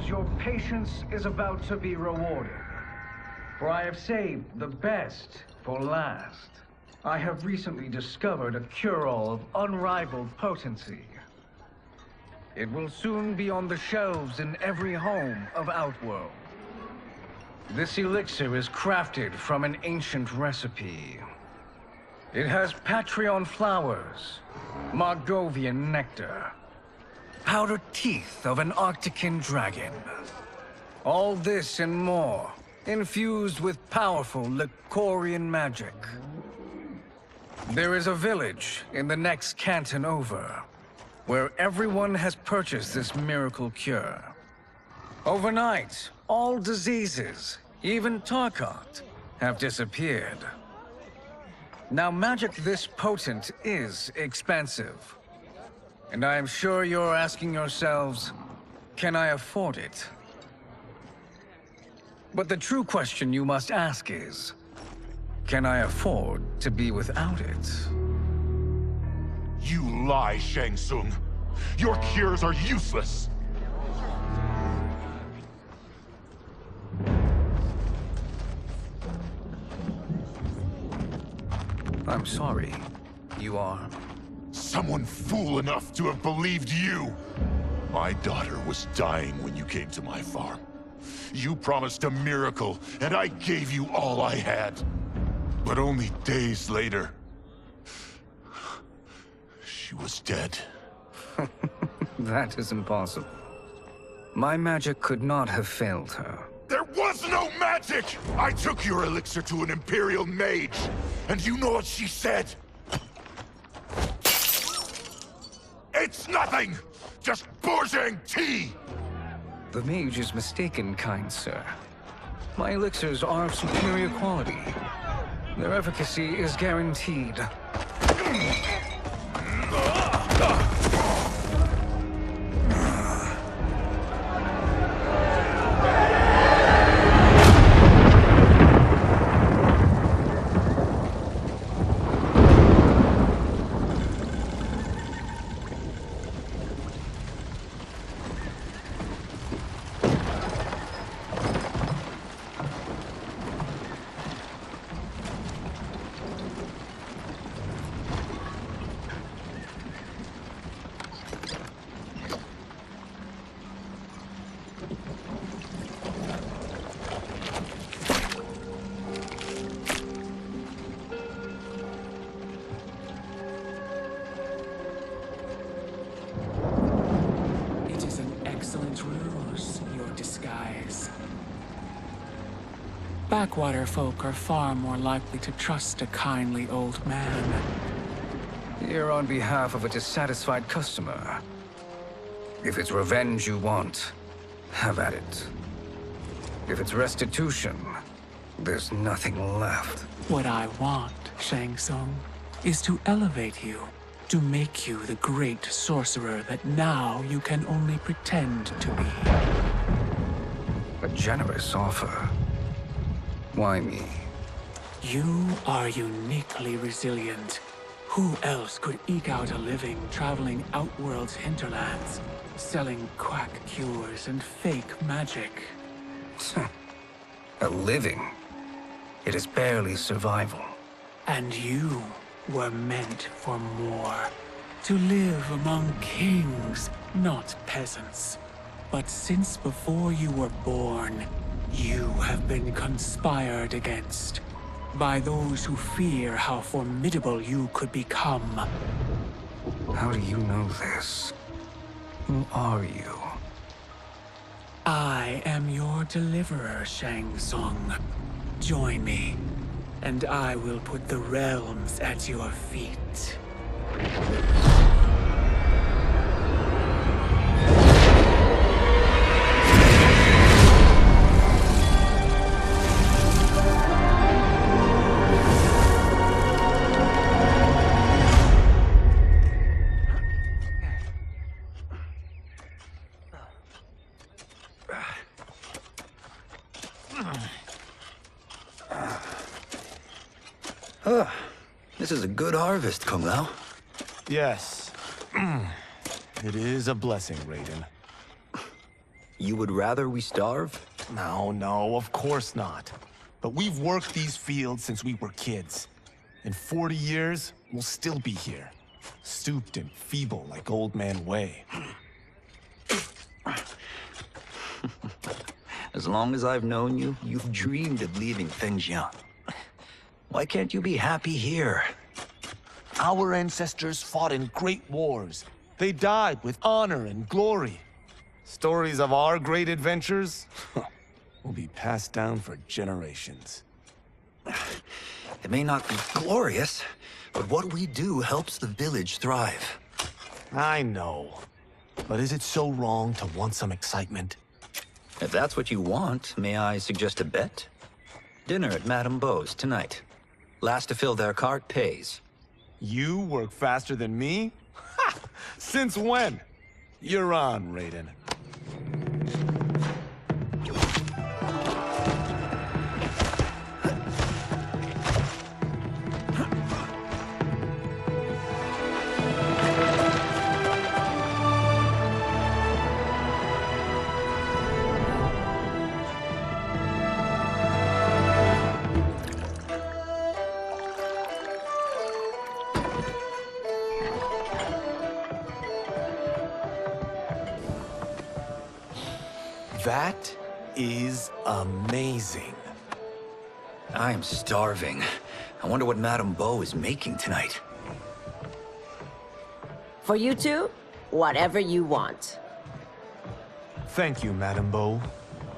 your patience is about to be rewarded. For I have saved the best for last. I have recently discovered a cure-all of unrivaled potency. It will soon be on the shelves in every home of Outworld. This elixir is crafted from an ancient recipe. It has Patreon flowers, Margovian nectar, powdered teeth of an Arctican dragon. All this and more, infused with powerful Lycorian magic. There is a village in the next canton over, where everyone has purchased this miracle cure. Overnight, all diseases, even Tarkat, have disappeared. Now, magic this potent is expensive. And I am sure you're asking yourselves, can I afford it? But the true question you must ask is, can I afford to be without it? You lie, Shang Tsung. Your cures are useless. I'm sorry. You are? Someone fool enough to have believed you. My daughter was dying when you came to my farm. You promised a miracle, and I gave you all I had. But only days later, she was dead. That is impossible. My magic could not have failed her. There was no magic! I took your elixir to an Imperial mage, and you know what she said? It's nothing! Just Bourgeois tea! The mage is mistaken, kind sir. My elixirs are of superior quality. Their efficacy is guaranteed. Backwater folk are far more likely to trust a kindly old man. Here on behalf of a dissatisfied customer. If it's revenge you want, have at it. If it's restitution, there's nothing left. What I want, Shang Tsung, is to elevate you, to make you the great sorcerer that now you can only pretend to be. A generous offer. Why me? You are uniquely resilient. Who else could eke out a living traveling Outworld's hinterlands, selling quack cures and fake magic? A living? It is barely survival. And you were meant for more. To live among kings, not peasants. But since before you were born, you have been conspired against by those who fear how formidable you could become. How do you know this? Who are you? I am your deliverer, Shang Tsung. Join me, and I will put the realms at your feet. This is a good harvest, Kung Lao. Yes. It is a blessing, Raiden. You would rather we starve? No, of course not. But we've worked these fields since we were kids. In 40 years, we'll still be here. Stooped and feeble like Old Man Way. As long as I've known you, you've dreamed of leaving things young. Why can't you be happy here? Our ancestors fought in great wars. They died with honor and glory. Stories of our great adventures will be passed down for generations. It may not be glorious, but what we do helps the village thrive. I know. But is it so wrong to want some excitement? If that's what you want, may I suggest a bet? Dinner at Madame Beau's tonight. Last to fill their cart pays. You work faster than me? Ha! Since when? You're on, Raiden. That is amazing. I am starving. I wonder what Madame Beau is making tonight. For you two, whatever you want. Thank you, Madame Beau.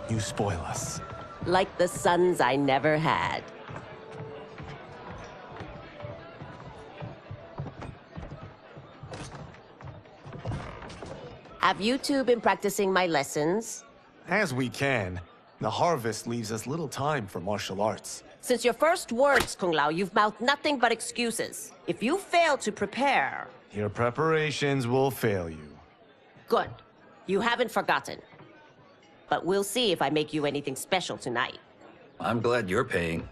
You spoil us. Like the sons I never had. Have you two been practicing my lessons? As we can. The harvest leaves us little time for martial arts. Since your first words, Kung Lao, you've mouthed nothing but excuses. If you fail to prepare... Your preparations will fail you. Good. You haven't forgotten. But we'll see if I make you anything special tonight. I'm glad you're paying.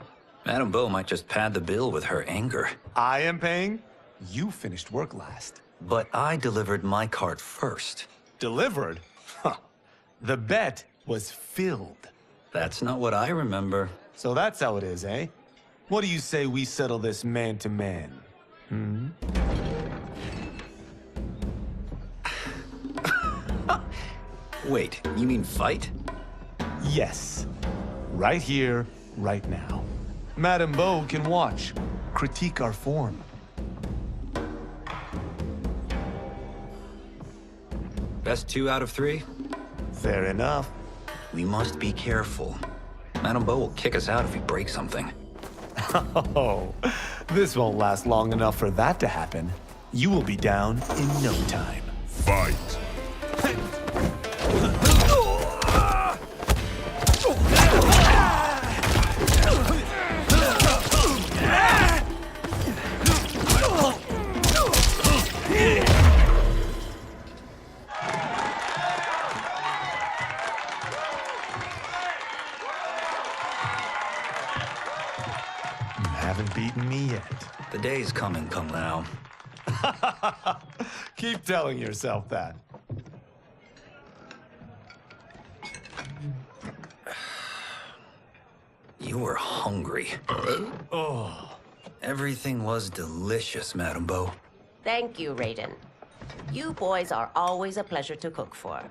Madame Beau might just pad the bill with her anger. I am paying? You finished work last. But I delivered my cart first. Delivered? Huh. The bet was filled. That's not what I remember. So that's how it is, eh? What do you say we settle this man to man? Wait, you mean fight? Yes. Right here, right now. Madame Beau can watch, critique our form. Best 2 out of 3? Fair enough. We must be careful. Madame Beau will kick us out if we break something. Oh, this won't last long enough for that to happen. You will be down in no time. Fight! Haven't beaten me yet. The day's coming, Kung Lao. Keep telling yourself that. You were hungry. Everything was delicious, Madame Beau. Thank you, Raiden. You boys are always a pleasure to cook for.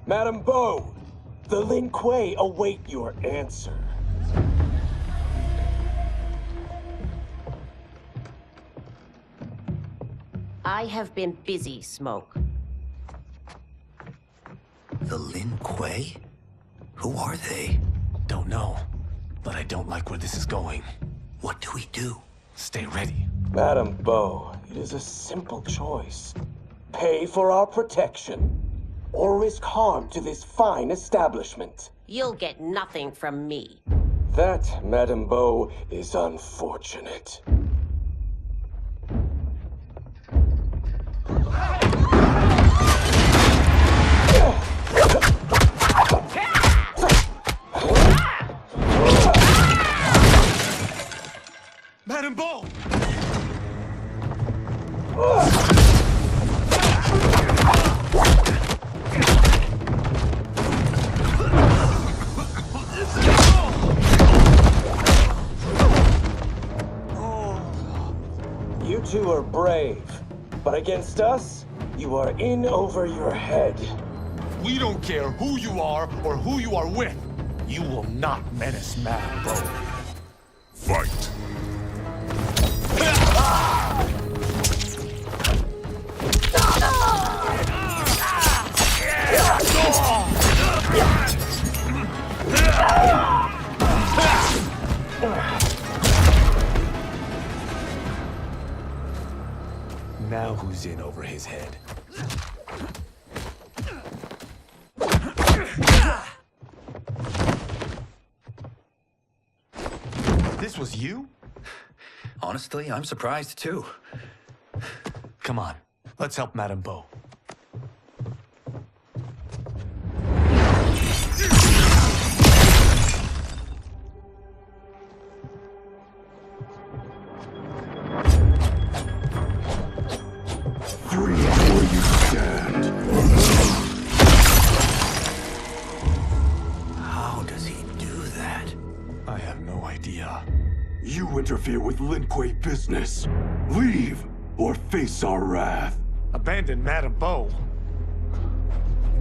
Madame Beau, the Lin Kuei await your answer. I have been busy, Smoke. The Lin Kuei? Who are they? Don't know, but I don't like where this is going. What do we do? Stay ready. Madame Beau, it is a simple choice. Pay for our protection, or risk harm to this fine establishment. You'll get nothing from me. That, Madame Beau, is unfortunate. were brave. But against us, you are in over your head. We don't care who you are or who you are with. You will not menace Madam Bo. Fight. Now who's in over his head? This was you? Honestly, I'm surprised too. Come on, let's help Madam Bo. Free where you stand. How does he do that? I have no idea. You interfere with Lin Kuei business. Leave or face our wrath. Abandon Madam Bo?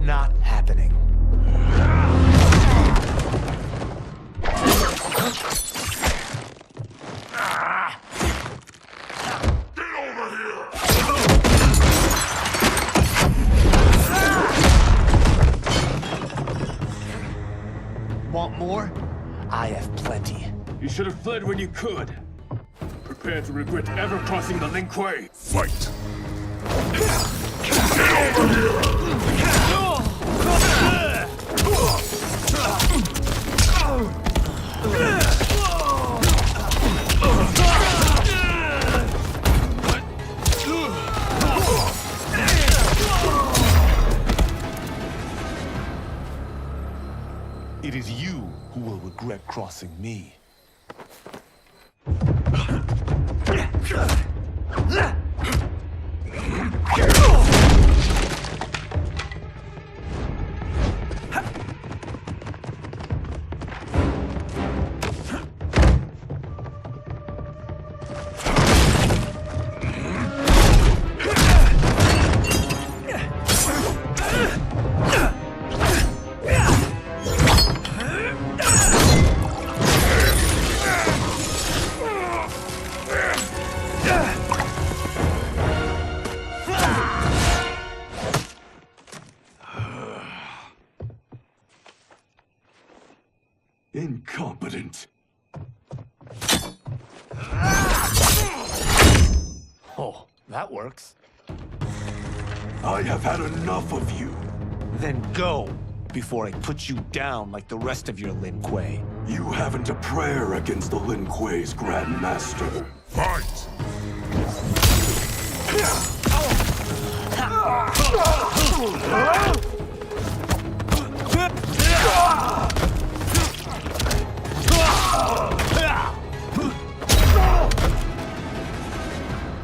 Not happening. Want more? I have plenty. You should have fled when you could. Prepare to regret ever crossing the Lin Kuei. Fight. It is you who will regret crossing me. Incompetent. Oh, that works. I have had enough of you. Then go, before I put you down like the rest of your Lin Kuei. You haven't a prayer against the Lin Kuei's Grand Master. Fight.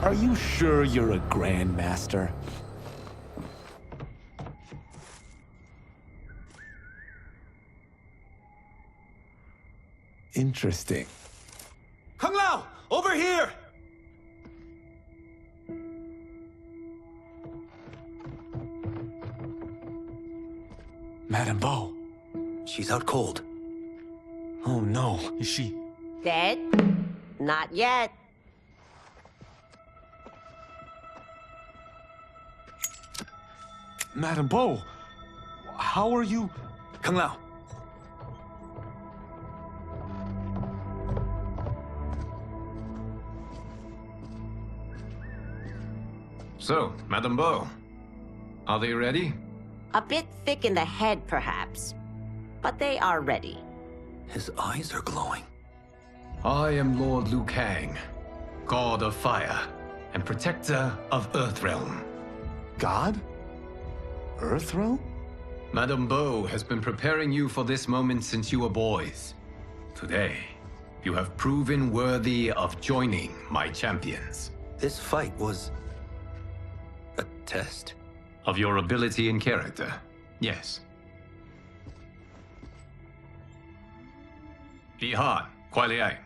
Are you sure you're a Grand Master? Interesting. Kung Lao! Over here! Madam Bo. She's out cold. Oh no, is she... Dead? Not yet. Madam Bo, how are you... Kung Lao. So, Madam Bo, are they ready? A bit thick in the head, perhaps. But they are ready. His eyes are glowing. I am Lord Liu Kang, God of Fire and Protector of Earthrealm. God? Earthrealm? Madam Bo has been preparing you for this moment since you were boys. Today, you have proven worthy of joining my champions. This fight was... a test? Of your ability and character, yes. Li Han, Kuai Liang.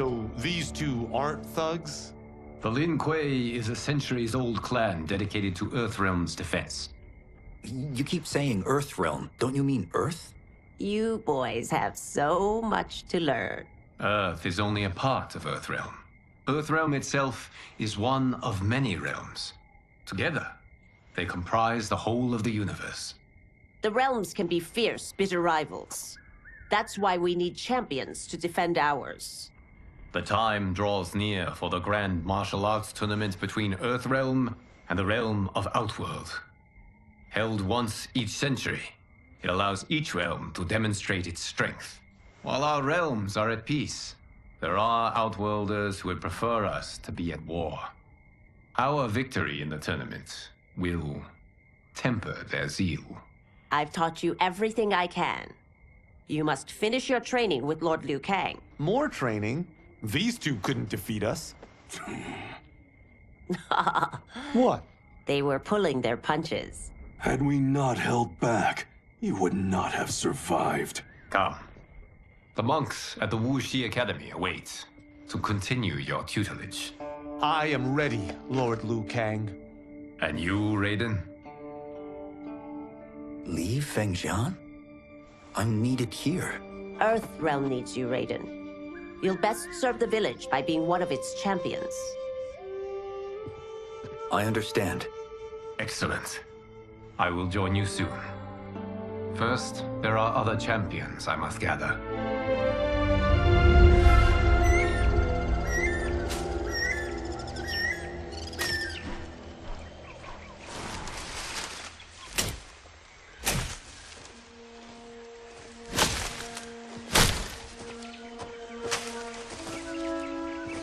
So these two aren't thugs? The Lin Kuei is a centuries-old clan dedicated to Earthrealm's defense. You keep saying Earthrealm. Don't you mean Earth? You boys have so much to learn. Earth is only a part of Earthrealm. Earthrealm itself is one of many realms. Together, they comprise the whole of the universe. The realms can be fierce, bitter rivals. That's why we need champions to defend ours. The time draws near for the grand martial arts tournament between Earthrealm and the realm of Outworld. Held once each century, it allows each realm to demonstrate its strength. While our realms are at peace, there are Outworlders who would prefer us to be at war. Our victory in the tournament will temper their zeal. I've taught you everything I can. You must finish your training with Lord Liu Kang. More training? These two couldn't defeat us. What? They were pulling their punches. Had we not held back, you would not have survived. Come. The monks at the Wuxi Academy await to continue your tutelage. I am ready, Lord Liu Kang. And you, Raiden? Leave Fengjian? I'm needed here. Earthrealm needs you, Raiden. You'll best serve the village by being one of its champions. I understand. Excellent. I will join you soon. First, there are other champions I must gather.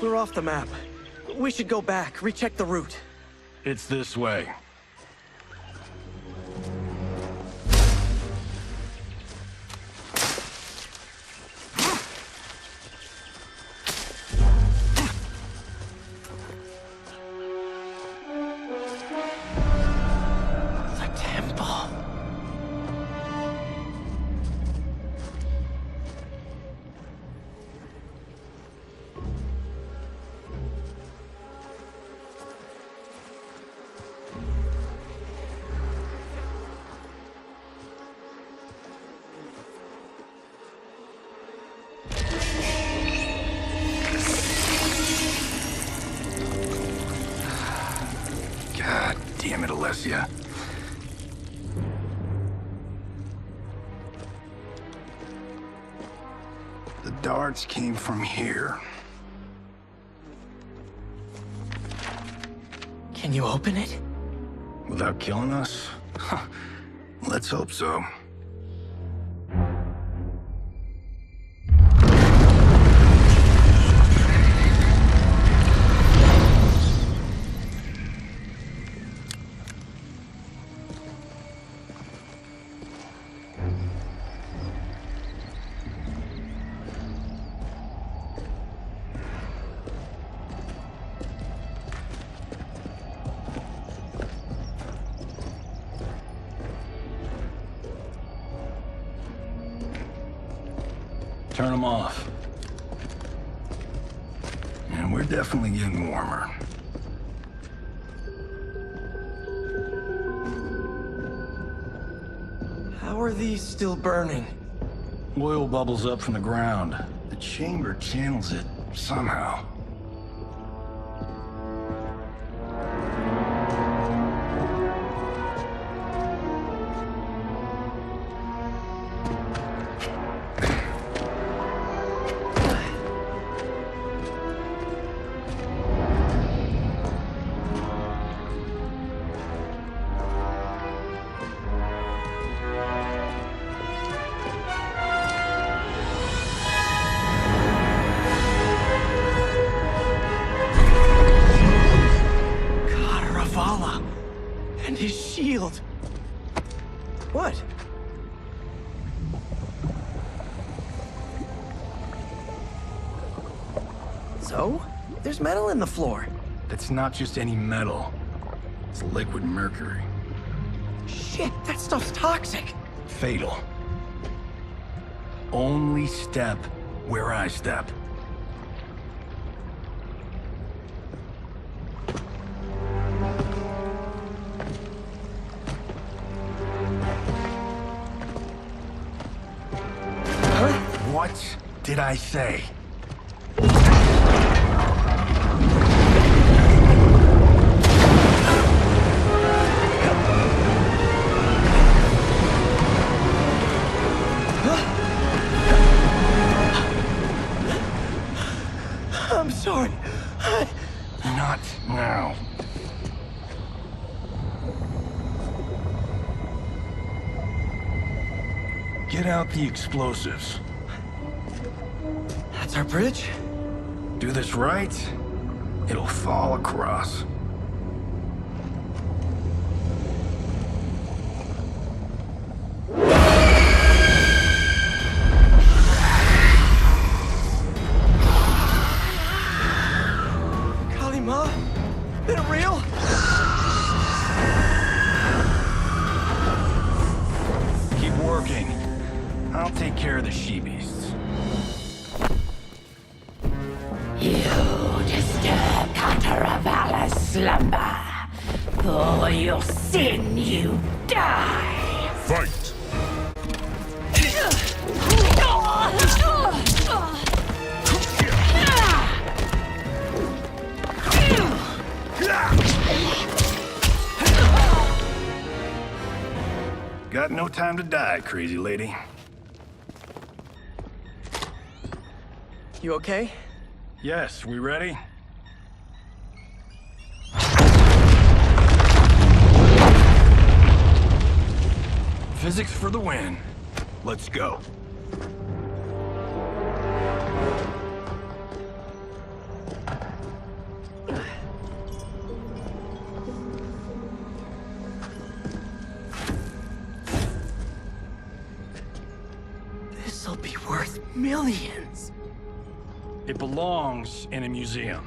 We're off the map. We should go back, recheck the route. It's this way. The temple. God damn it, Alessia. The darts came from here. Can you open it? Without killing us? Huh. Let's hope so. Turn them off. And we're definitely getting warmer. How are these still burning? Oil bubbles up from the ground. The chamber channels it somehow. And his shield. What? So? There's metal in the floor. It's not just any metal. It's liquid mercury. Shit, that stuff's toxic. Fatal. Only step where I step. What did I say? I'm sorry. Not now. Get out the explosives. That's our bridge? Do this right, it'll fall across. Kalima? Is it real? Keep working. I'll take care of the she-beasts. You disturb Cataravalla's slumber. For your sin, you die. Fight! Got no time to die, crazy lady. You okay? Yes, we ready? Physics for the win. Let's go. This'll be worth millions. It belongs in a museum.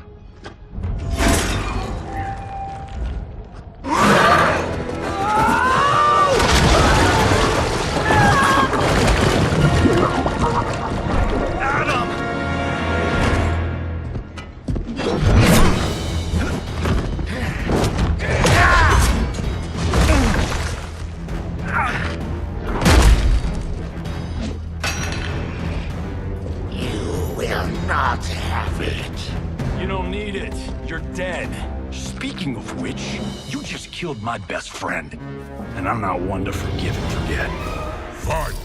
Not have it. You don't need it. You're dead. Speaking of which, you just killed my best friend. And I'm not one to forgive and forget. Fight!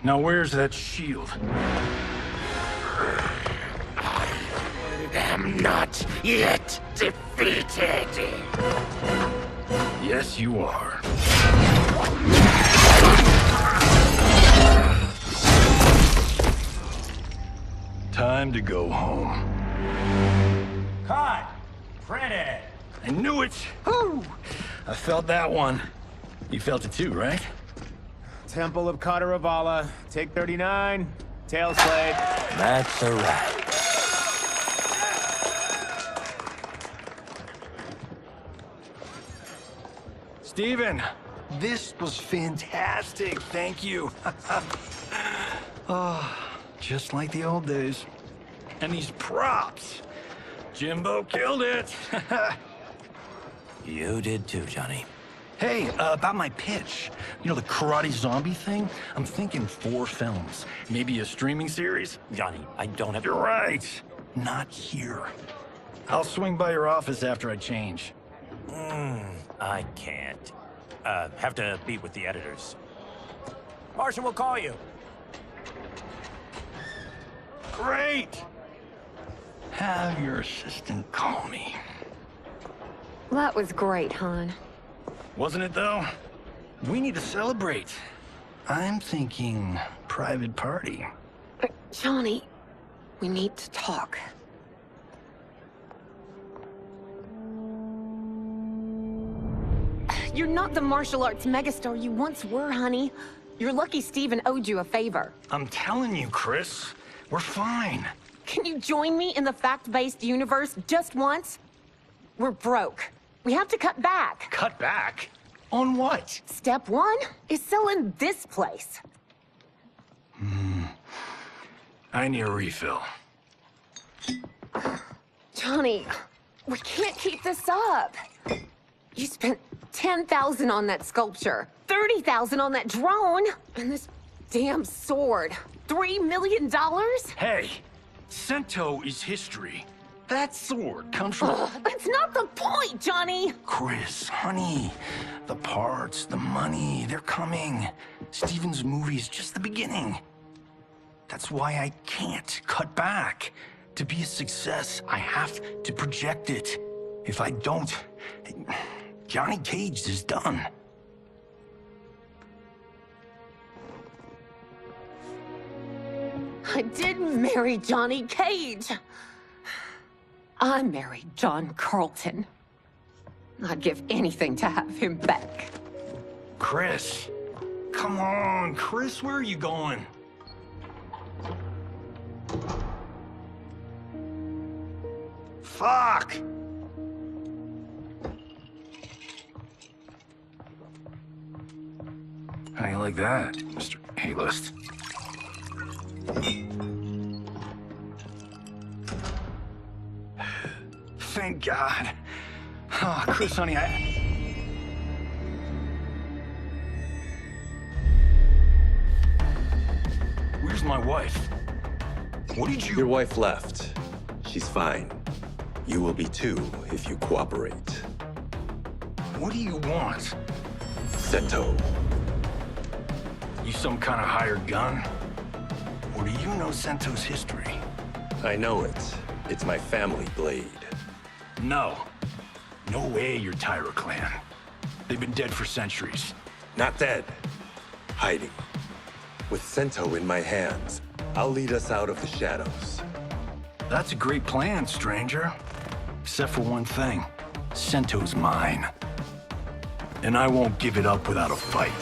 Now where's that shield? I'm not yet defeated. Yes, you are. Time to go home. Cut! Credit! I knew it! Woo! I felt that one. You felt it too, right? Temple of Kataravala, take 39, tail slate. That's a wrap. Steven, this was fantastic. Thank you. Oh, just like the old days. And these props. Jimbo killed it. You did too, Johnny. Hey, about my pitch. You know, the karate zombie thing? I'm thinking 4 films. Maybe a streaming series? Johnny, I don't have... You're right. Not here. I'll swing by your office after I change. I can't. Have to meet with the editors. Martian will call you. Great! Have your assistant call me. That was great, hon. Wasn't it, though? We need to celebrate. I'm thinking private party. Johnny, we need to talk. You're not the martial arts megastar you once were, honey. You're lucky Steven owed you a favor. I'm telling you, Chris. We're fine. Can you join me in the fact-based universe just once? We're broke. We have to cut back. Cut back? On what? Step one is selling this place. I need a refill. Johnny, we can't keep this up. You spent $10,000 on that sculpture, $30,000 on that drone, and this damn sword. $3 million? Hey, Sento is history. That sword comes from... That's not the point, Johnny! Chris, honey, the parts, the money, they're coming. Steven's movie is just the beginning. That's why I can't cut back. To be a success, I have to project it. If I don't, Johnny Cage is done. I didn't marry Johnny Cage. I married John Carlton. I'd give anything to have him back. Chris, come on, Chris, where are you going? Fuck! How you like that, Mr. A-list? Thank God. Oh, Chris, honey, Where's my wife? What did you... Your wife left. She's fine. You will be too, if you cooperate. What do you want? Sento. You some kind of hired gun? Or do you know Sento's history? I know it. It's my family blade. No. No way you're Tyra clan. They've been dead for centuries. Not dead. Hiding. With Sento in my hands, I'll lead us out of the shadows. That's a great plan, stranger. Except for one thing. Sento's mine. And I won't give it up without a fight.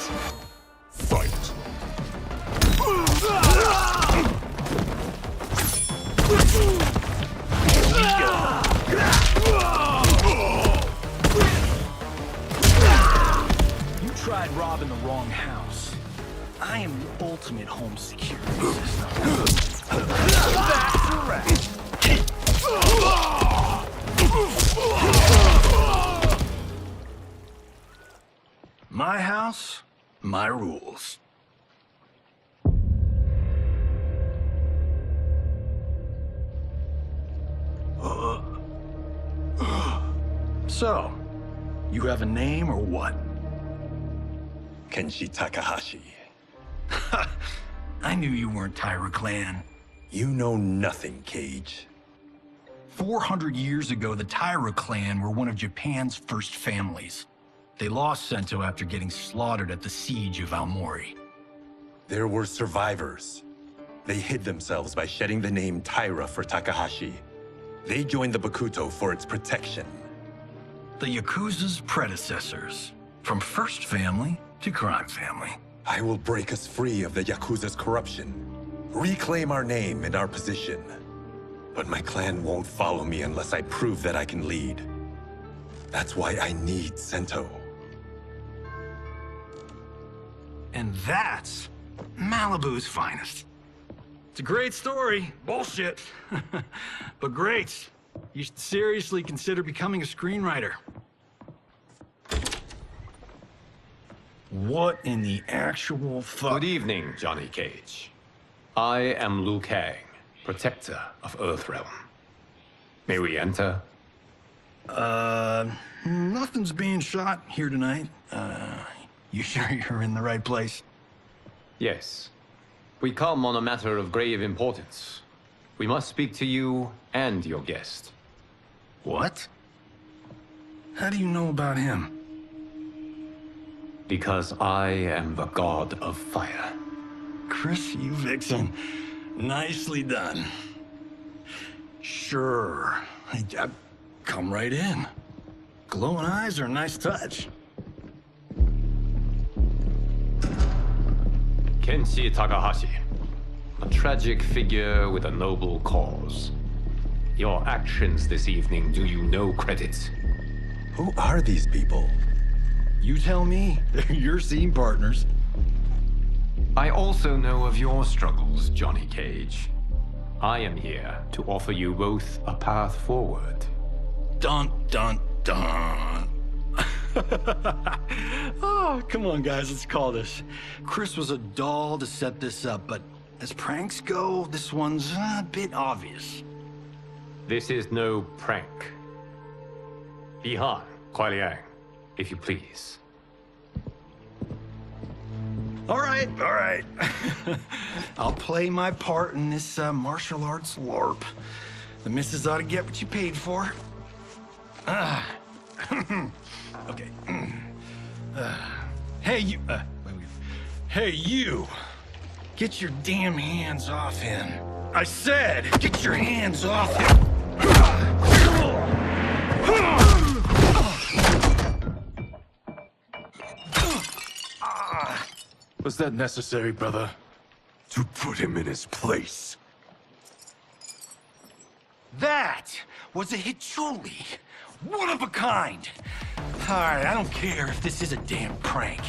Fight. You tried robbing the wrong house. I am the ultimate home security system. That's correct. My house, my rules. So, you have a name or what? Kenshi Takahashi. I knew you weren't Tyra clan. You know nothing, Cage. 400 years ago, the Tyra clan were one of Japan's first families. They lost Sento after getting slaughtered at the siege of Aomori. There were survivors. They hid themselves by shedding the name Tyra for Takahashi. They joined the Bakuto for its protection. The Yakuza's predecessors. From first family to crime family. I will break us free of the Yakuza's corruption. Reclaim our name and our position. But my clan won't follow me unless I prove that I can lead. That's why I need Sento. And that's Malibu's finest. It's a great story. Bullshit. But great. You should seriously consider becoming a screenwriter. What in the actual fuck? Good evening, Johnny Cage. I am Liu Kang, protector of Earthrealm. May we enter? Nothing's being shot here tonight. You sure you're in the right place? Yes. We come on a matter of grave importance. We must speak to you and your guest. What? How do you know about him? Because I am the god of fire. Chris, you vixen. Nicely done. Sure. Come right in. Glowing eyes are a nice touch. Kenshi Takahashi. A tragic figure with a noble cause. Your actions this evening do you no credit. Who are these people? You tell me. They're your scene partners. I also know of your struggles, Johnny Cage. I am here to offer you both a path forward. Dun, dun, dun. Oh, come on, guys, let's call this. Chris was a doll to set this up, but as pranks go, this one's a bit obvious. This is no prank. Bihan, Kuai Liang, if you please. All right. I'll play my part in this martial arts LARP. The missus ought to get what you paid for. Okay. Hey, you. Hey, you. Get your damn hands off him. I said, get your hands off him. Was that necessary, brother? To put him in his place. That was a Hichuli. One of a kind. All right, I don't care if this is a damn prank.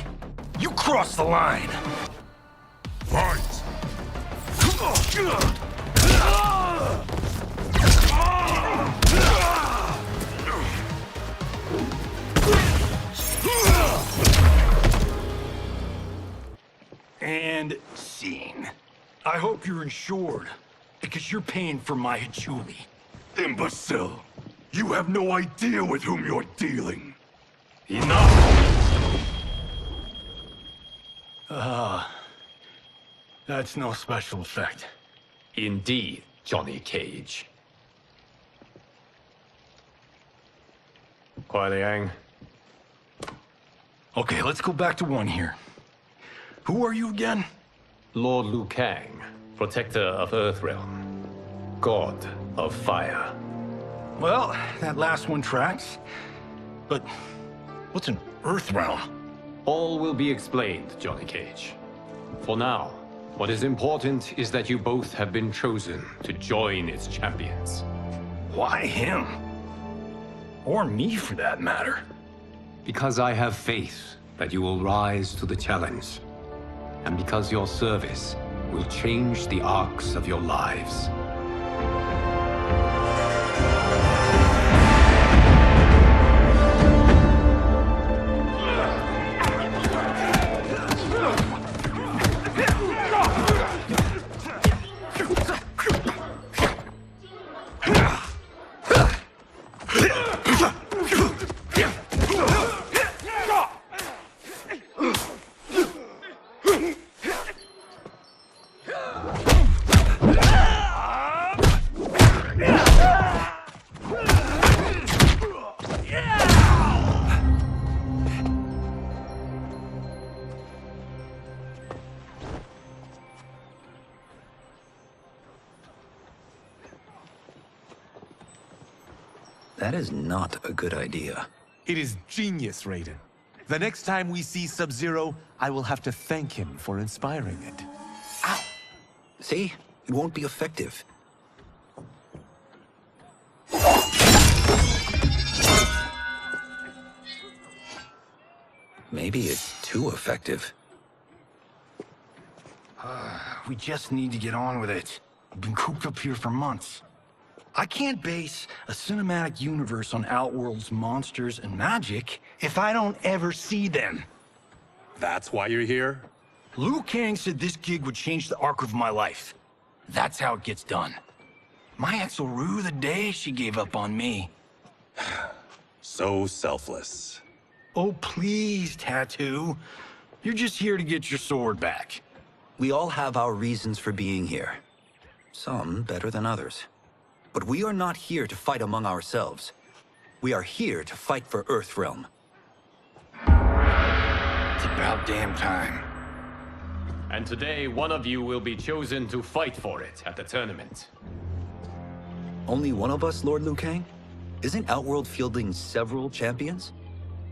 You crossed the line. Fight! And scene. I hope you're insured, because you're paying for my Hichuli. Imbecile! You have no idea with whom you're dealing. Enough! That's no special effect. Indeed, Johnny Cage. Kuai Liang. Okay, let's go back to one here. Who are you again? Lord Liu Kang, protector of Earthrealm, god of fire. Well, that last one tracks. But what's an Earthrealm? All will be explained, Johnny Cage. For now, what is important is that you both have been chosen to join its champions. Why him? Or me, for that matter. Because I have faith that you will rise to the challenge. And because your service will change the arcs of your lives. That is not a good idea. It is genius, Raiden. The next time we see Sub-Zero, I will have to thank him for inspiring it. Ow! See? It won't be effective. Maybe it's too effective. We just need to get on with it. I've been cooped up here for months. I can't base a cinematic universe on Outworld's monsters and magic if I don't ever see them. That's why you're here? Liu Kang said this gig would change the arc of my life. That's how it gets done. My ex will rue the day she gave up on me. So selfless. Oh, please, Tattoo. You're just here to get your sword back. We all have our reasons for being here. Some better than others. But we are not here to fight among ourselves. We are here to fight for Earthrealm. It's about damn time. And today, one of you will be chosen to fight for it at the tournament. Only one of us, Lord Liu Kang? Isn't Outworld fielding several champions?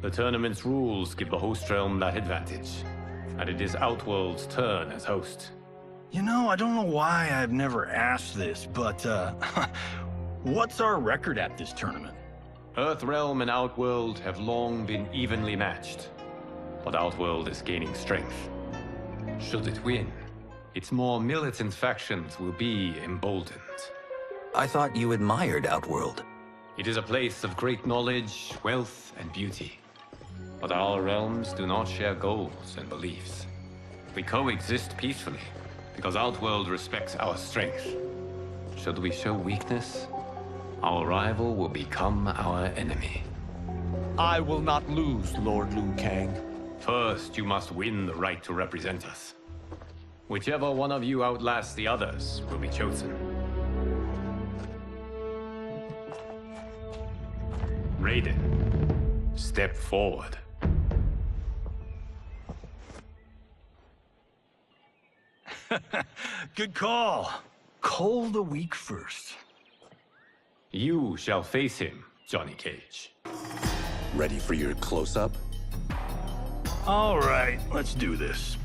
The tournament's rules give the host realm that advantage. And it is Outworld's turn as host. You know, I don't know why I've never asked this, but, what's our record at this tournament? Earthrealm and Outworld have long been evenly matched. but Outworld is gaining strength. Should it win, its more militant factions will be emboldened. I thought you admired Outworld. It is a place of great knowledge, wealth, and beauty. But our realms do not share goals and beliefs. We coexist peacefully, because Outworld respects our strength. Should we show weakness, our rival will become our enemy. I will not lose, Lord Liu Kang. First, you must win the right to represent us. Whichever one of you outlasts the others will be chosen. Raiden, step forward. Good call. Cole the weak first. You shall face him, Johnny Cage. Ready for your close-up? All right, let's do this.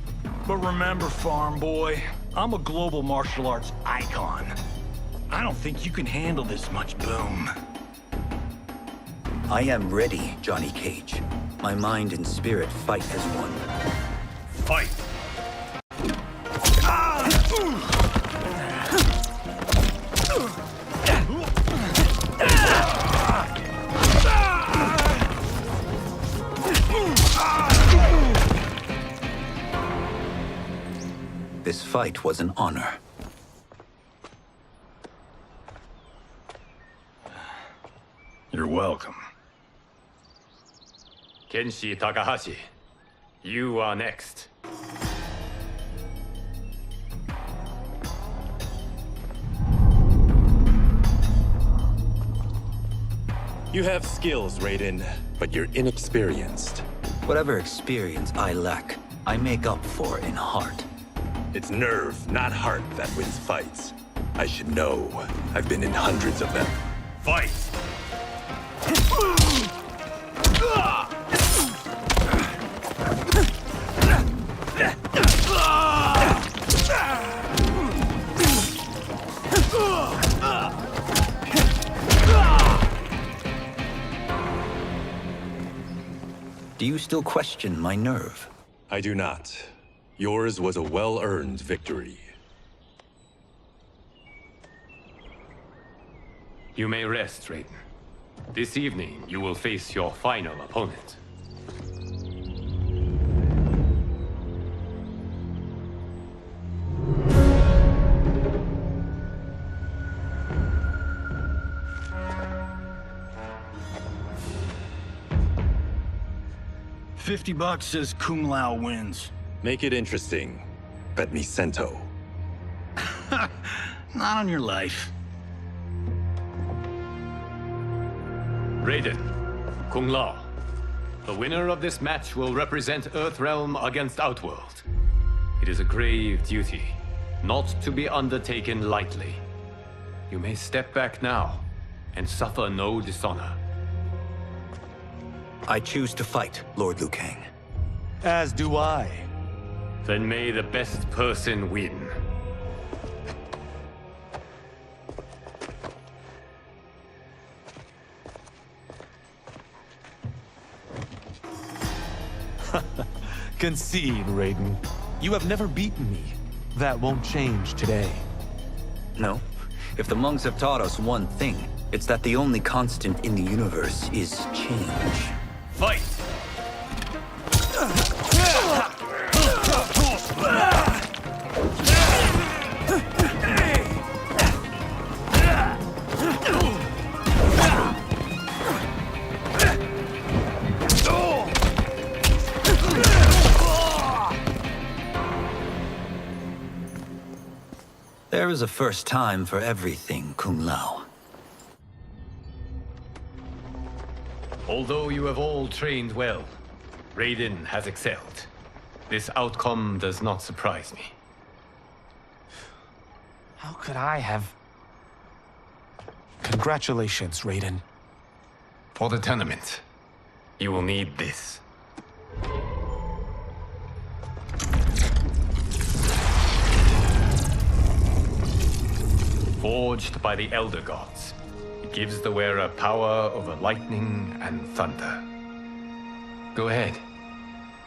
But remember, farm boy, I'm a global martial arts icon. I don't think you can handle this much boom. I am ready, Johnny Cage. My mind and spirit fight as one. Fight! This fight was an honor. You're welcome. Kenshi Takahashi, you are next. You have skills, Raiden, but you're inexperienced. Whatever experience I lack, I make up for in heart. It's nerve, not heart, that wins fights. I should know. I've been in hundreds of them. Fight! Do you still question my nerve? I do not. Yours was a well-earned victory. You may rest, Raiden. This evening, you will face your final opponent. $50 says Kung Lao wins. Make it interesting. Bet me cento. Not on your life. Raiden, Kung Lao. The winner of this match will represent Earthrealm against Outworld. It is a grave duty, not to be undertaken lightly. You may step back now and suffer no dishonor. I choose to fight, Lord Liu Kang. As do I. Then may the best person win. Concede, Raiden. You have never beaten me. That won't change today. No. If the monks have taught us one thing, it's that the only constant in the universe is change. Fight! There is a first time for everything, Kung Lao. Although you have all trained well, Raiden has excelled. This outcome does not surprise me. How could I have... Congratulations, Raiden. For the tournament, you will need this. Forged by the Elder Gods, it gives the wearer power over lightning and thunder. Go ahead.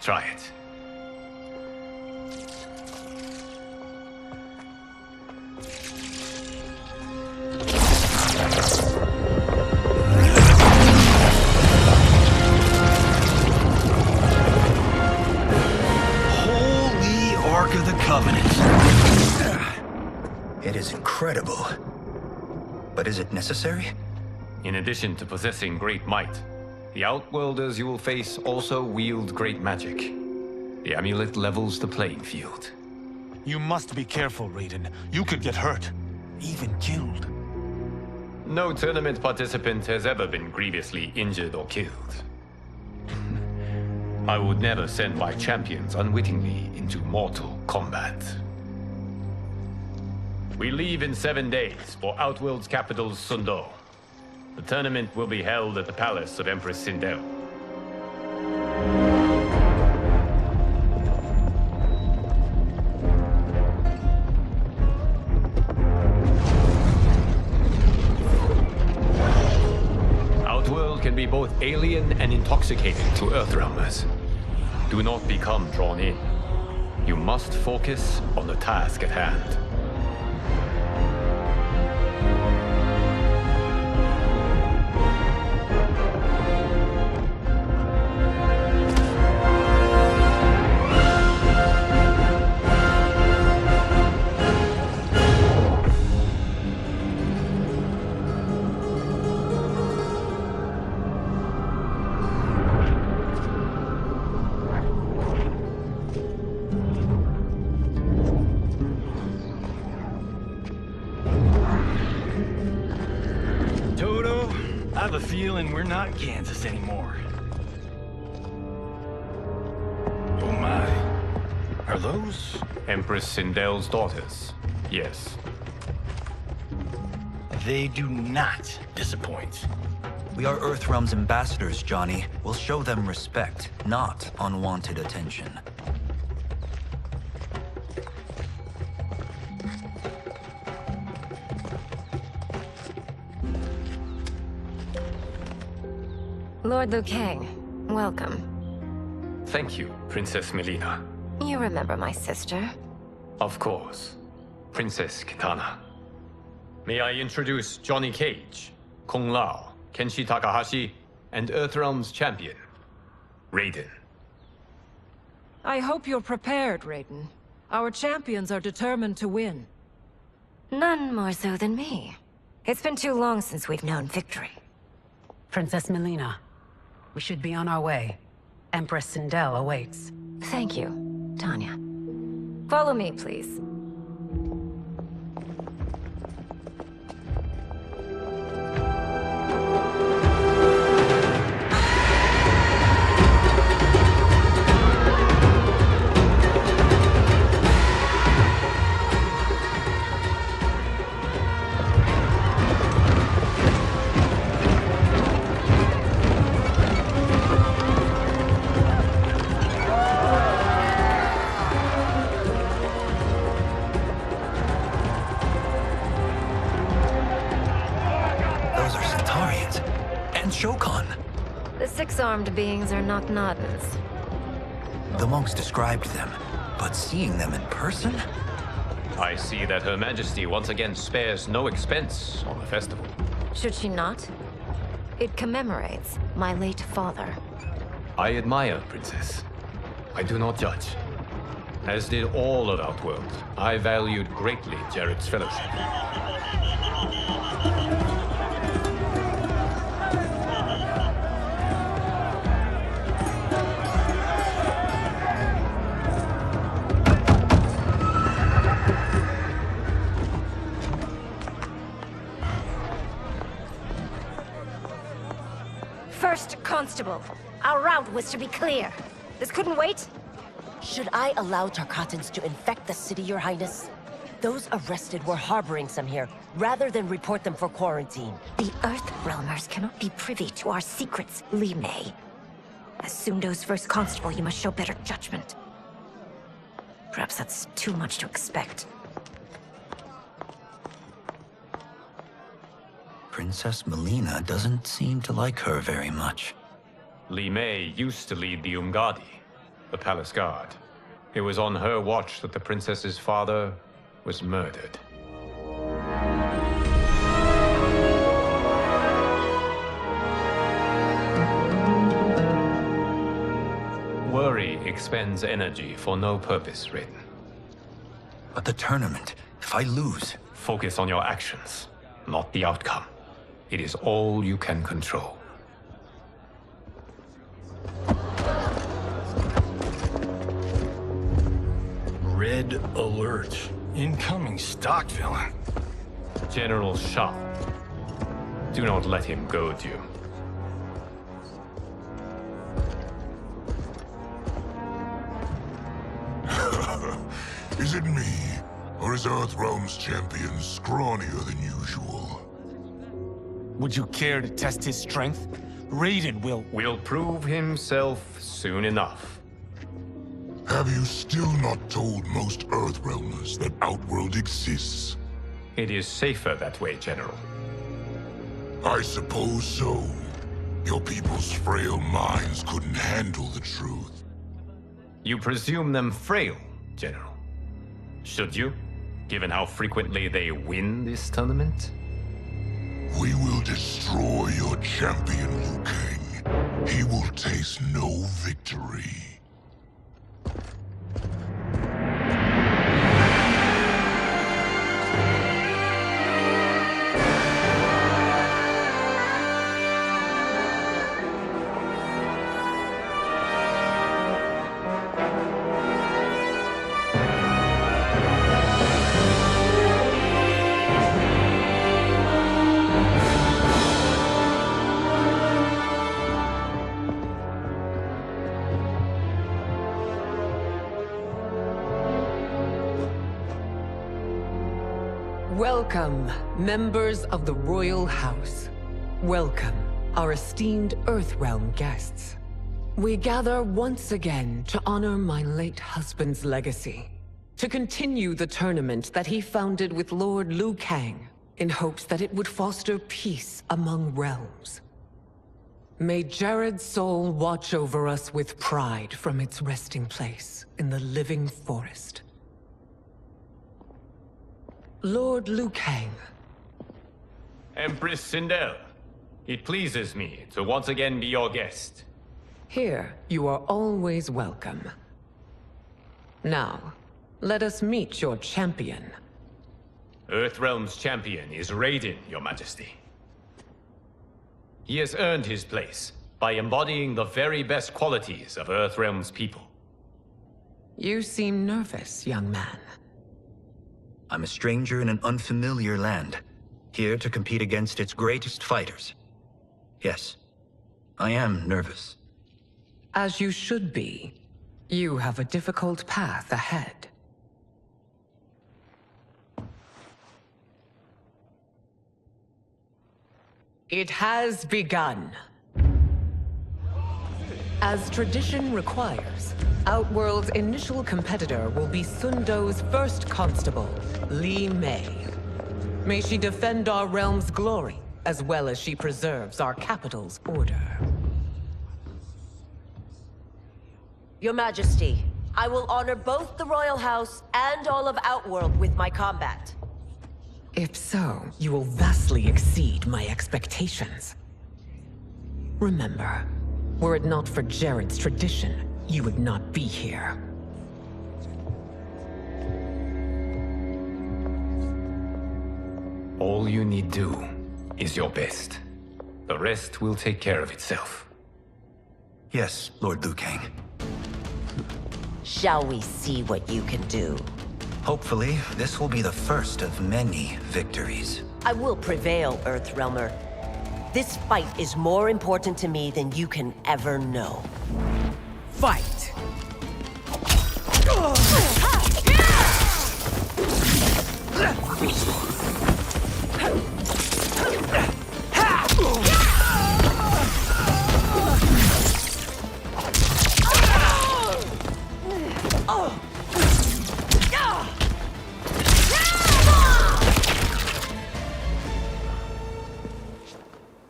Try it. Holy Ark of the Covenant. It is incredible. But is it necessary? In addition to possessing great might, the Outworlders you will face also wield great magic. The amulet levels the playing field. You must be careful, Raiden. You could get hurt. Even killed. No tournament participant has ever been grievously injured or killed. I would never send my champions unwittingly into mortal combat. We leave in 7 days for Outworld's capital, Sundo. The tournament will be held at the palace of Empress Sindel. Outworld can be both alien and intoxicating to Earthrealmers. Do not become drawn in. You must focus on the task at hand. I have a feeling we're not Kansas anymore. Oh my. Are those? Empress Sindel's daughters. Yes. They do not disappoint. We are Earthrealm's ambassadors, Johnny. We'll show them respect, not unwanted attention. Lord Liu Kang, welcome. Thank you, Princess Melina. You remember my sister? Of course. Princess Kitana. May I introduce Johnny Cage, Kung Lao, Kenshi Takahashi, and Earthrealm's champion, Raiden. I hope you're prepared, Raiden. Our champions are determined to win. None more so than me. It's been too long since we've known victory. Princess Melina, we should be on our way. Empress Sindel awaits. Thank you, Tanya. Follow me, please. The six-armed beings are not Nadans. The monks described them, but seeing them in person? I see that Her Majesty once again spares no expense on the festival. Should she not? It commemorates my late father. I admire, Princess. I do not judge. As did all of Outworld, I valued greatly Jarrett's fellowship. First Constable, our route was to be clear. This couldn't wait? Should I allow Tarkatans to infect the city, Your Highness? Those arrested were harboring some here, rather than report them for quarantine. The Earthrealmers cannot be privy to our secrets, Li Mei. As Sundo's first constable, you must show better judgment. Perhaps that's too much to expect. Princess Melina doesn't seem to like her very much. Li Mei used to lead the Umgadi. the palace guard. It was on her watch that the princess's father was murdered. Worry expends energy for no purpose, Raiden. But the tournament, if I lose... Focus on your actions, not the outcome. It is all you can control. Red alert. Incoming stock villain. General Shah. Do not let him goad you. Is it me? Or is Earthrealm's champion scrawnier than usual? Would you care to test his strength? Raiden will prove himself soon enough. Have you still not told most Earthrealmers that Outworld exists? It is safer that way, General. I suppose so. Your people's frail minds couldn't handle the truth. You presume them frail, General. Should you, given how frequently they win this tournament? We will destroy your champion, Liu Kang. He will taste no victory. Welcome, members of the Royal House. Welcome, our esteemed Earthrealm guests. We gather once again to honor my late husband's legacy, to continue the tournament that he founded with Lord Liu Kang, in hopes that it would foster peace among realms. May Jared's soul watch over us with pride from its resting place in the living forest. Lord Liu Kang. Empress Sindel, it pleases me to once again be your guest. Here, you are always welcome. Now, let us meet your champion. Earthrealm's champion is Raiden, Your Majesty. He has earned his place by embodying the very best qualities of Earthrealm's people. You seem nervous, young man. I'm a stranger in an unfamiliar land, here to compete against its greatest fighters. Yes, I am nervous. As you should be. You have a difficult path ahead. It has begun. As tradition requires, Outworld's initial competitor will be Sun Do's first constable, Li Mei. May she defend our realm's glory, as well as she preserves our capital's order. Your Majesty, I will honor both the Royal House and all of Outworld with my combat. If so, you will vastly exceed my expectations. Remember, were it not for Jared's tradition, you would not be here. All you need do is your best. The rest will take care of itself. Yes, Lord Liu Kang. Shall we see what you can do? Hopefully, this will be the first of many victories. I will prevail, Earthrealmer. This fight is more important to me than you can ever know. Fight!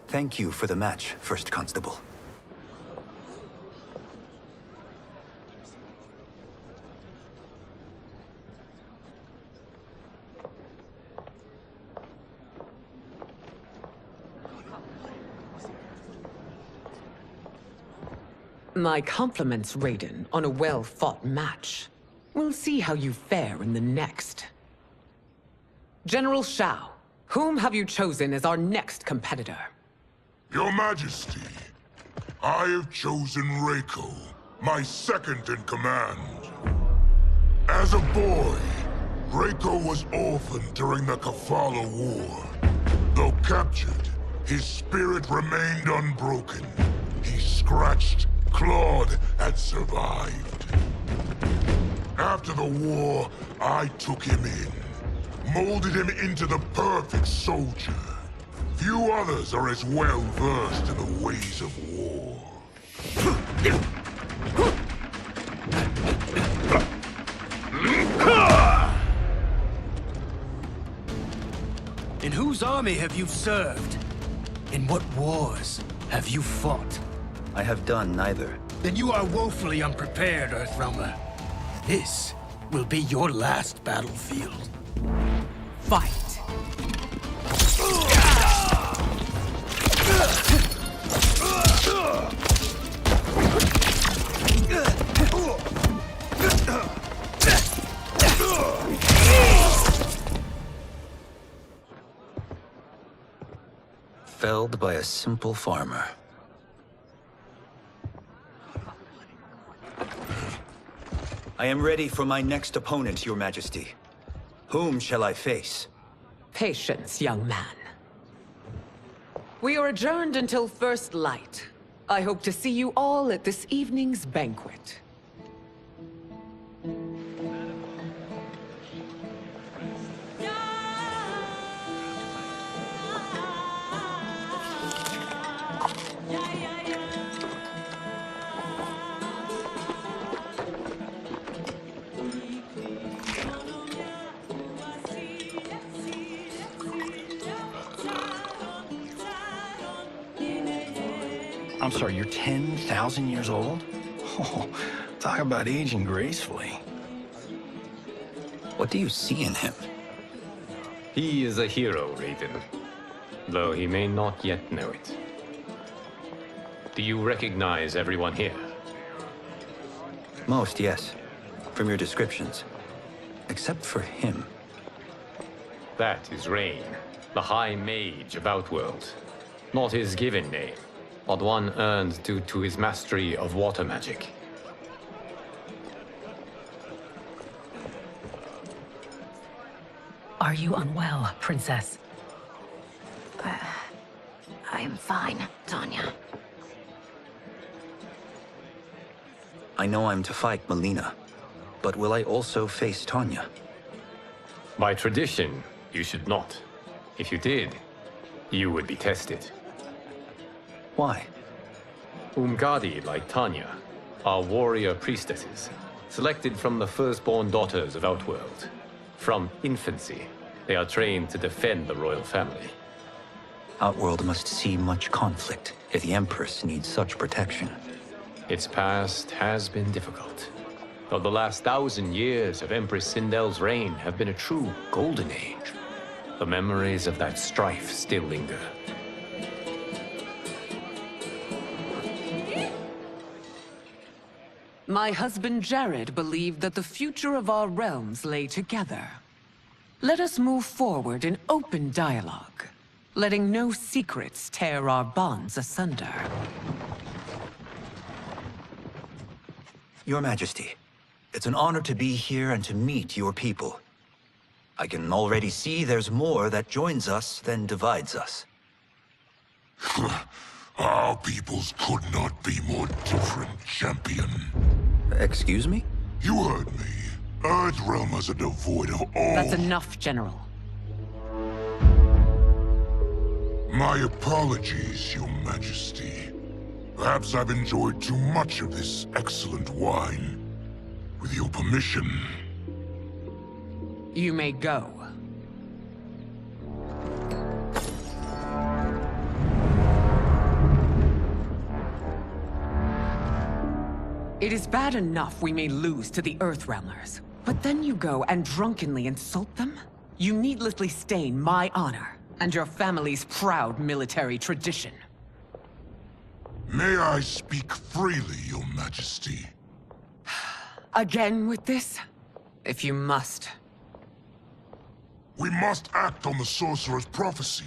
Thank you for the match, First Constable. My compliments, Raiden, on a well-fought match. We'll see how you fare in the next. General Shao, whom have you chosen as our next competitor? Your Majesty, I have chosen Reiko, my second in command. As a boy, Reiko was orphaned during the Kafala War. Though captured, his spirit remained unbroken. He scratched, clawed, and survived. After the war, I took him in, molded him into the perfect soldier. Few others are as well versed in the ways of war. In whose army have you served? In what wars have you fought? I have done neither. Then you are woefully unprepared, Earthrealmer. This will be your last battlefield. Fight! Felled by a simple farmer. I am ready for my next opponent, Your Majesty. Whom shall I face? Patience, young man. We are adjourned until first light. I hope to see you all at this evening's banquet. I'm sorry, you're 10,000 years old? Oh, talk about aging gracefully. What do you see in him? He is a hero, Raiden. Though he may not yet know it. Do you recognize everyone here? Most, yes. From your descriptions. Except for him. That is Rain, the High Mage of Outworld. Not his given name, but one earned due to his mastery of water magic. Are you unwell, Princess? I am fine, Tanya. I know I'm to fight Melina, but will I also face Tanya? By tradition, you should not. If you did, you would be tested. Why? Umgadi, like Tanya, are warrior priestesses, selected from the firstborn daughters of Outworld. From infancy, they are trained to defend the royal family. Outworld must see much conflict if the Empress needs such protection. Its past has been difficult, though the last 1,000 years of Empress Sindel's reign have been a true golden age. The memories of that strife still linger. My husband Jared believed that the future of our realms lay together. Let us move forward in open dialogue, letting no secrets tear our bonds asunder. Your Majesty, it's an honor to be here and to meet your people. I can already see there's more that joins us than divides us. Our peoples could not be more different, champion. Excuse me? You heard me. Earthrealmers are devoid of all... That's enough, General. My apologies, Your Majesty. Perhaps I've enjoyed too much of this excellent wine. With your permission... You may go. It is bad enough we may lose to the Earthrealmers, but then you go and drunkenly insult them? You needlessly stain my honor and your family's proud military tradition. May I speak freely, Your Majesty? Again with this? If you must. We must act on the Sorcerer's prophecy.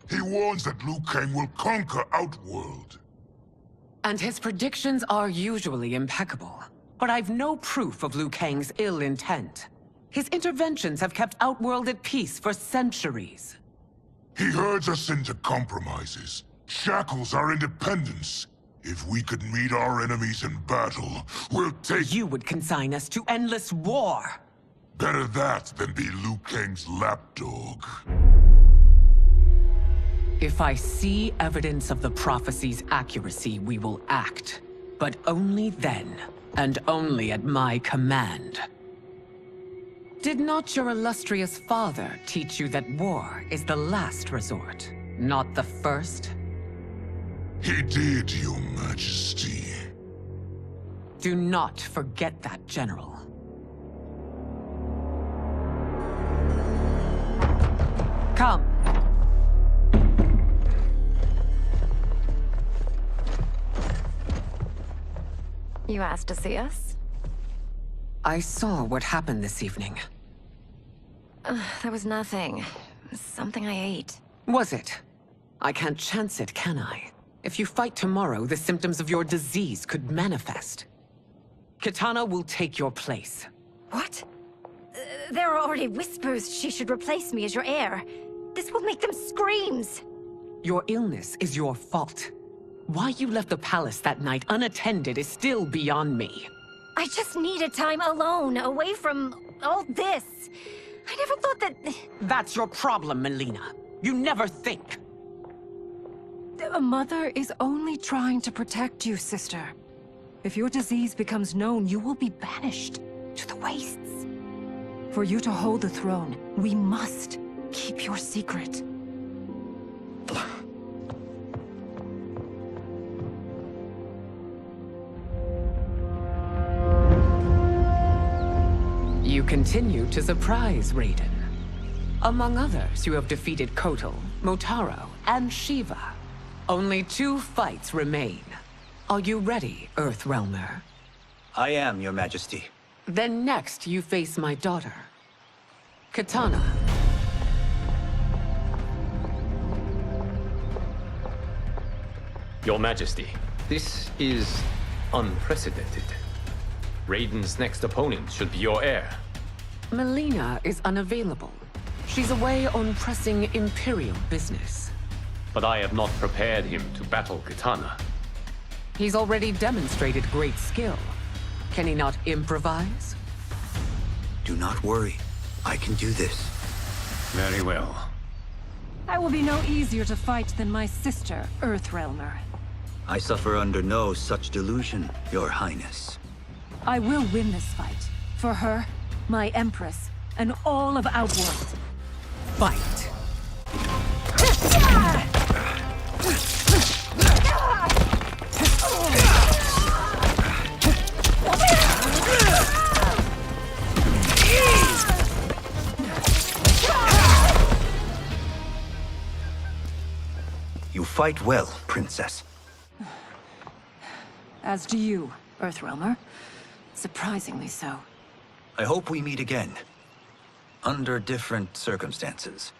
He warns that Liu Kang will conquer Outworld. And his predictions are usually impeccable. But I've no proof of Liu Kang's ill intent. His interventions have kept Outworld at peace for centuries. He herds us into compromises, shackles our independence. If we could meet our enemies in battle, we'll take— You would consign us to endless war! Better that than be Liu Kang's lapdog. If I see evidence of the prophecy's accuracy, we will act. But only then, and only at my command. Did not your illustrious father teach you that war is the last resort, not the first? He did, Your Majesty. Do not forget that, General. Come. You asked to see us? I saw what happened this evening. That was nothing. Something I ate. Was it? I can't chance it, can I? If you fight tomorrow, the symptoms of your disease could manifest. Kitana will take your place. What? There are already whispers she should replace me as your heir. This will make them screams! Your illness is your fault. Why you left the palace that night unattended is still beyond me. I just needed time alone, away from all this. I never thought that... That's your problem, Melina. You never think. A mother is only trying to protect you, sister. If your disease becomes known, you will be banished to the wastes. For you to hold the throne, we must keep your secret. You continue to surprise Raiden. Among others, you have defeated Kotal, Motaro, and Shiva. Only 2 fights remain. Are you ready, Earthrealmer? I am, Your Majesty. Then next, you face my daughter, Kitana. Your Majesty, this is unprecedented. Raiden's next opponent should be your heir. Melina is unavailable. She's away on pressing Imperial business. But I have not prepared him to battle Kitana. He's already demonstrated great skill. Can he not improvise? Do not worry. I can do this. Very well. I will be no easier to fight than my sister, Earthrealmer. I suffer under no such delusion, Your Highness. I will win this fight. For her, my Empress, and all of Outworld. Fight! You fight well, Princess. As do you, Earthrealmer. Surprisingly so. I hope we meet again. Under different circumstances.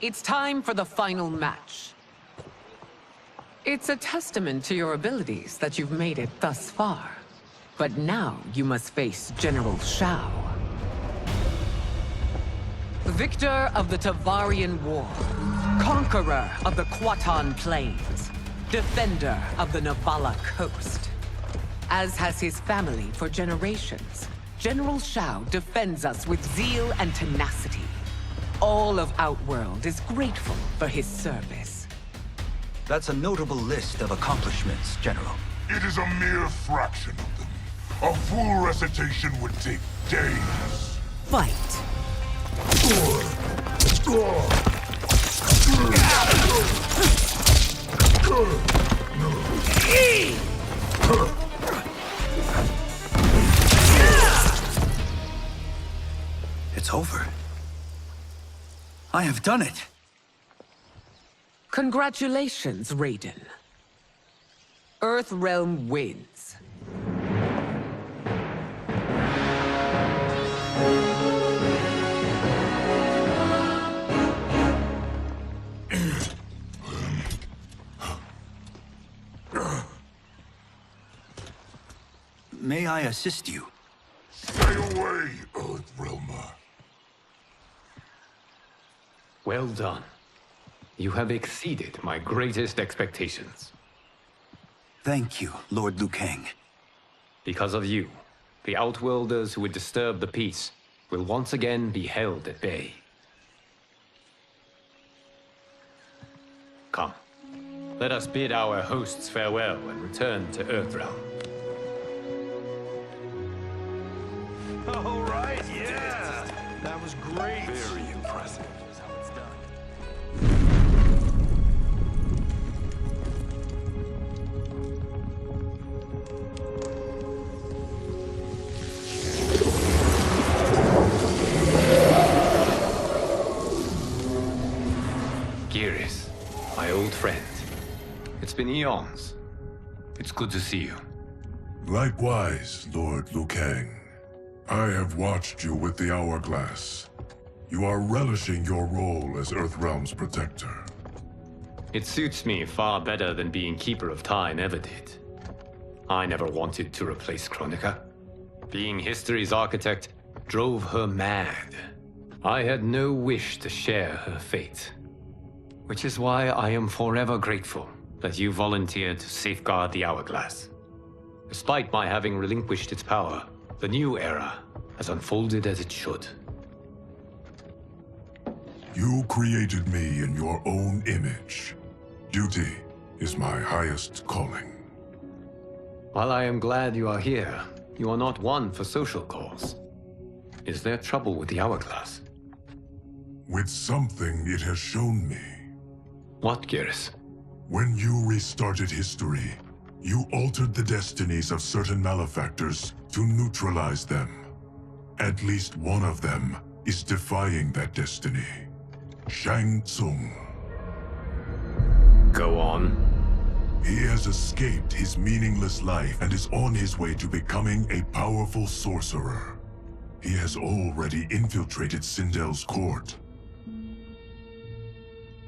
It's time for the final match. It's a testament to your abilities that you've made it thus far. But now you must face General Shao. Victor of the Tavarian War. Conqueror of the Kwatan Plains. Defender of the Navala Coast. As has his family for generations, General Shao defends us with zeal and tenacity. All of Outworld is grateful for his service. That's a notable list of accomplishments, General. It is a mere fraction of them. A full recitation would take days. Fight! It's over. I have done it. Congratulations, Raiden. Earthrealm wins. May I assist you? Stay away, Earthrealmer. Well done. You have exceeded my greatest expectations. Thank you, Lord Liu Kang. Because of you, the Outworlders who would disturb the peace will once again be held at bay. Come, let us bid our hosts farewell and return to Earthrealm. All right, yeah. That was great. Very impressive. Here's how it's done. Geras, my old friend. It's been eons. It's good to see you. Likewise, Lord Liu Kang. I have watched you with the Hourglass. You are relishing your role as Earthrealm's protector. It suits me far better than being Keeper of Time ever did. I never wanted to replace Chronica. Being history's architect drove her mad. I had no wish to share her fate. Which is why I am forever grateful that you volunteered to safeguard the Hourglass. Despite my having relinquished its power, the new era has unfolded as it should. You created me in your own image. Duty is my highest calling. While I am glad you are here, you are not one for social calls. Is there trouble with the Hourglass? With something it has shown me. What, Geras? When you restarted history, you altered the destinies of certain malefactors to neutralize them. At least one of them is defying that destiny. Shang Tsung. Go on. He has escaped his meaningless life and is on his way to becoming a powerful sorcerer. He has already infiltrated Sindel's court.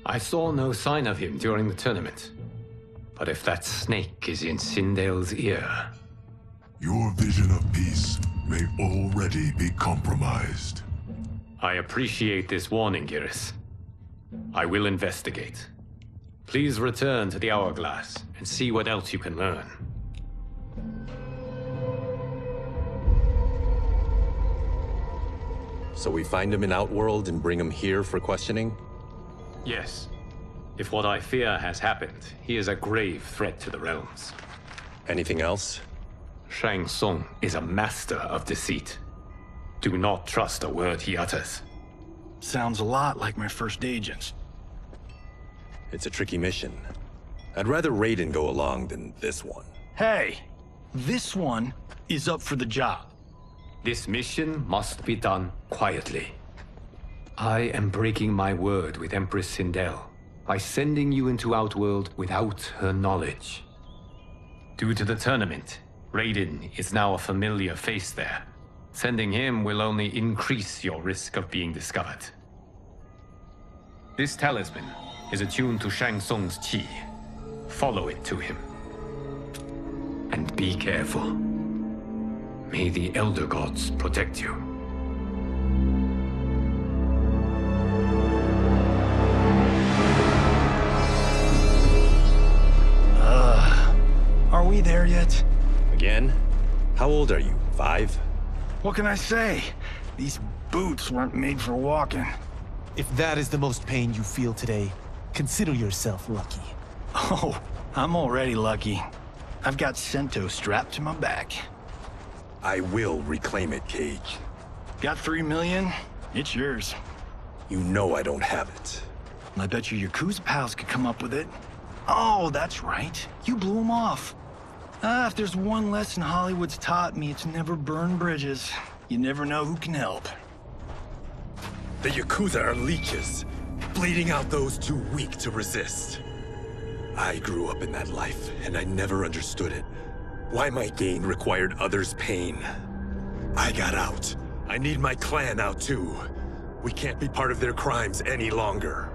I saw no sign of him during the tournament. But if that snake is in Sindel's ear... Your vision of peace may already be compromised. I appreciate this warning, Geras. I will investigate. Please return to the Hourglass and see what else you can learn. So we find him in Outworld and bring him here for questioning? Yes. If what I fear has happened, he is a grave threat to the realms. Anything else? Shang Tsung is a master of deceit. Do not trust a word he utters. Sounds a lot like my first agents. It's a tricky mission. I'd rather Raiden go along than this one. Hey, this one is up for the job. This mission must be done quietly. I am breaking my word with Empress Sindel by sending you into Outworld without her knowledge. Due to the tournament, Raiden is now a familiar face there. Sending him will only increase your risk of being discovered. This talisman is attuned to Shang Tsung's chi. Follow it to him. And be careful. May the Elder Gods protect you. Are we there yet? Again? How old are you? 5? What can I say? These boots weren't made for walking. If that is the most pain you feel today, consider yourself lucky. Oh, I'm already lucky. I've got Sento strapped to my back. I will reclaim it, Cage. Got 3 million? It's yours. You know I don't have it. I bet your Yakuza pals could come up with it. Oh, that's right. You blew them off. If there's one lesson Hollywood's taught me, it's never burn bridges. You never know who can help. The Yakuza are leeches, bleeding out those too weak to resist. I grew up in that life, and I never understood it. Why my gain required others' pain. I got out. I need my clan out too. We can't be part of their crimes any longer.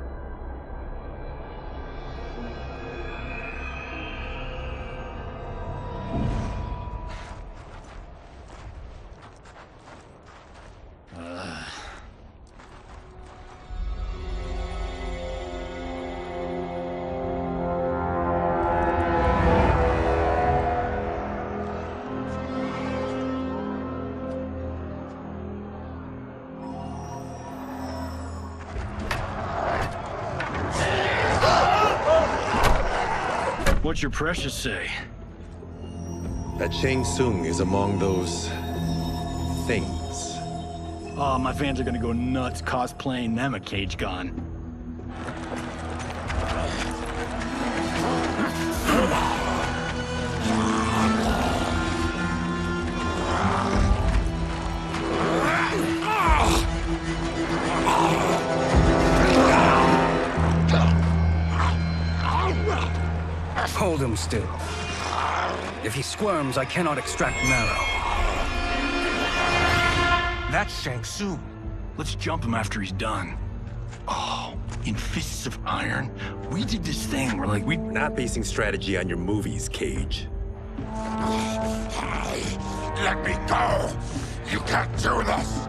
What's your precious say? That Shang Tsung is among those... things. Oh, my fans are gonna go nuts cosplaying them a cage gun. Hold him still. If he squirms, I cannot extract marrow. That's Shang Tsung. Let's jump him after he's done. Oh, in Fists of Iron, we did this thing where we're not basing strategy on your movies, Cage. Let me go! You can't do this!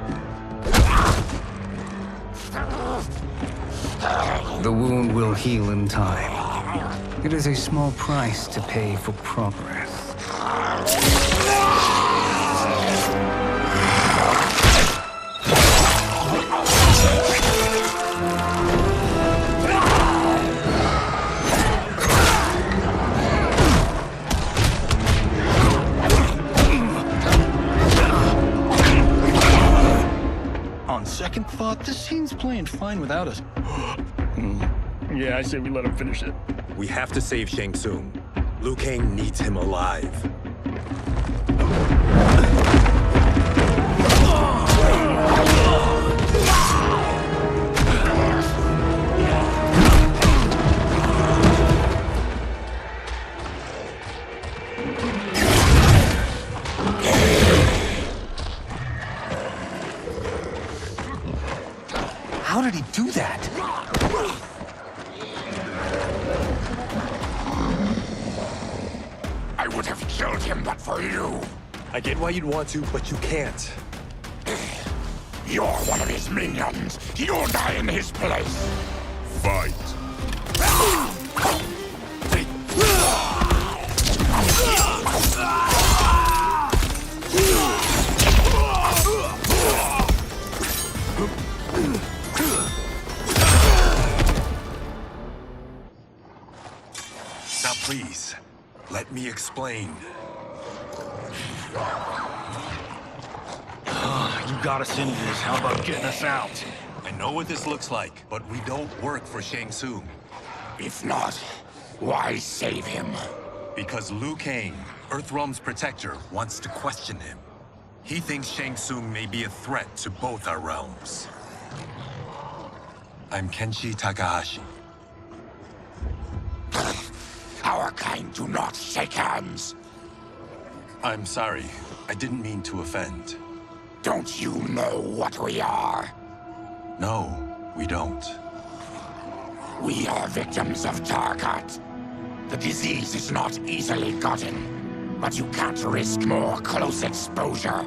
The wound will heal in time. It is a small price to pay for progress. On second thought, this scene's playing fine without us. Yeah, I say we let him finish it. We have to save Shang Tsung. Liu Kang needs him alive. How did he do that? I would have killed him but for you. I get why you'd want to, but you can't. You're one of his minions. You'll die in his place. Fight. Now please, let me explain. You got us into this. How about getting us out? I know what this looks like, but we don't work for Shang Tsung. If not, why save him? Because Liu Kang, Earthrealm's protector, wants to question him. He thinks Shang Tsung may be a threat to both our realms. I'm Kenshi Takahashi. Our kind do not shake hands. I'm sorry. I didn't mean to offend. Don't you know what we are? No, we don't. We are victims of Tarkat. The disease is not easily gotten, but you can't risk more close exposure.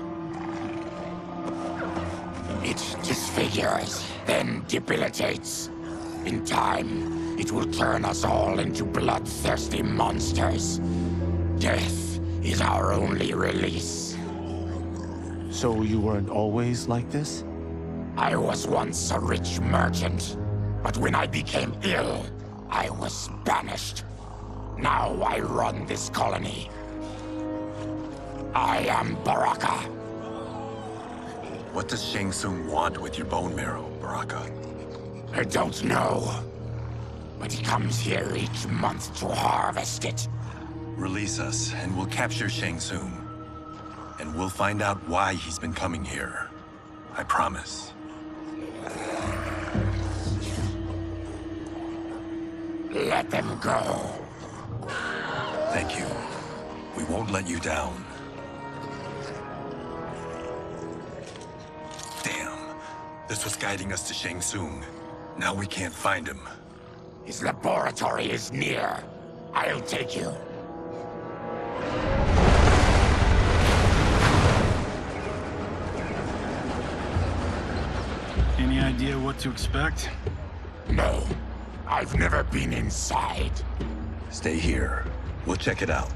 It disfigures, then debilitates. In time, it will turn us all into bloodthirsty monsters. Death is our only release. So you weren't always like this? I was once a rich merchant, but when I became ill, I was banished. Now I run this colony. I am Baraka. What does Shang Tsung want with your bone marrow, Baraka? I don't know. But he comes here each month to harvest it. Release us, and we'll capture Shang Tsung. And we'll find out why he's been coming here. I promise. Let them go. Thank you. We won't let you down. Damn. This was guiding us to Shang Tsung. Now we can't find him. His laboratory is near. I'll take you. Any idea what to expect? No. I've never been inside. Stay here. We'll check it out.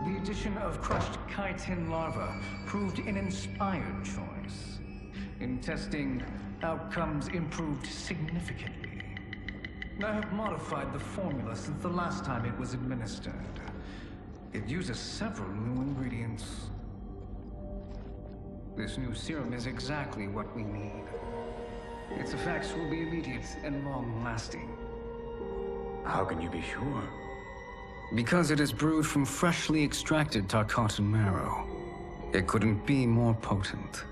The addition of crushed chitin larva proved an inspired choice. In testing, outcomes improved significantly. I have modified the formula since the last time it was administered. It uses several new ingredients. This new serum is exactly what we need. Its effects will be immediate and long-lasting. How can you be sure? Because it is brewed from freshly extracted Tarkatan marrow. It couldn't be more potent.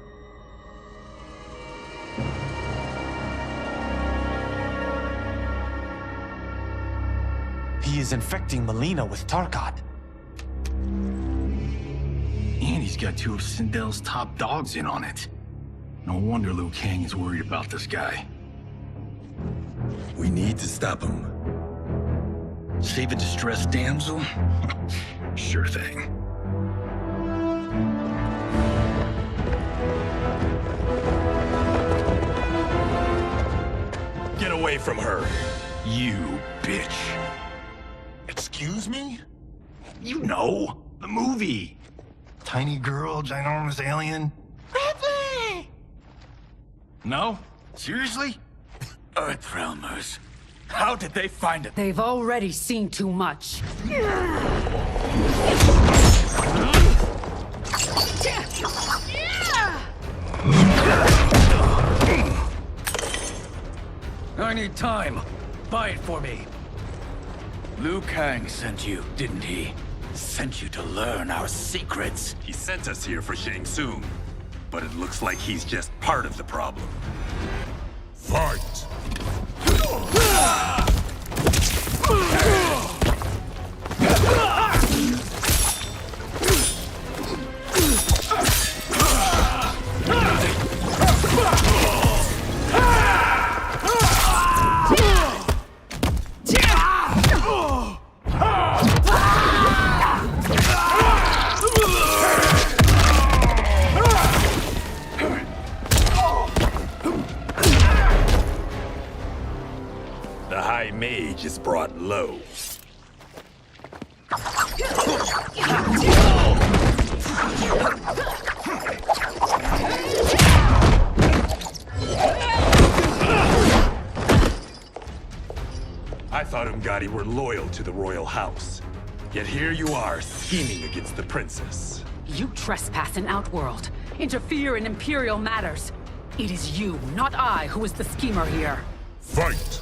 He is infecting Melina with Tarkat. And he's got two of Sindel's top dogs in on it. No wonder Liu Kang is worried about this guy. We need to stop him. Save a distressed damsel? Sure thing. Get away from her! You bitch. Excuse me? You know, the movie. Tiny girl, ginormous alien. Ripley! No? Seriously? Earthrealmers. How did they find it? They've already seen too much. I need time. Buy it for me. Liu Kang sent you, didn't he? Sent you to learn our secrets. He sent us here for Shang Tsung, but it looks like he's just part of the problem. Fight! The High Mage is brought low. I thought Umgadi were loyal to the royal house. Yet here you are, scheming against the princess. You trespass in Outworld, interfere in Imperial matters. It is you, not I, who is the schemer here. Fight!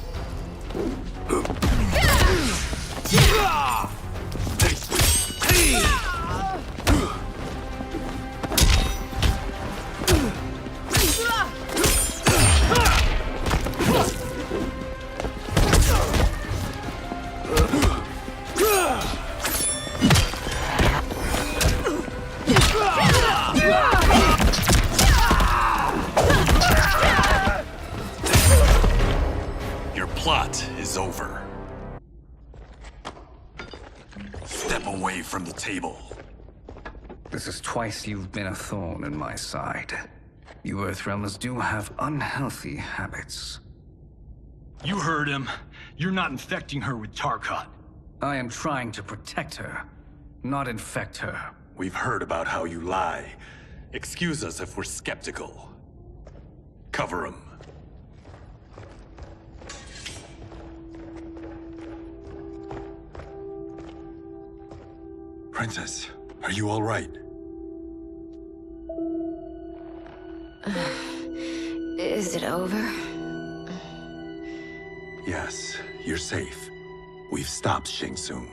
Your plot is over. Step away from the table. This is twice you've been a thorn in my side. You Earthrealmers do have unhealthy habits. You heard him. You're not infecting her with Tarkat. I am trying to protect her, not infect her. We've heard about how you lie. Excuse us if we're skeptical. Cover him. Princess, are you all right? Is it over? Yes, you're safe. We've stopped Shang Tsung.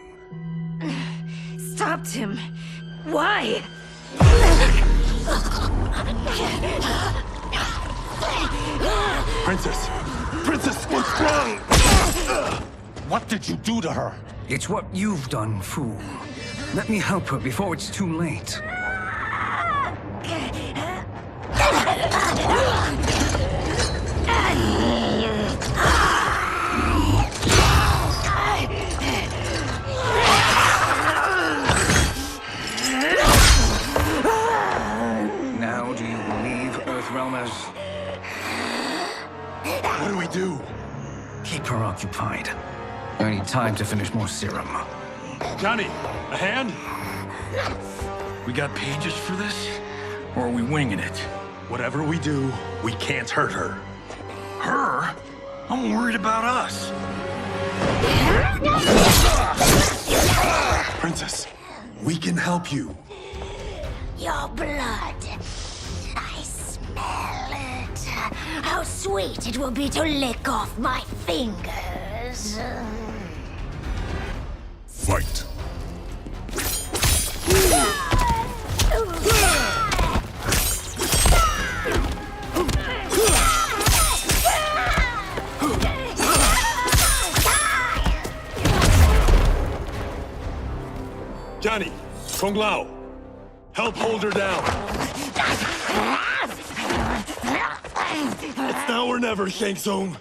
Stopped him? Why? Princess! Princess, what's wrong? What did you do to her? It's what you've done, fool. Let me help her before it's too late. Now do you believe, Earthrealmers? What do we do? Keep her occupied. I need time to finish more serum. Johnny, a hand? We got pages for this? Or are we winging it? Whatever we do, we can't hurt her. Her? I'm worried about us. Princess, we can help you. Your blood. I smell it. How sweet it will be to lick off my fingers. Fight. Johnny, Kung Lao, help hold her down. It's now or never, Shang Tsung.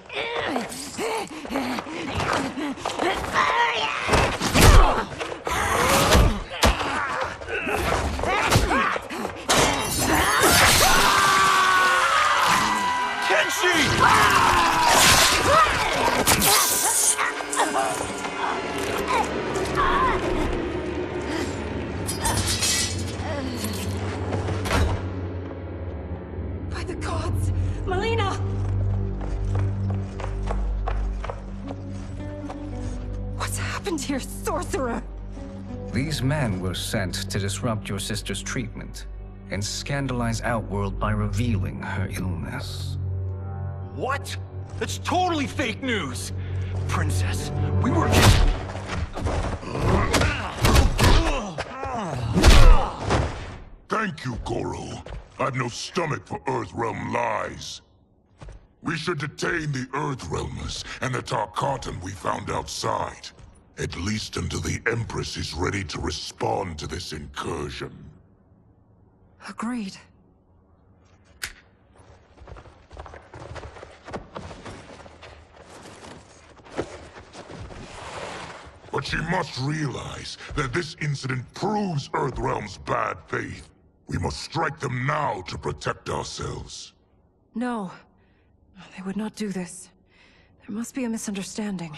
By the gods! Melina! What's happened here, sorcerer? These men were sent to disrupt your sister's treatment and scandalize Outworld by revealing her illness. What? That's totally fake news! Princess, we were just... Thank you, Goro. I've no stomach for Earthrealm lies. We should detain the Earthrealmers and the Tarkatan we found outside. At least until the Empress is ready to respond to this incursion. Agreed. But she must realize that this incident proves Earthrealm's bad faith. We must strike them now to protect ourselves. No. They would not do this. There must be a misunderstanding.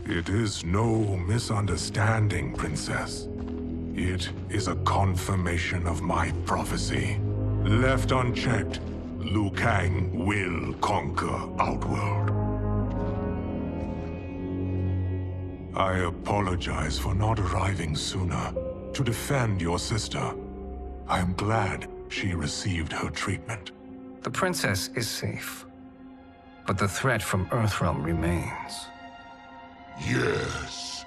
It is no misunderstanding, Princess. It is a confirmation of my prophecy. Left unchecked, Liu Kang will conquer Outworld. I apologize for not arriving sooner to defend your sister. I am glad she received her treatment. The princess is safe, but the threat from Earthrealm remains. Yes.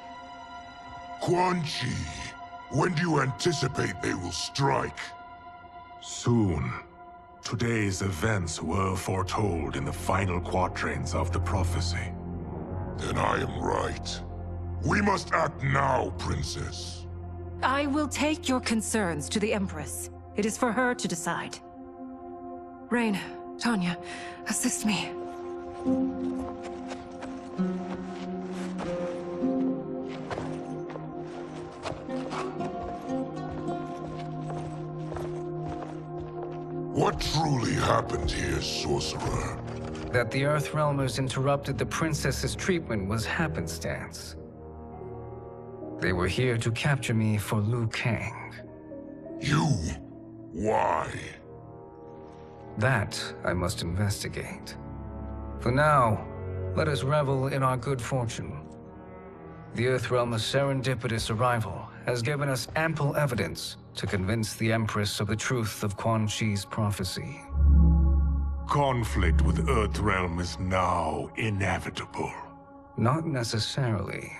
Quan Chi, when do you anticipate they will strike? Soon. Today's events were foretold in the final quatrains of the prophecy. Then I am right. We must act now, Princess. I will take your concerns to the Empress. It is for her to decide. Rain, Tanya, assist me. What truly happened here, sorcerer? That the Earthrealmers interrupted the princess's treatment was happenstance. They were here to capture me for Liu Kang. You? Why? That I must investigate. For now, let us revel in our good fortune. The Earthrealm's serendipitous arrival has given us ample evidence to convince the Empress of the truth of Quan Chi's prophecy. Conflict with Earthrealm is now inevitable. Not necessarily.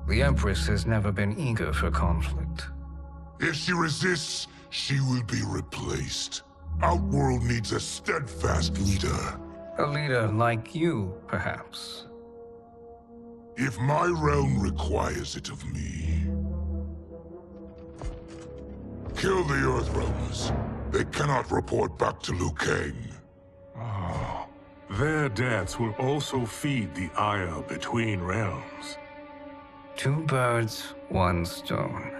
The Empress has never been eager for conflict. If she resists, she will be replaced. Outworld needs a steadfast leader. A leader like you, perhaps. If my realm requires it of me. Kill the Earthrealmers. They cannot report back to Liu Kang. Oh, their deaths will also feed the ire between realms. 2 birds, 1 stone.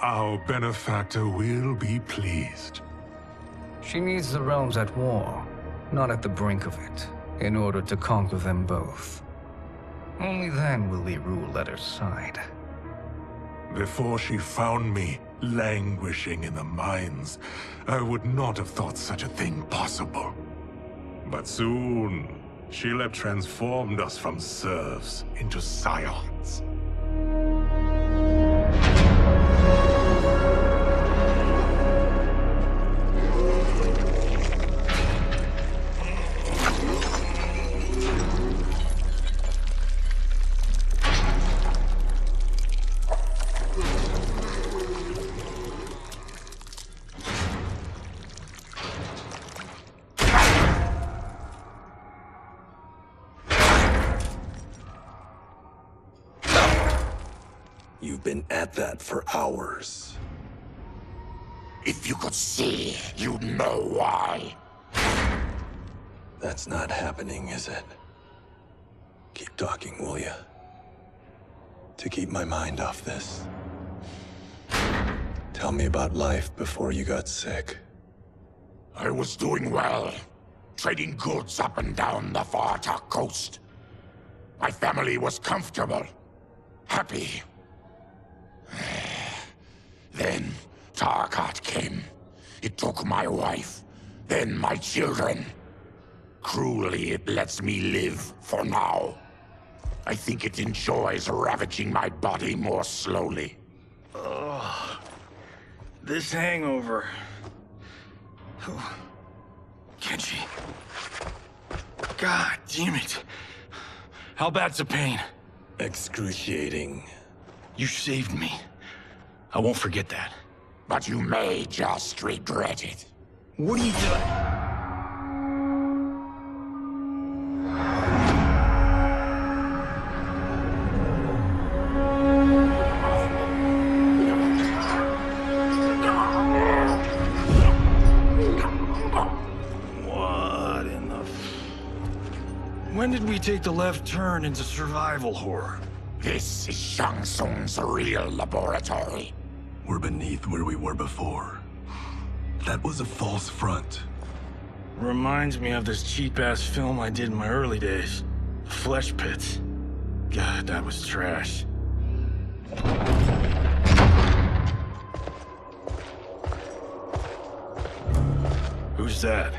Our benefactor will be pleased. She needs the realms at war, not at the brink of it, in order to conquer them both. Only then will we rule at her side. Before she found me languishing in the mines, I would not have thought such a thing possible. But soon, she'll have transformed us from serfs into scions. You've been at that for hours. If you could see, you'd know why. That's not happening, is it? Keep talking, will ya? To keep my mind off this. Tell me about life before you got sick. I was doing well, trading goods up and down the Varta coast. My family was comfortable, happy. Then Tarkat came. It took my wife, then my children. Cruelly, it lets me live for now. I think it enjoys ravaging my body more slowly. Ugh. This hangover. Kenji. God damn it. How bad's the pain? Excruciating. You saved me. I won't forget that. But you may just regret it. What are you doing? What in the... When did we take the left turn into survival horror? This is Shang Tsung's real laboratory. We're beneath where we were before. That was a false front. Reminds me of this cheap-ass film I did in my early days. Flesh Pits. God, that was trash. Who's that?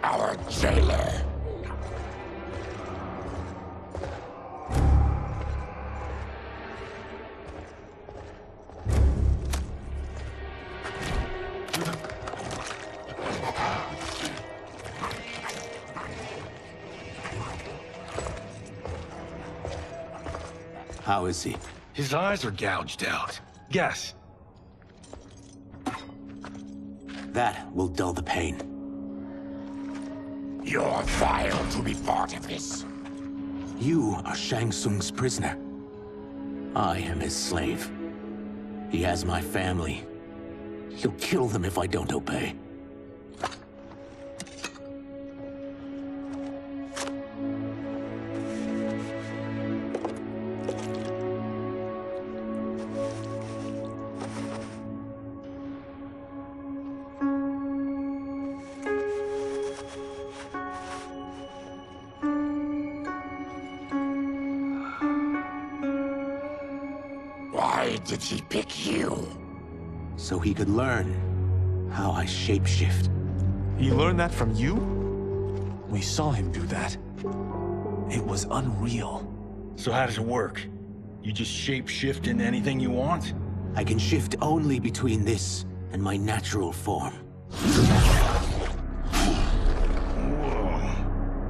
Our jailer. How is he? His eyes are gouged out. Guess. That will dull the pain. You're vile to be part of this. You are Shang Tsung's prisoner. I am his slave. He has my family. He'll kill them if I don't obey. Why did he pick you? So he could learn how I shapeshift. He learned that from you? We saw him do that. It was unreal. So how does it work? You just shape-shift into anything you want? I can shift only between this and my natural form.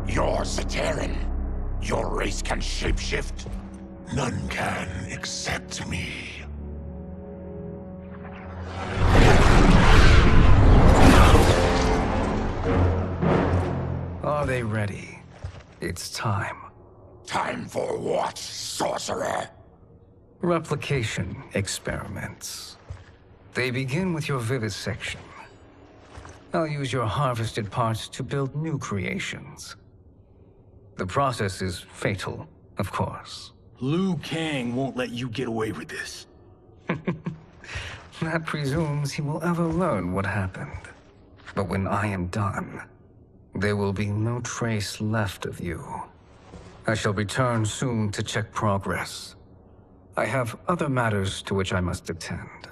You're Zateran. Your race can shapeshift. None can except me. Are they ready? It's time. Time for what, sorcerer? Replication experiments. They begin with your vivisection. I'll use your harvested parts to build new creations. The process is fatal, of course. Liu Kang won't let you get away with this. That presumes he will ever learn what happened. But when I am done, there will be no trace left of you. I shall return soon to check progress. I have other matters to which I must attend.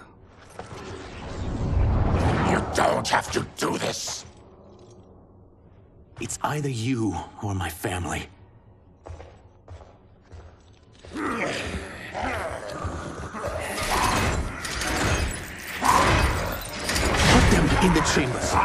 You don't have to do this. It's either you or my family. Put them in the chambers.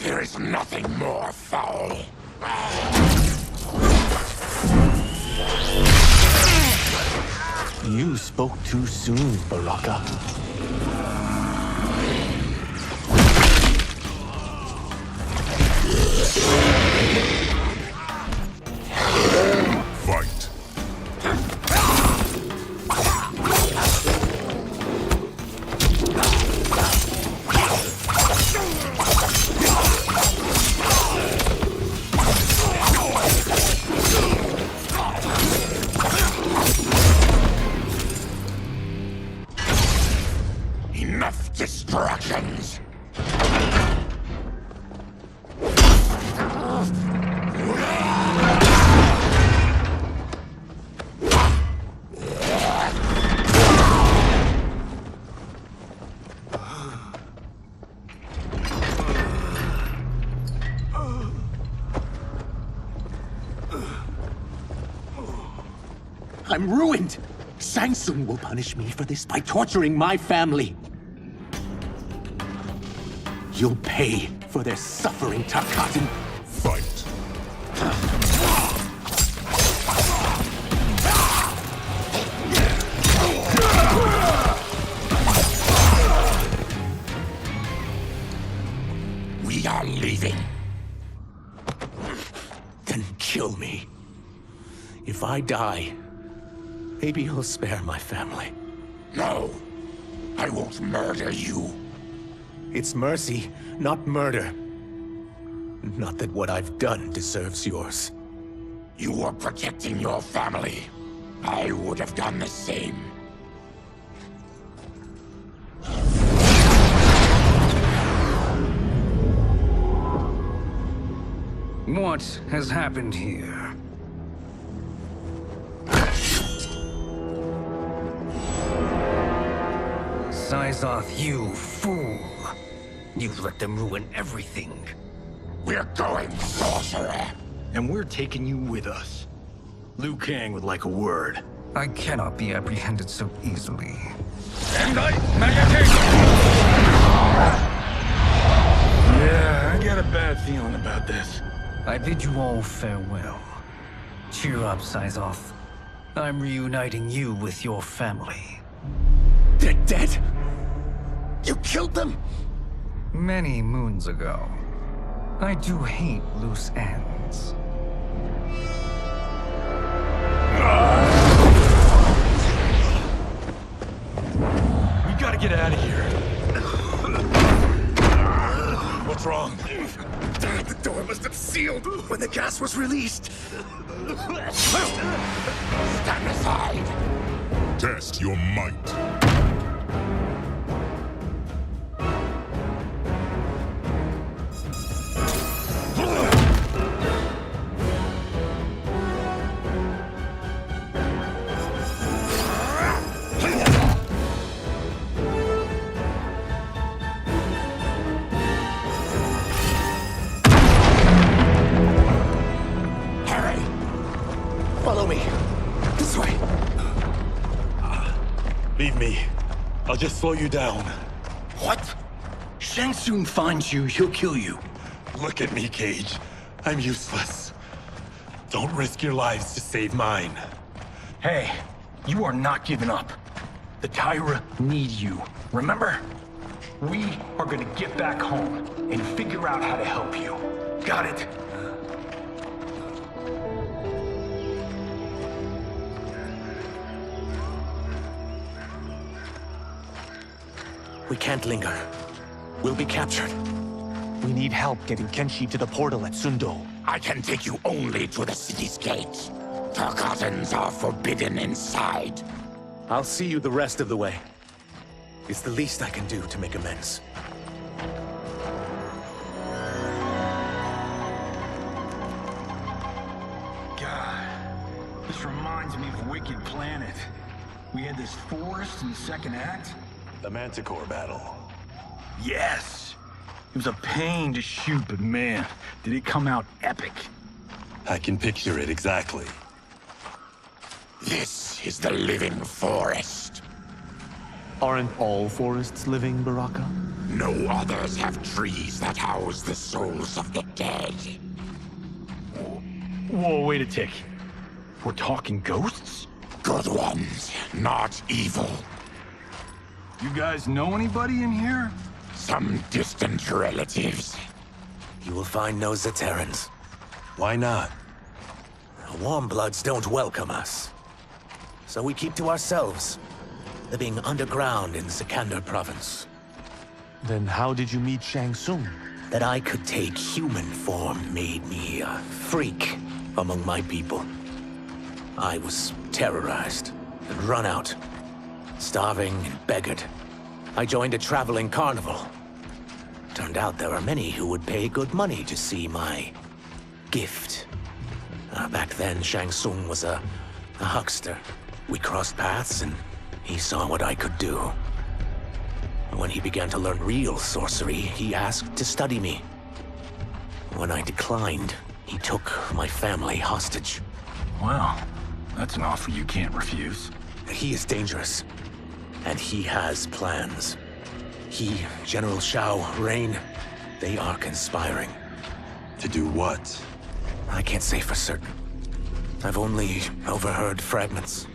There is nothing more foul. You spoke too soon, Baraka. Fight. Enough distractions. I'm ruined! Shang Tsung will punish me for this by torturing my family. You'll pay for their suffering, Tarkatan. Fight. We are leaving. Then kill me. If I die, maybe you'll spare my family. No, I won't murder you. It's mercy, not murder. Not that what I've done deserves yours. You were protecting your family. I would have done the same. What has happened here? Azoth, you fool. You let them ruin everything. We're going, sorcerer. And we're taking you with us. Liu Kang would like a word. I cannot be apprehended so easily. Yeah, I got a bad feeling about this. I bid you all farewell. Cheer up, Azoth. I'm reuniting you with your family. They're dead? You killed them? Many moons ago. I do hate loose ends. We gotta get out of here. What's wrong? The door must have sealed when the gas was released. Stand aside. Test your might. Follow me. This way. Leave me. I'll just slow you down. What? Shang Tsung finds you, he'll kill you. Look at me, Cage. I'm useless. Don't risk your lives to save mine. Hey, you are not giving up. The Tyra need you, remember? We are gonna get back home and figure out how to help you. Got it? We can't linger. We'll be captured. We need help getting Kenshi to the portal at Sundo. I can take you only to the city's gate. Tarkatans are forbidden inside. I'll see you the rest of the way. It's the least I can do to make amends. God, this reminds me of Wicked Planet. We had this forest in the second act. The Manticore battle. Yes! It was a pain to shoot, but man, did it come out epic. I can picture it exactly. This is the living forest. Aren't all forests living, Baraka? No others have trees that house the souls of the dead. Whoa, wait a tick. We're talking ghosts? Good ones, not evil. You guys know anybody in here? Some distant relatives. You will find no Zaterrans. Why not? Warmbloods don't welcome us. So we keep to ourselves, living underground in Sikander province. Then how did you meet Shang Tsung? That I could take human form made me a freak among my people. I was terrorized and run out. Starving and beggared. I joined a traveling carnival. Turned out there are many who would pay good money to see my gift. Back then, Shang Tsung was a huckster. We crossed paths and he saw what I could do. When he began to learn real sorcery, he asked to study me. When I declined, he took my family hostage. Well, that's an offer you can't refuse. He is dangerous. And he has plans. He, General Shao, Rain, they are conspiring. To do what? I can't say for certain. I've only overheard fragments.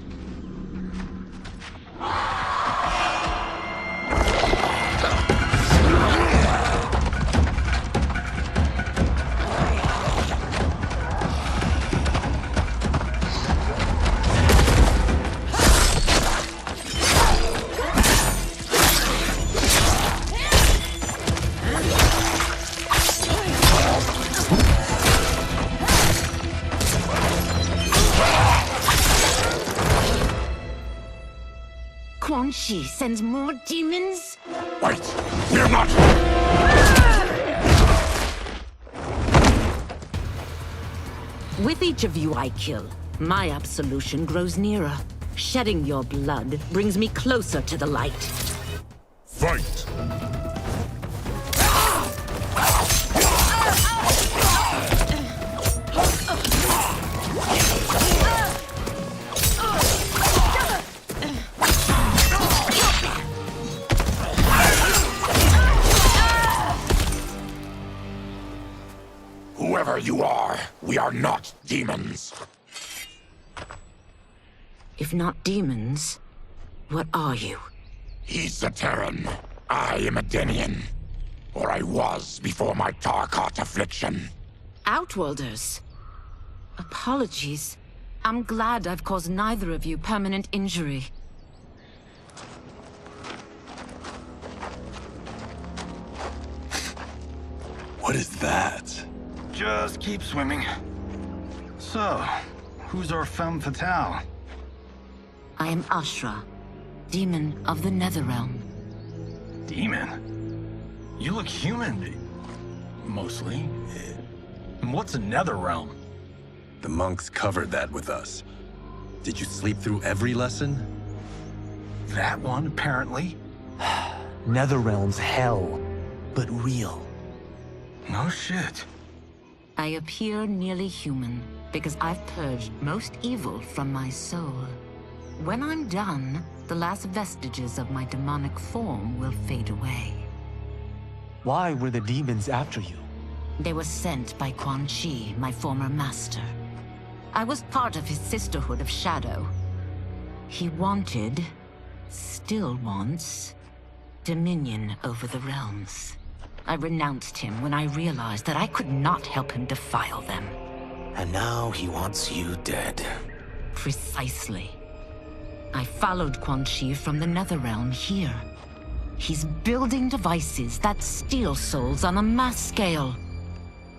Quan Chi sends more demons? Wait, we're not... With each of you I kill, my absolution grows nearer. Shedding your blood brings me closer to the light. Whoever you are, we are not demons. If not demons, what are you? He's a Terran. I am a Denian. Or I was before my Tarkat affliction. Outworlders. Apologies. I'm glad I've caused neither of you permanent injury. What is that? Just keep swimming. So, who's our femme fatale? I am Ashra, demon of the Netherrealm. Demon? You look human. Mostly. And what's a Netherrealm? The monks covered that with us. Did you sleep through every lesson? That one, apparently. Netherrealm's hell, but real. No shit. I appear nearly human because I've purged most evil from my soul. When I'm done, the last vestiges of my demonic form will fade away. Why were the demons after you? They were sent by Quan Chi, my former master. I was part of his Sisterhood of Shadow. He wanted, still wants, dominion over the realms. I renounced him when I realized that I could not help him defile them. And now he wants you dead. Precisely. I followed Quan Chi from the Netherrealm here. He's building devices that steal souls on a mass scale.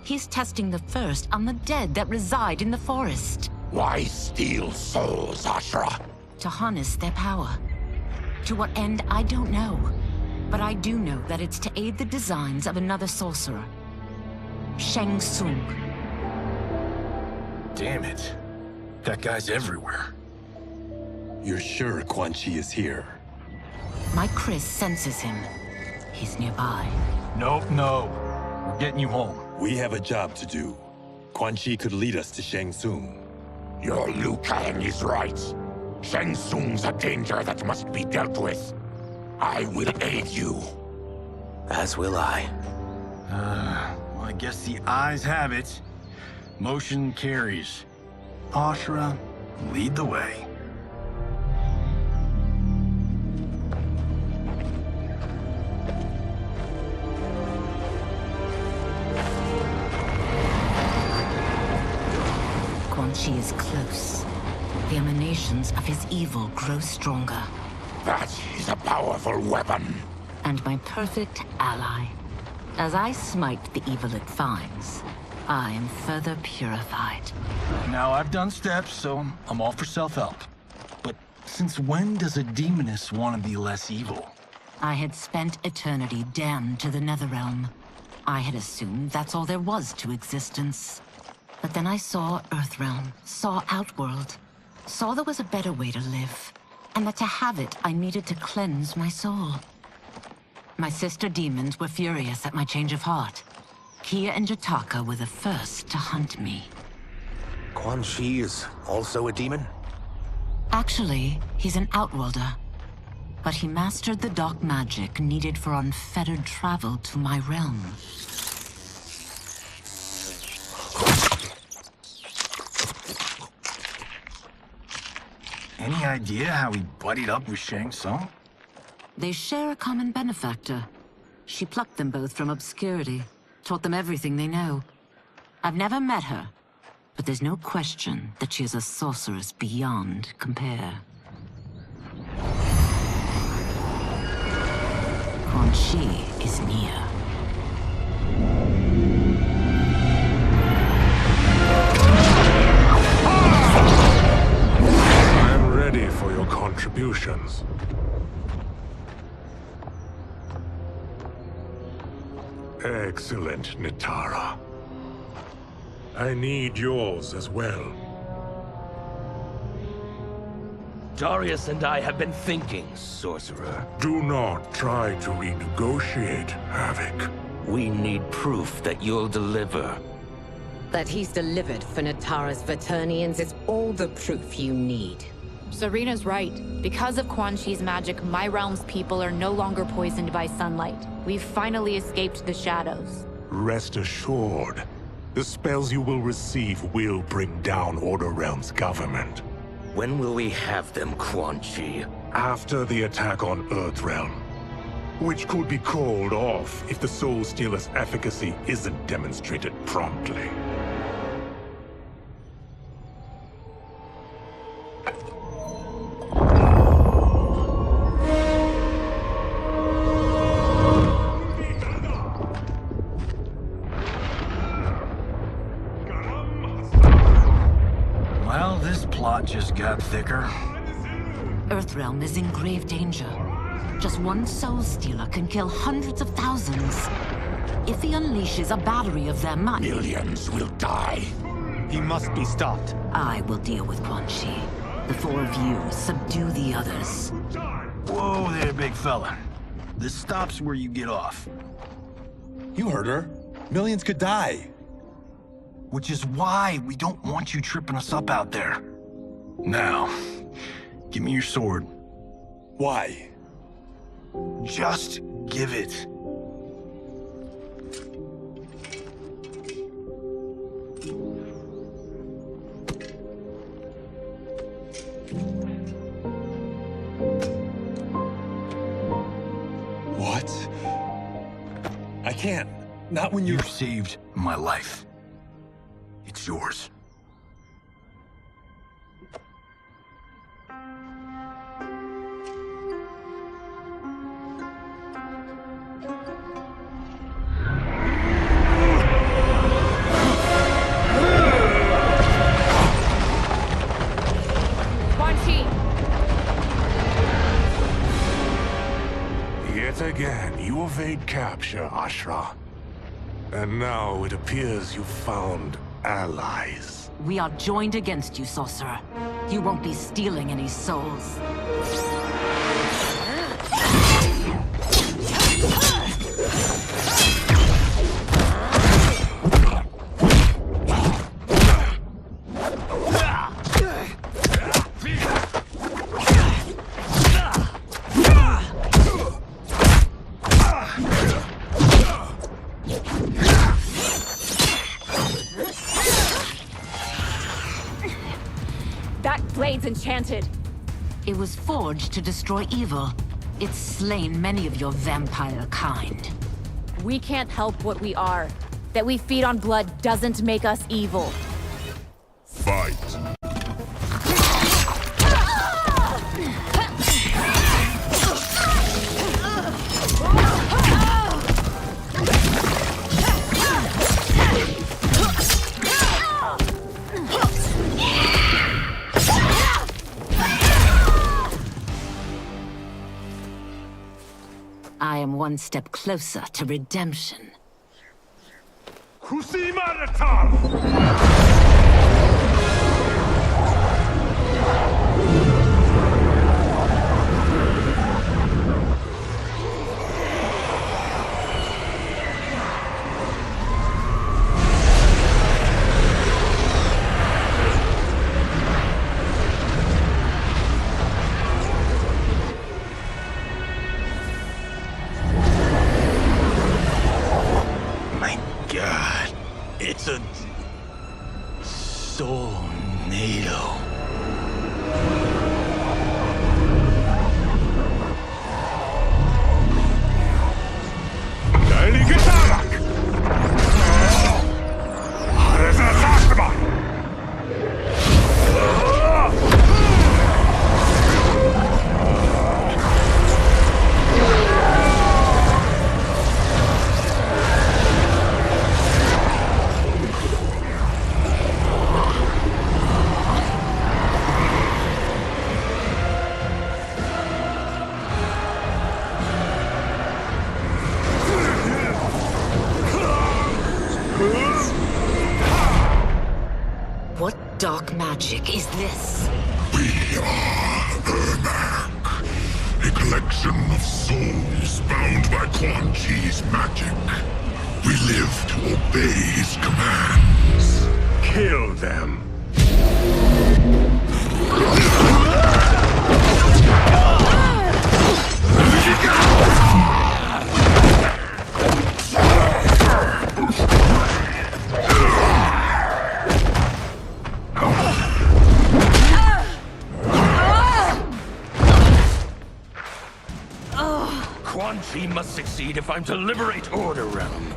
He's testing the first on the dead that reside in the forest. Why steal souls, Ashra? To harness their power. To what end, I don't know. But I do know that it's to aid the designs of another sorcerer. Shang Tsung. Damn it. That guy's everywhere. You're sure Quan Chi is here? My Chris senses him. He's nearby. Nope, no. We're getting you home. We have a job to do. Quan Chi could lead us to Shang Tsung. Your Liu Kang is right. Shang Tsung's a danger that must be dealt with. I will aid you. As will I. Well, I guess the eyes have it. Motion carries. Ashra, lead the way. Quan Chi is close. The emanations of his evil grow stronger. That is a powerful weapon. And my perfect ally. As I smite the evil it finds, I am further purified. Now, I've done steps, so I'm all for self-help. But since when does a demoness want to be less evil? I had spent eternity damned to the Netherrealm. I had assumed that's all there was to existence. But then I saw Earthrealm, saw Outworld, saw there was a better way to live, and that to have it, I needed to cleanse my soul. My sister demons were furious at my change of heart. Kia and Jataka were the first to hunt me. Quan Chi is also a demon? Actually, he's an Outworlder. But he mastered the dark magic needed for unfettered travel to my realm. Any idea how he buddied up with Shang Tsung? They share a common benefactor. She plucked them both from obscurity, taught them everything they know. I've never met her, but there's no question that she is a sorceress beyond compare. Quan Chi is near. I'm ready for your contributions. Excellent, Nitara. I need yours as well. Darius and I have been thinking, Sorcerer. Do not try to renegotiate, Havoc. We need proof that you'll deliver. That he's delivered for Natara's Vaternians is all the proof you need. Serena's right. Because of Quan Chi's magic, my realm's people are no longer poisoned by sunlight. We've finally escaped the shadows. Rest assured, The spells you will receive will bring down Order Realm's government. When will we have them, Quan Chi? After the attack on Earthrealm, which could be called off if the Soul Stealer's efficacy isn't demonstrated promptly. Well, this plot just got thicker. Earthrealm is in grave danger. Just one Soul Stealer can kill hundreds of thousands. If he unleashes a battery of them, Millions will die. He must be stopped. I will deal with Quan Chi. The four of you subdue the others. Whoa there, big fella. This stops where you get off. You heard her. Millions could die. Which is why we don't want you tripping us up out there. Now, give me your sword. Why? Just give it. What? I can't. Not when You've saved my life. It's yours. Quan Chi! Yet again, you evade capture, Ashra. And now it appears you've found allies. We are joined against you, Sorcerer. You won't be stealing any souls. That blade's enchanted. It was forged to destroy evil. It's slain many of your vampire kind. We can't help what we are. That we feed on blood doesn't make us evil. Fight. I am one step closer to redemption. My God, it's a soul-nado. What dark magic is this? We are Ermac, a collection of souls bound by Quan Chi's magic. We live to obey his commands. Kill them. He must succeed if I'm to liberate Order Realm.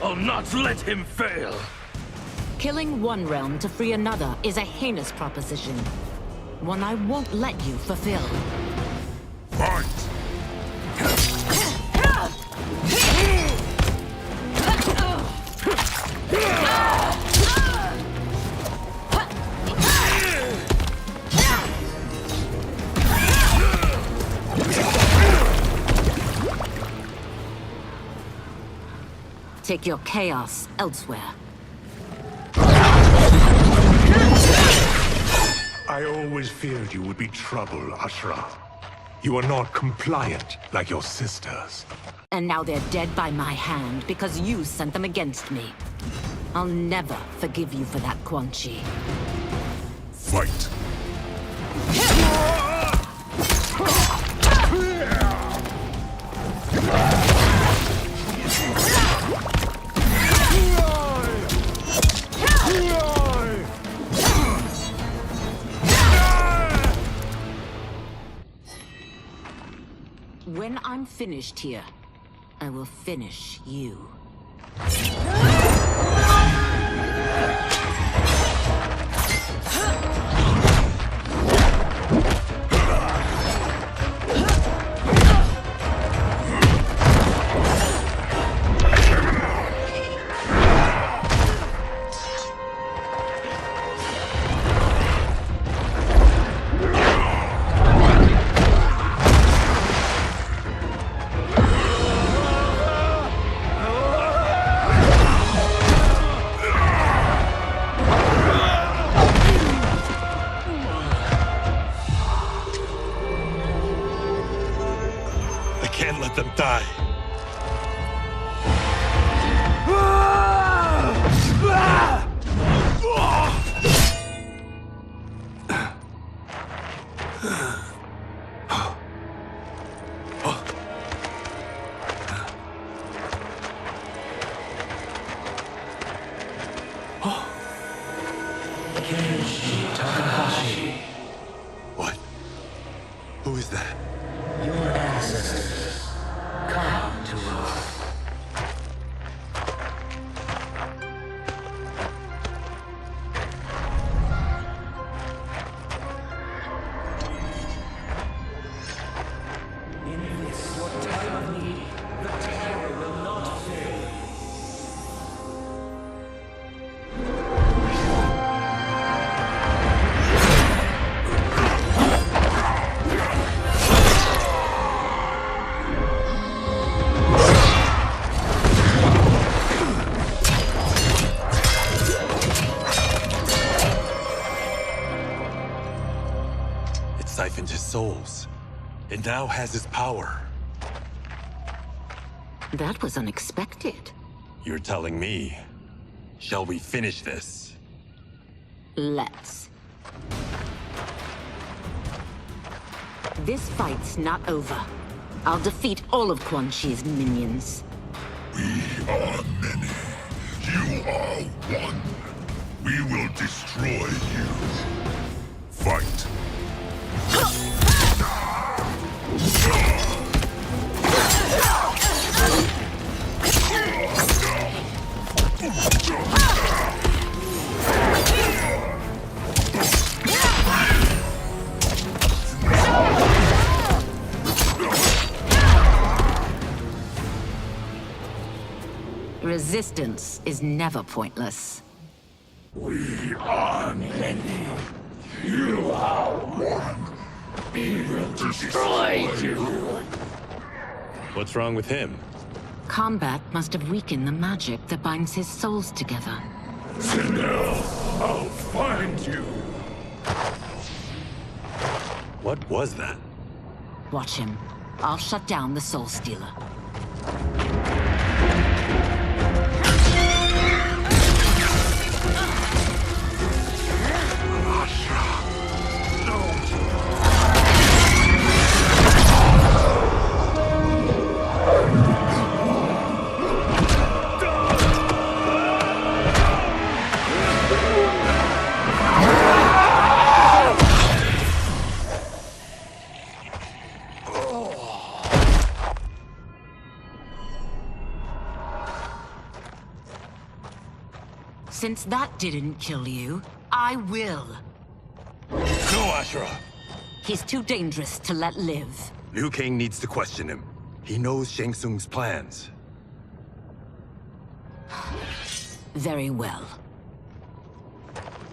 I'll not let him fail. Killing one realm to free another is a heinous proposition. One I won't let you fulfill. Fight! Take your chaos elsewhere. I always feared you would be trouble, Ashra. You are not compliant like your sisters. And now they're dead by my hand because you sent them against me. I'll never forgive you for that, Quan Chi. Fight! When I'm finished here, I will finish you. Can't let them die. What? Who is that? Your ancestors. Come to us. In this, your time of need, the terror will not fail. Siphoned his souls. It now has his power. That was unexpected. You're telling me. Shall we finish this? Let's. This fight's not over. I'll defeat all of Quan Chi's minions. We are many. You are one. We will destroy you. Fight. Resistance is never pointless. We are many. You are one. We will destroy you. What's wrong with him? Kombat must have weakened the magic that binds his souls together. Sinel, I'll find you. What was that? Watch him. I'll shut down the Soul Stealer. Since that didn't kill you, I will. No, Ashura! He's too dangerous to let live. Liu Kang needs to question him. He knows Shang Tsung's plans. Very well.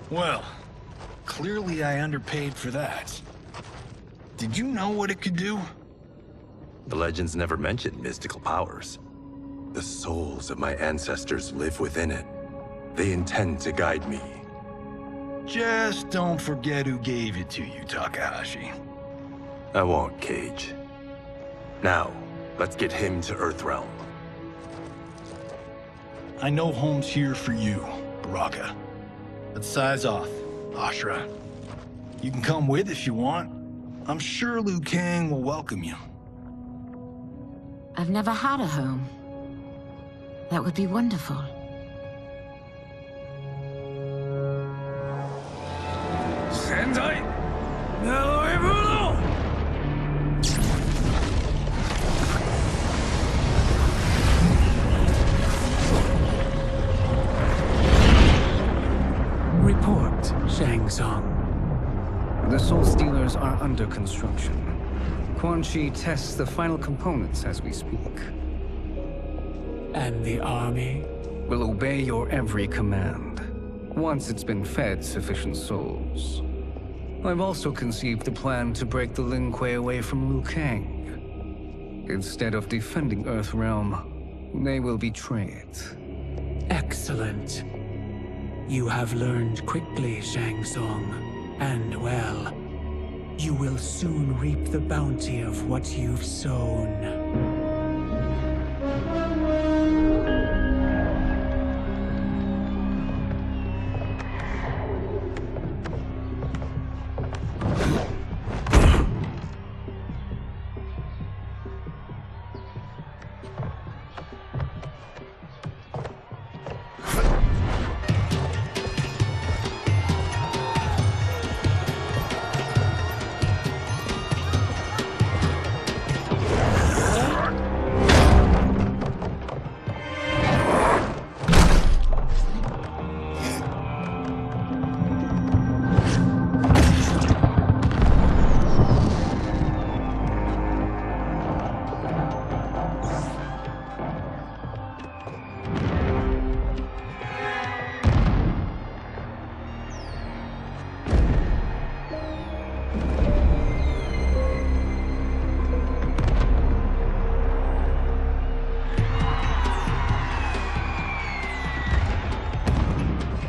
Well, clearly I underpaid for that. Did you know what it could do? The legends never mentioned mystical powers. The souls of my ancestors live within it. They intend to guide me. Just don't forget who gave it to you, Takahashi. I won't, Cage. Now, let's get him to Earthrealm. I know home's here for you, Baraka. Let's size off, Ashura. You can come with if you want. I'm sure Liu Kang will welcome you. I've never had a home. That would be wonderful. Sendai! Neloibuno! Report, Shang Tsung. The Soul Stealers are under construction. Quan Chi tests the final components as we speak. And the army? Will obey your every command, once it's been fed sufficient souls. I've also conceived a plan to break the Lin Kuei away from Liu Kang. Instead of defending Earthrealm, they will betray it. Excellent. You have learned quickly, Shang Tsung. And well, you will soon reap the bounty of what you've sown.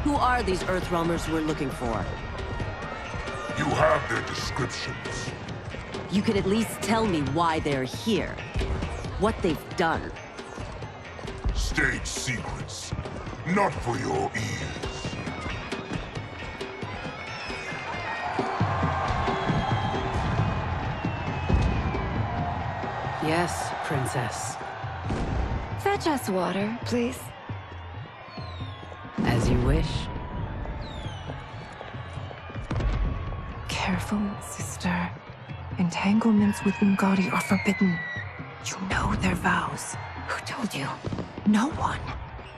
Who are these Earthrealmers we're looking for? You have their descriptions. You can at least tell me why they're here. What they've done. State secrets. Not for your ears. Yes, Princess. Fetch us water, please. As you wish. Careful, sister. Entanglements with Ungadi are forbidden. You know their vows. Who told you? No one.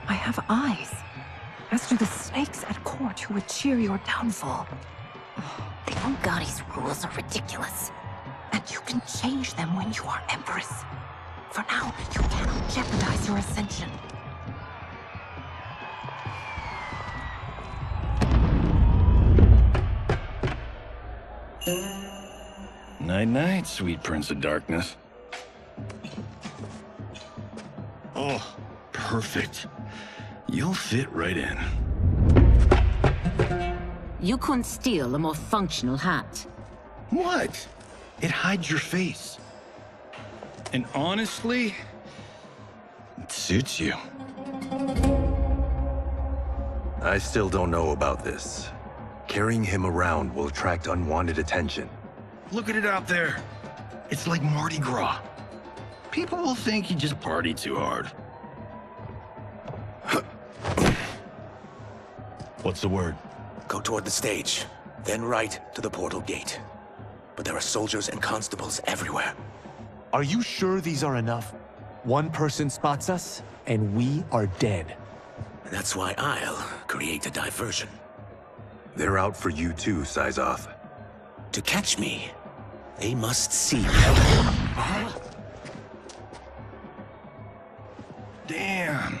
I have eyes. As to the snakes at court who would cheer your downfall. The Ungadi's rules are ridiculous. And you can change them when you are Empress. For now, you cannot jeopardize your ascension. Night-night, sweet Prince of Darkness. Oh, perfect. You'll fit right in. You couldn't steal a more functional hat. What? It hides your face. And honestly, it suits you. I still don't know about this. Carrying him around will attract unwanted attention. Look at it out there. It's like Mardi Gras. People will think you just party too hard. What's the word? Go toward the stage, then right to the portal gate. But there are soldiers and constables everywhere. Are you sure these are enough? One person spots us, and we are dead. That's why I'll create a diversion. They're out for you too, Syzoth. To catch me, they must see me. Damn.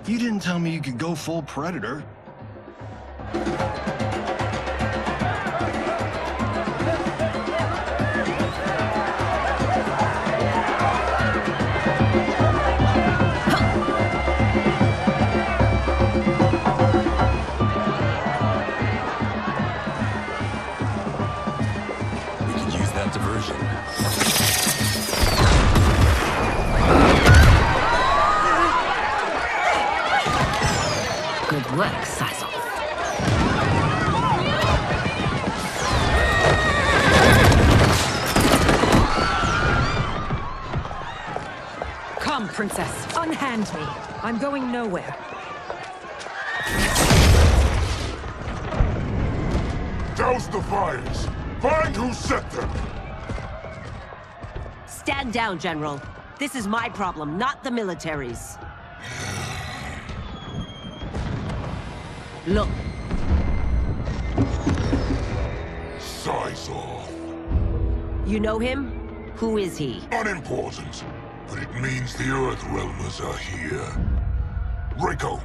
You didn't tell me you could go full Predator. We can use that diversion. Good work, Syzoth. Come, Princess. Unhand me. I'm going nowhere. Douse the fires! Find who set them! Stand down, General. This is my problem, not the military's. Look. Syzoth. You know him? Who is he? Unimportant, but it means the Earthrealmers are here. Rico!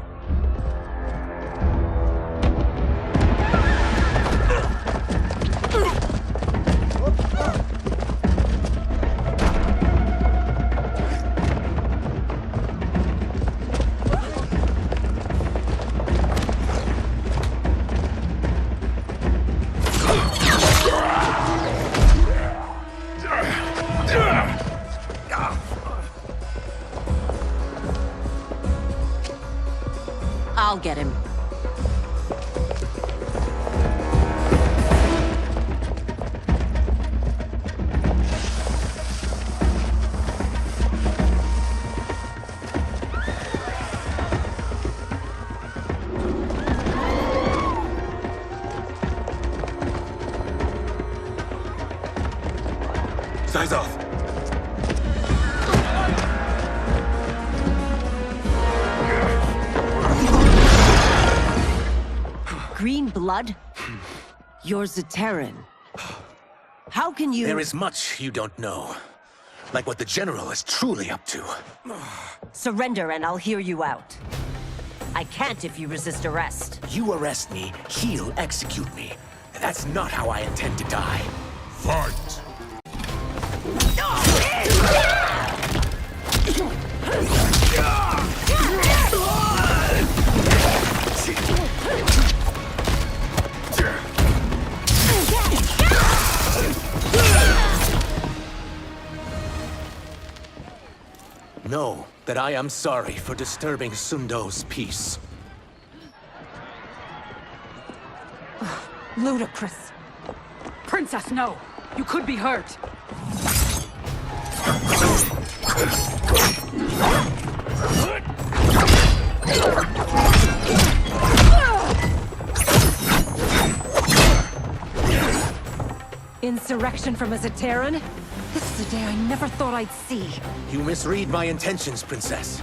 I'll get him. Syzoth! Green blood? You're Zaterran. How can you— There is much you don't know. Like what the General is truly up to. Surrender and I'll hear you out. I can't if you resist arrest. You arrest me, he'll execute me. That's not how I intend to die. Fight! Know that I am sorry for disturbing Sundo's peace. Ludicrous. Princess, no! You could be hurt! Insurrection from a Zaterran? This is a day I never thought I'd see. You misread my intentions, Princess.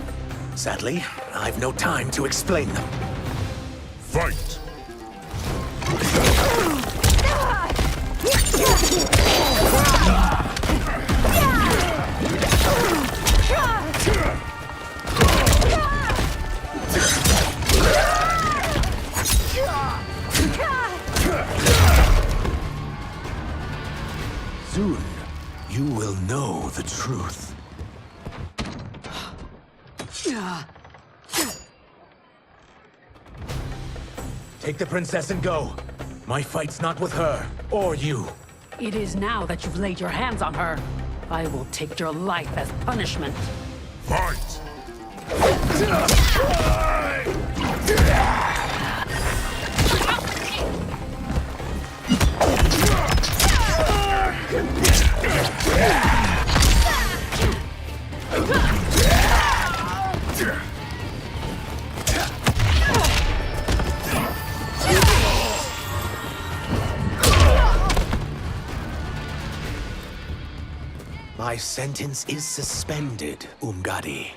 Sadly, I've no time to explain them. Fight! Soon, you will know the truth. Take the princess and go. My fight's not with her, or you. It is now that you've laid your hands on her. I will take your life as punishment. Fight! My sentence is suspended, Umgadi.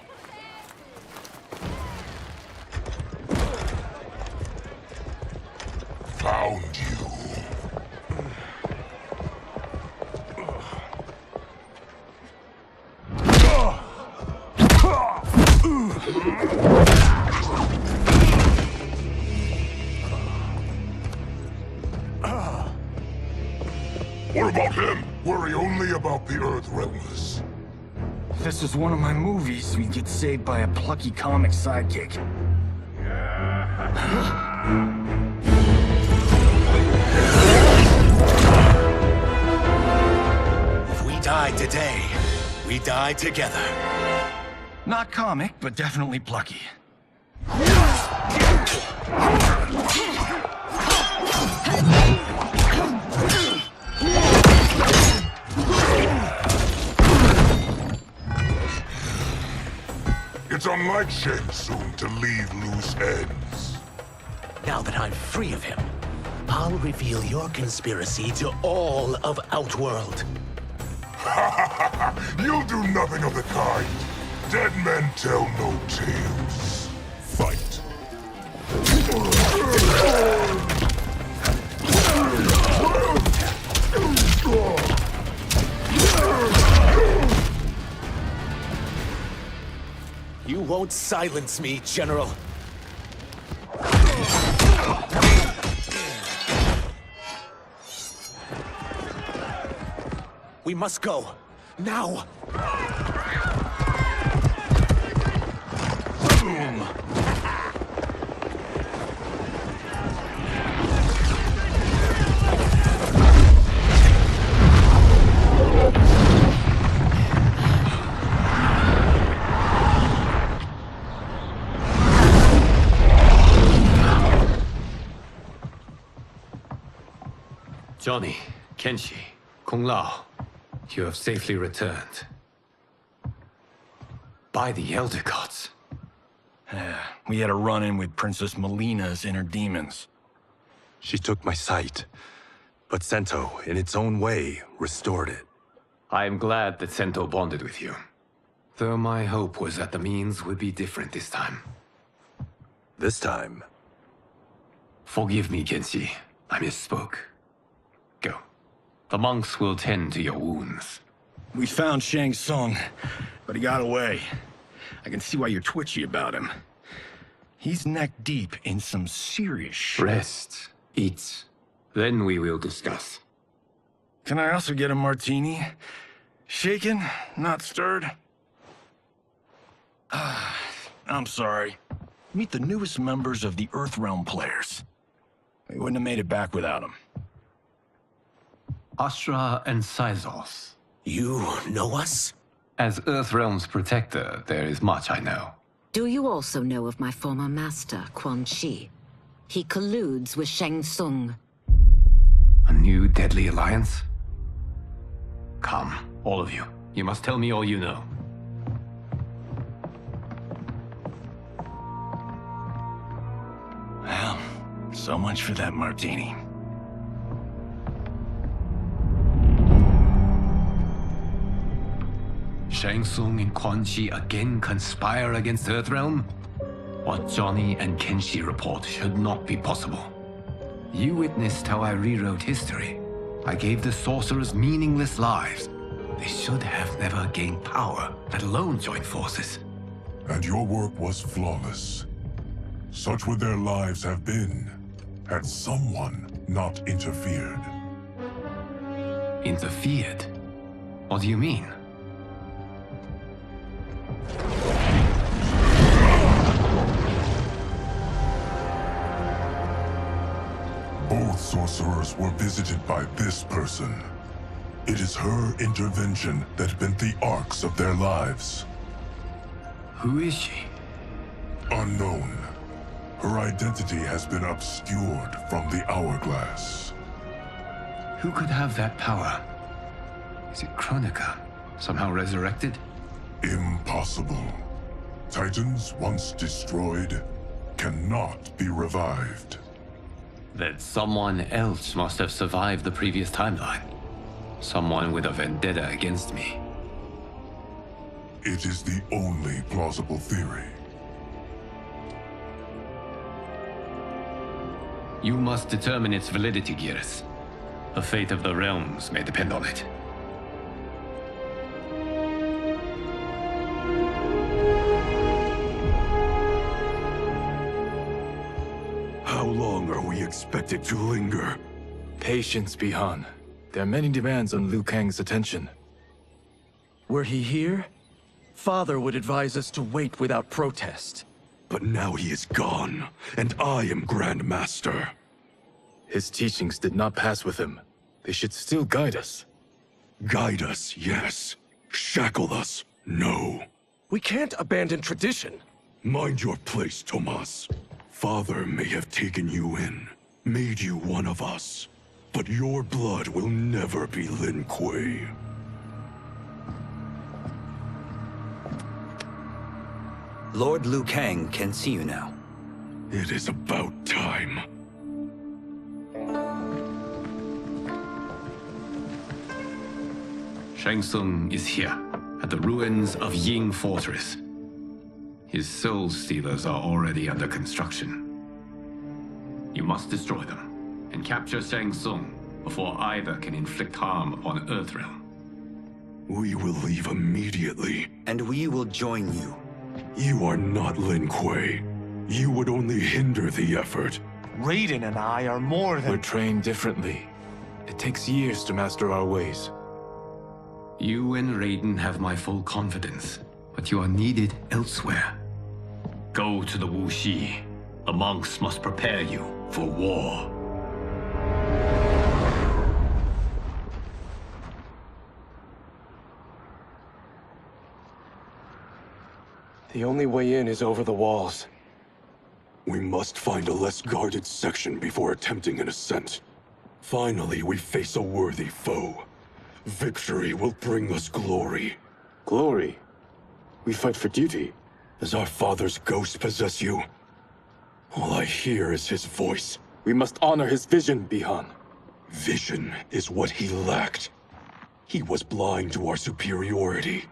What about him? Worry only about the Earth Realmers. If this was one of my movies, we'd get saved by a plucky comic sidekick. If we die today, we die together. Not comic, but definitely plucky. It's unlike Shang Tsung to leave loose ends. Now that I'm free of him, I'll reveal your conspiracy to all of Outworld. You'll do nothing of the kind. Dead men tell no tales. Fight. You won't silence me, General. We must go. Now! Boom! Johnny, Kenshi, Kung Lao, you have safely returned. By the Elder Gods. We had a run-in with Princess Melina's inner demons. She took my sight, but Sento, in its own way, restored it. I am glad that Sento bonded with you. Though my hope was that the means would be different this time. This time? Forgive me, Kenshi. I misspoke. Go. The monks will tend to your wounds. We found Shang Tsung, but he got away. I can see why you're twitchy about him. He's neck-deep in some serious shit. Rest. Eat. Then we will discuss. Can I also get a martini? Shaken, not stirred? I'm sorry. Meet the newest members of the Earthrealm players. We wouldn't have made it back without them. Astra and Syzos. You know us? As Earthrealm's protector, there is much I know. Do you also know of my former master, Quan Chi? He colludes with Shang Tsung. A new deadly alliance? Come, all of you. You must tell me all you know. Well, so much for that martini. Shang Tsung and Quan Chi again conspire against Earthrealm? What Johnny and Kenshi report should not be possible. You witnessed how I rewrote history. I gave the sorcerers meaningless lives. They should have never gained power, let alone joined forces. And your work was flawless. Such would their lives have been, had someone not interfered. Interfered? What do you mean? Both sorcerers were visited by this person. It is her intervention that bent the arcs of their lives. Who is she? Unknown. Her identity has been obscured from the hourglass. Who could have that power? Is it Kronika? Somehow resurrected? Impossible. Titans once destroyed cannot be revived. That someone else must have survived the previous timeline. Someone with a vendetta against me. It is the only plausible theory. You must determine its validity, Geras. The fate of the realms may depend on it. How long are we expected to linger? Patience, Bihan. There are many demands on Liu Kang's attention. Were he here, Father would advise us to wait without protest. But now he is gone, and I am Grand Master. His teachings did not pass with him. They should still guide us. Guide us, yes. Shackle us, no. We can't abandon tradition. Mind your place, Tomas. Father may have taken you in, made you one of us. But your blood will never be Lin Kuei. Lord Liu Kang can see you now. It is about time. Shang Tsung is here, at the ruins of Ying Fortress. His Soul Stealers are already under construction. You must destroy them, and capture Shang Tsung before either can inflict harm upon Earthrealm. We will leave immediately. And we will join you. You are not Lin Kuei. You would only hinder the effort. Raiden and I are more than... We're trained differently. It takes years to master our ways. You and Raiden have my full confidence, but you are needed elsewhere. Go to the Wuxi. The monks must prepare you for war. The only way in is over the walls. We must find a less guarded section before attempting an ascent. Finally, we face a worthy foe. Victory will bring us glory. Glory? We fight for duty. Does our father's ghost possess you? All I hear is his voice. We must honor his vision, Bihan. Vision is what he lacked. He was blind to our superiority.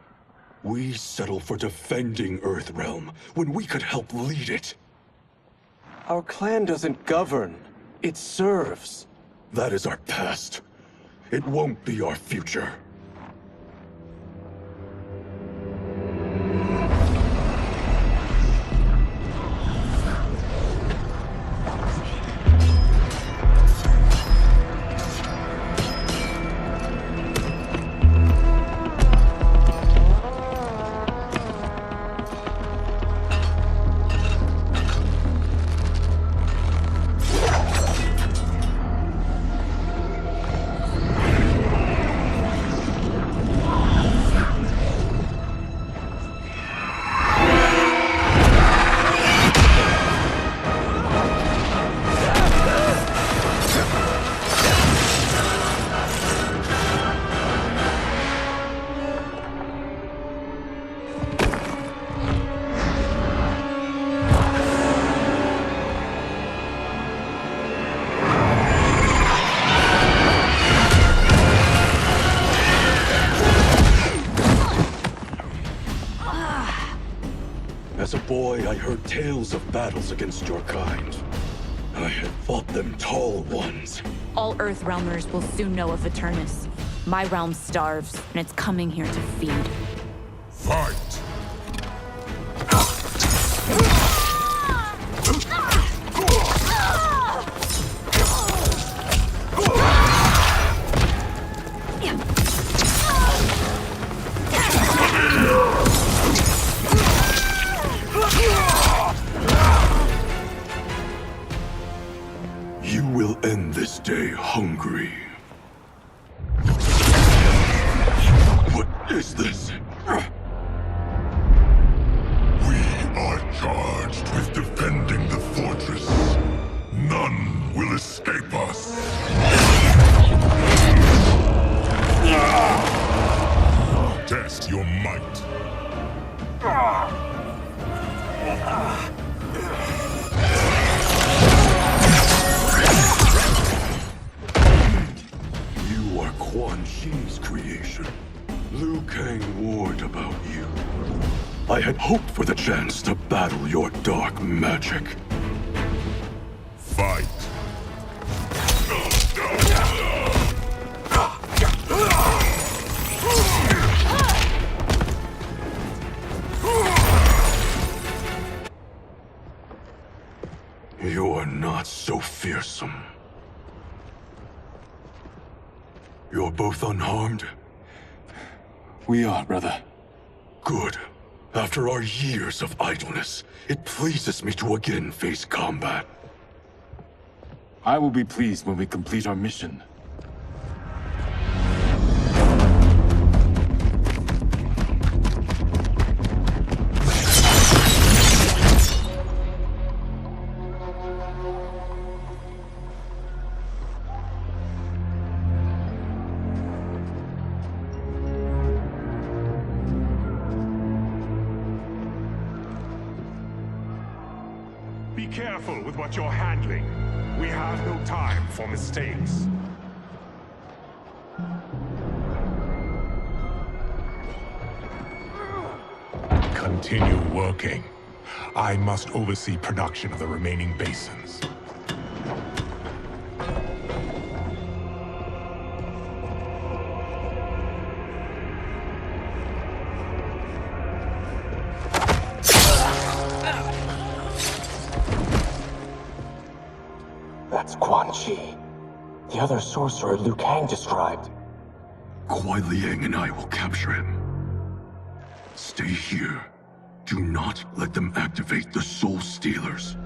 We settle for defending Earthrealm when we could help lead it. Our clan doesn't govern. It serves. That is our past. It won't be our future. As a boy, I heard tales of battles against your kind. I had fought them tall ones. All Earthrealmers will soon know of Eternus. My realm starves, and it's coming here to feed. Fight! You will end this day hungry. What is this? We are charged with defending the fortress. None will escape us. Test your might. You are Quan Chi's creation. Liu Kang warned about you. I had hoped for the chance to battle your dark magic. Fight. You're not so fearsome. You're both unharmed? We are, brother. Good. After our years of idleness, it pleases me to again face combat. I will be pleased when we complete our mission. Be careful with what you're handling. We have no time for mistakes. Continue working. I must oversee production of the remaining basins. That's Quan Chi. The other sorcerer Liu Kang described. Kuai Liang and I will capture him. Stay here. Do not let them activate the Soul Stealers.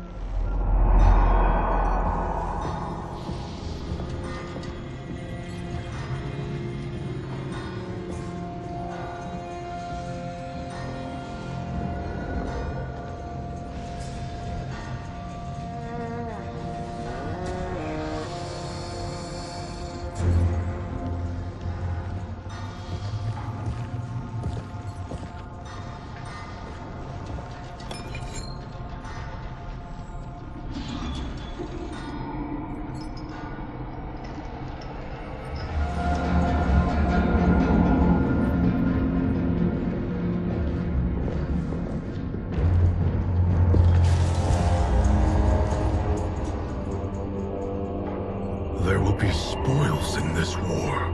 There will be spoils in this war.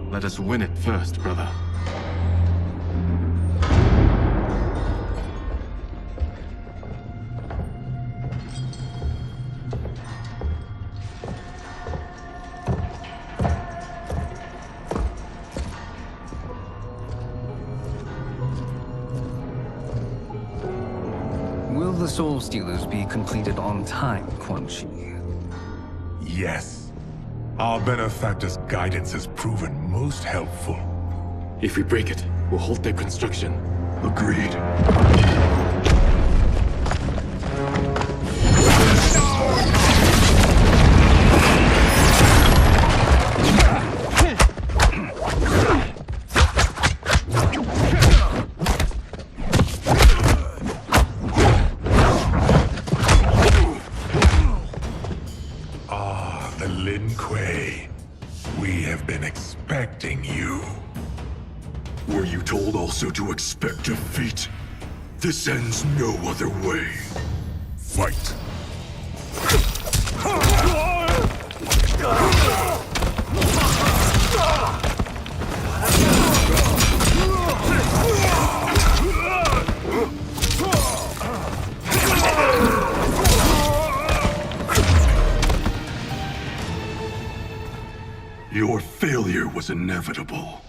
Let us win it first, brother. Will the Soul Stealers be completed on time, Quan Chi? Yes. Our benefactor's guidance has proven most helpful. If we break it, we'll halt their construction. Agreed. We have been expecting you. Were you told also to expect defeat? This ends no other way. Fight. Your failure was inevitable.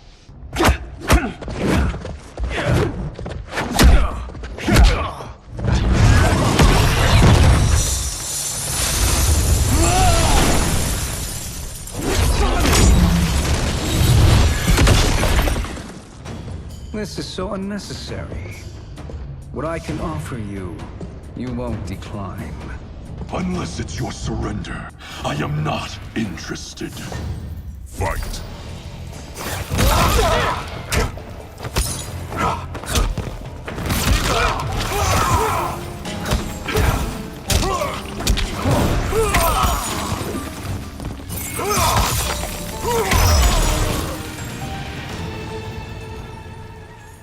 This is so unnecessary. What I can offer you, you won't decline. Unless it's your surrender, I am not interested. Fight.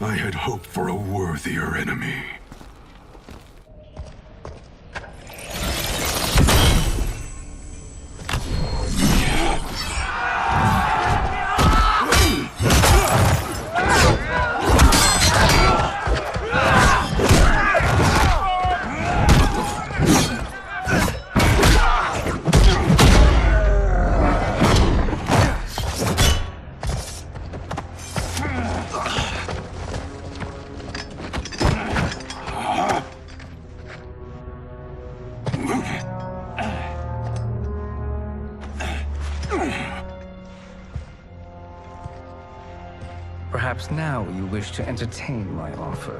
I had hoped for a worthier enemy. Perhaps now you wish to entertain my offer.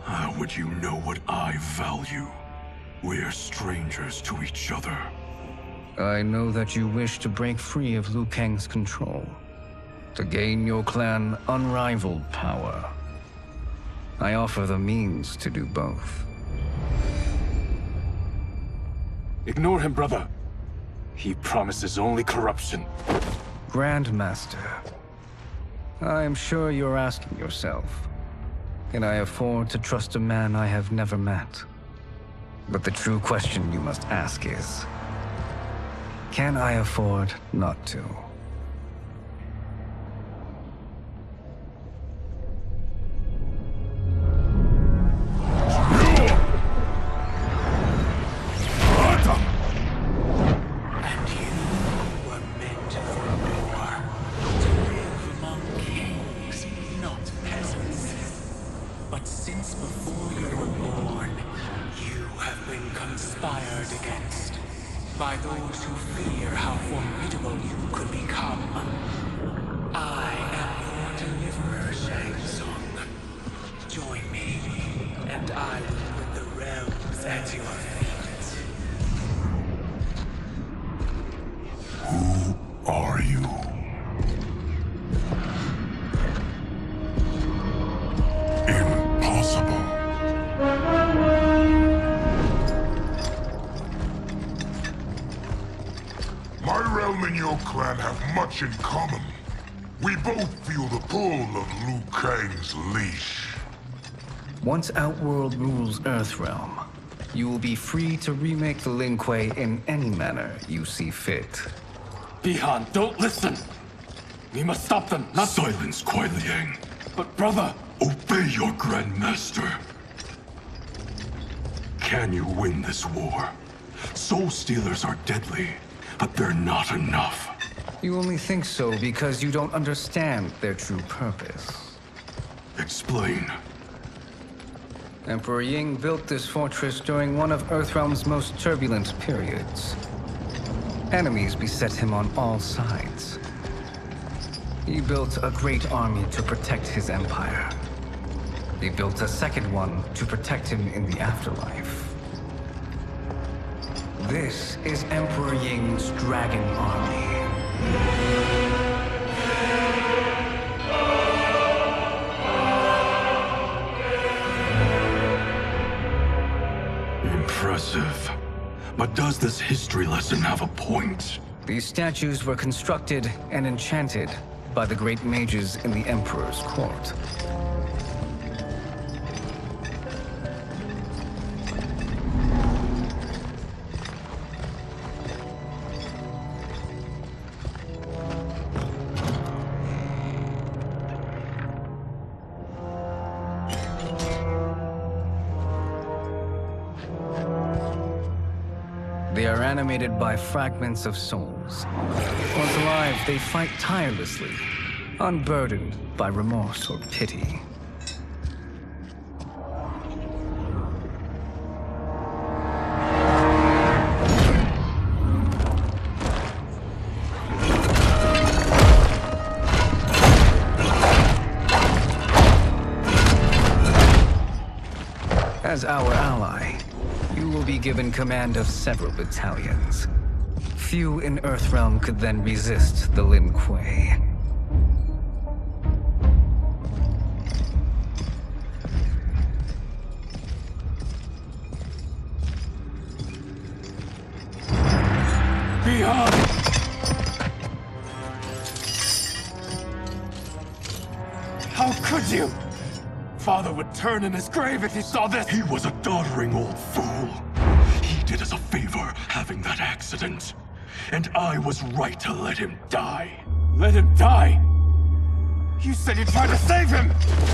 How would you know what I value? We're strangers to each other. I know that you wish to break free of Liu Kang's control, to gain your clan unrivaled power. I offer the means to do both. Ignore him, brother. He promises only corruption. Grandmaster, I am sure you're asking yourself, can I afford to trust a man I have never met? But the true question you must ask is, can I afford not to? By those who fear how formidable you could become. I am your deliverer, Shang Tsung. Join me, and I will put the realms at your feet. Who are you? Impossible. My realm and your clan have much in common. We both feel the pull of Liu Kang's leash. Once Outworld rules Earthrealm, you will be free to remake the Lin Kuei in any manner you see fit. Bihan, don't listen! We must stop them, not— Silence, Kuai Liang. But brother— Obey your Grandmaster. Can you win this war? Soul Stealers are deadly, but they're not enough. You only think so because you don't understand their true purpose. Explain. Emperor Ying built this fortress during one of Earthrealm's most turbulent periods. Enemies beset him on all sides. He built a great army to protect his empire. He built a second one to protect him in the afterlife. This is Emperor Ying's Dragon Army. Impressive. But does this history lesson have a point? These statues were constructed and enchanted by the great mages in the Emperor's court. They are animated by fragments of souls. Once alive, they fight tirelessly, unburdened by remorse or pity. As our ally, you will be given command of several battalions. Few in Earthrealm could then resist the Lin Kuei. Beyond! How could you? Father would turn in his grave if he saw this! He was a doddering old fool. He did us a favor having that accident. And I was right to let him die. Let him die? You said you tried to save him!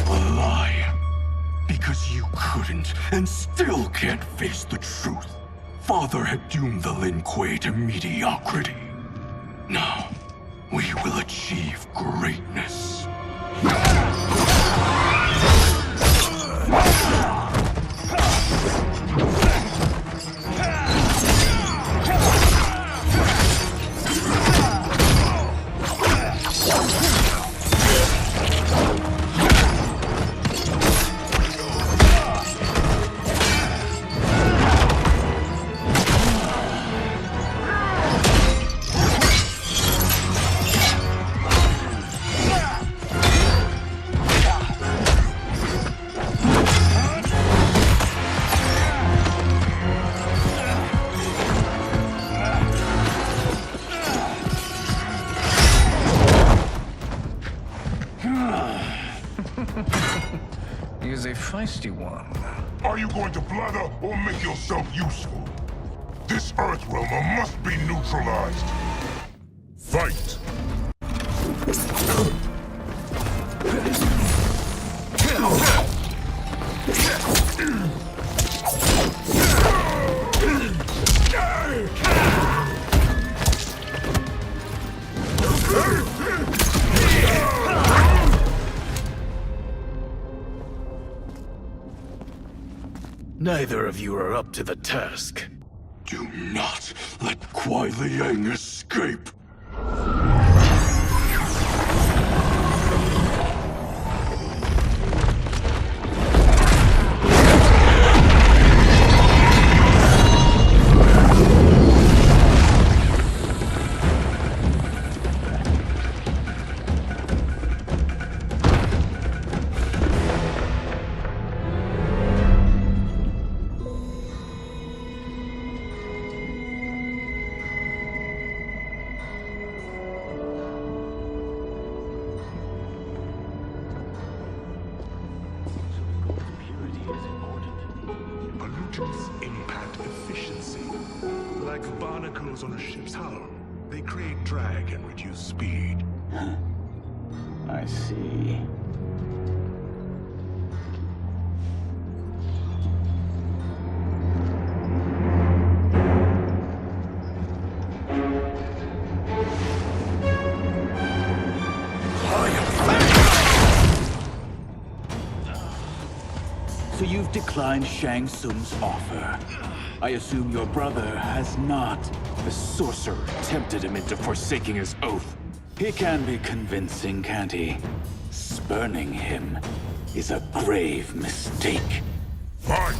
A lie. Because you couldn't, and still can't face the truth. Father had doomed the Lin Kuei to mediocrity. Now, we will achieve greatness. feisty one. Are you going to blather or make yourself useful? This Earthrealmer must be neutralized. Fight! Neither of you are up to the task. Do not let Kuai Liang escape! Pollutants impact efficiency. Like barnacles on a ship's hull. They create drag and reduce speed. I see. So you've declined Shang Tsung's offer. I assume your brother has not. The sorcerer tempted him into forsaking his oath. He can be convincing, can't he? Spurning him is a grave mistake. Fight!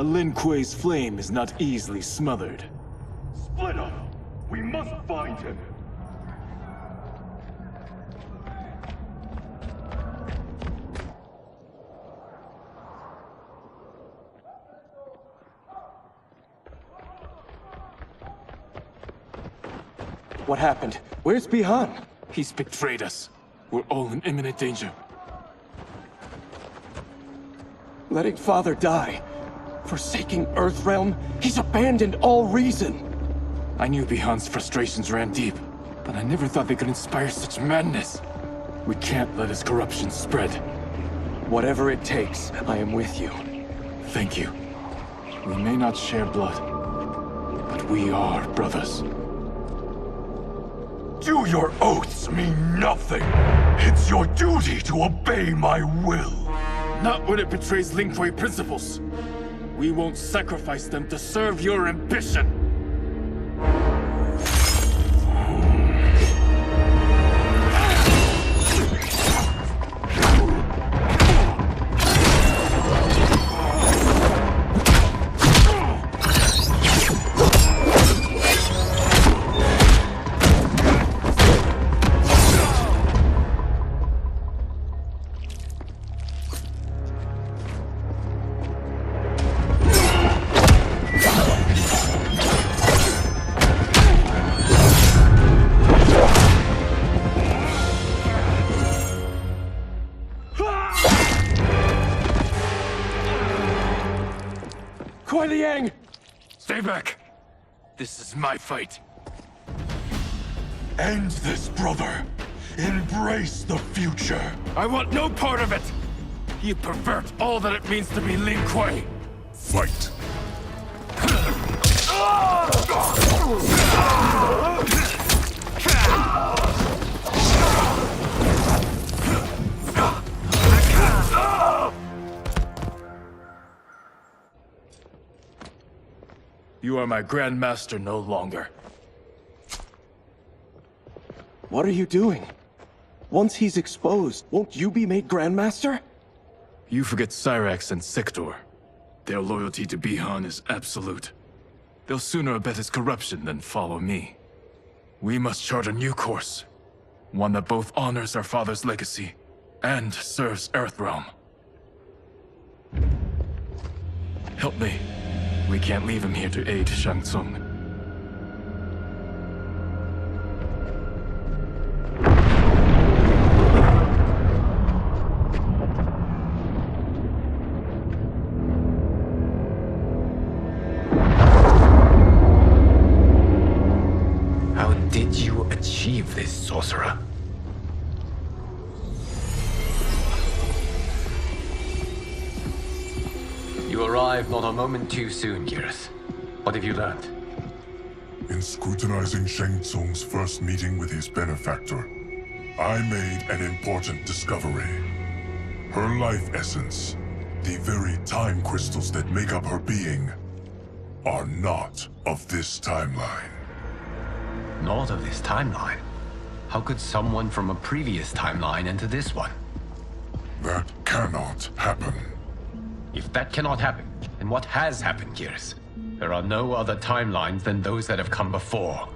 A Lin Kuei's flame is not easily smothered. Split up! We must find him! What happened? Where's Bihan? He's betrayed us. We're all in imminent danger. Letting Father die. Forsaking Earthrealm, he's abandoned all reason. I knew Bihan's frustrations ran deep, but I never thought they could inspire such madness. We can't let his corruption spread. Whatever it takes, I am with you. Thank you. We may not share blood, but we are brothers. Do your oaths mean nothing? It's your duty to obey my will. Not when it betrays Lin Kuei principles. We won't sacrifice them to serve your ambition. Kuai Liang! Stay back! This is my fight. End this, brother. Embrace the future. I want no part of it! You pervert all that it means to be Lin Kuei! Fight! You are my Grand Master no longer. What are you doing? Once he's exposed, won't you be made Grandmaster? You forget Cyrax and Sector. Their loyalty to Bihan is absolute. They'll sooner abet his corruption than follow me. We must chart a new course. One that both honors our father's legacy and serves Earthrealm. Help me. We can't leave him here to aid Shang Tsung. How did you achieve this, sorcerer? You arrived not a moment too soon, Geras. What have you learned? In scrutinizing Shang Tsung's first meeting with his benefactor, I made an important discovery. Her life essence, the very time crystals that make up her being, are not of this timeline. Not of this timeline? How could someone from a previous timeline enter this one? That cannot happen. If that cannot happen, then what has happened, Geras? There are no other timelines than those that have come before.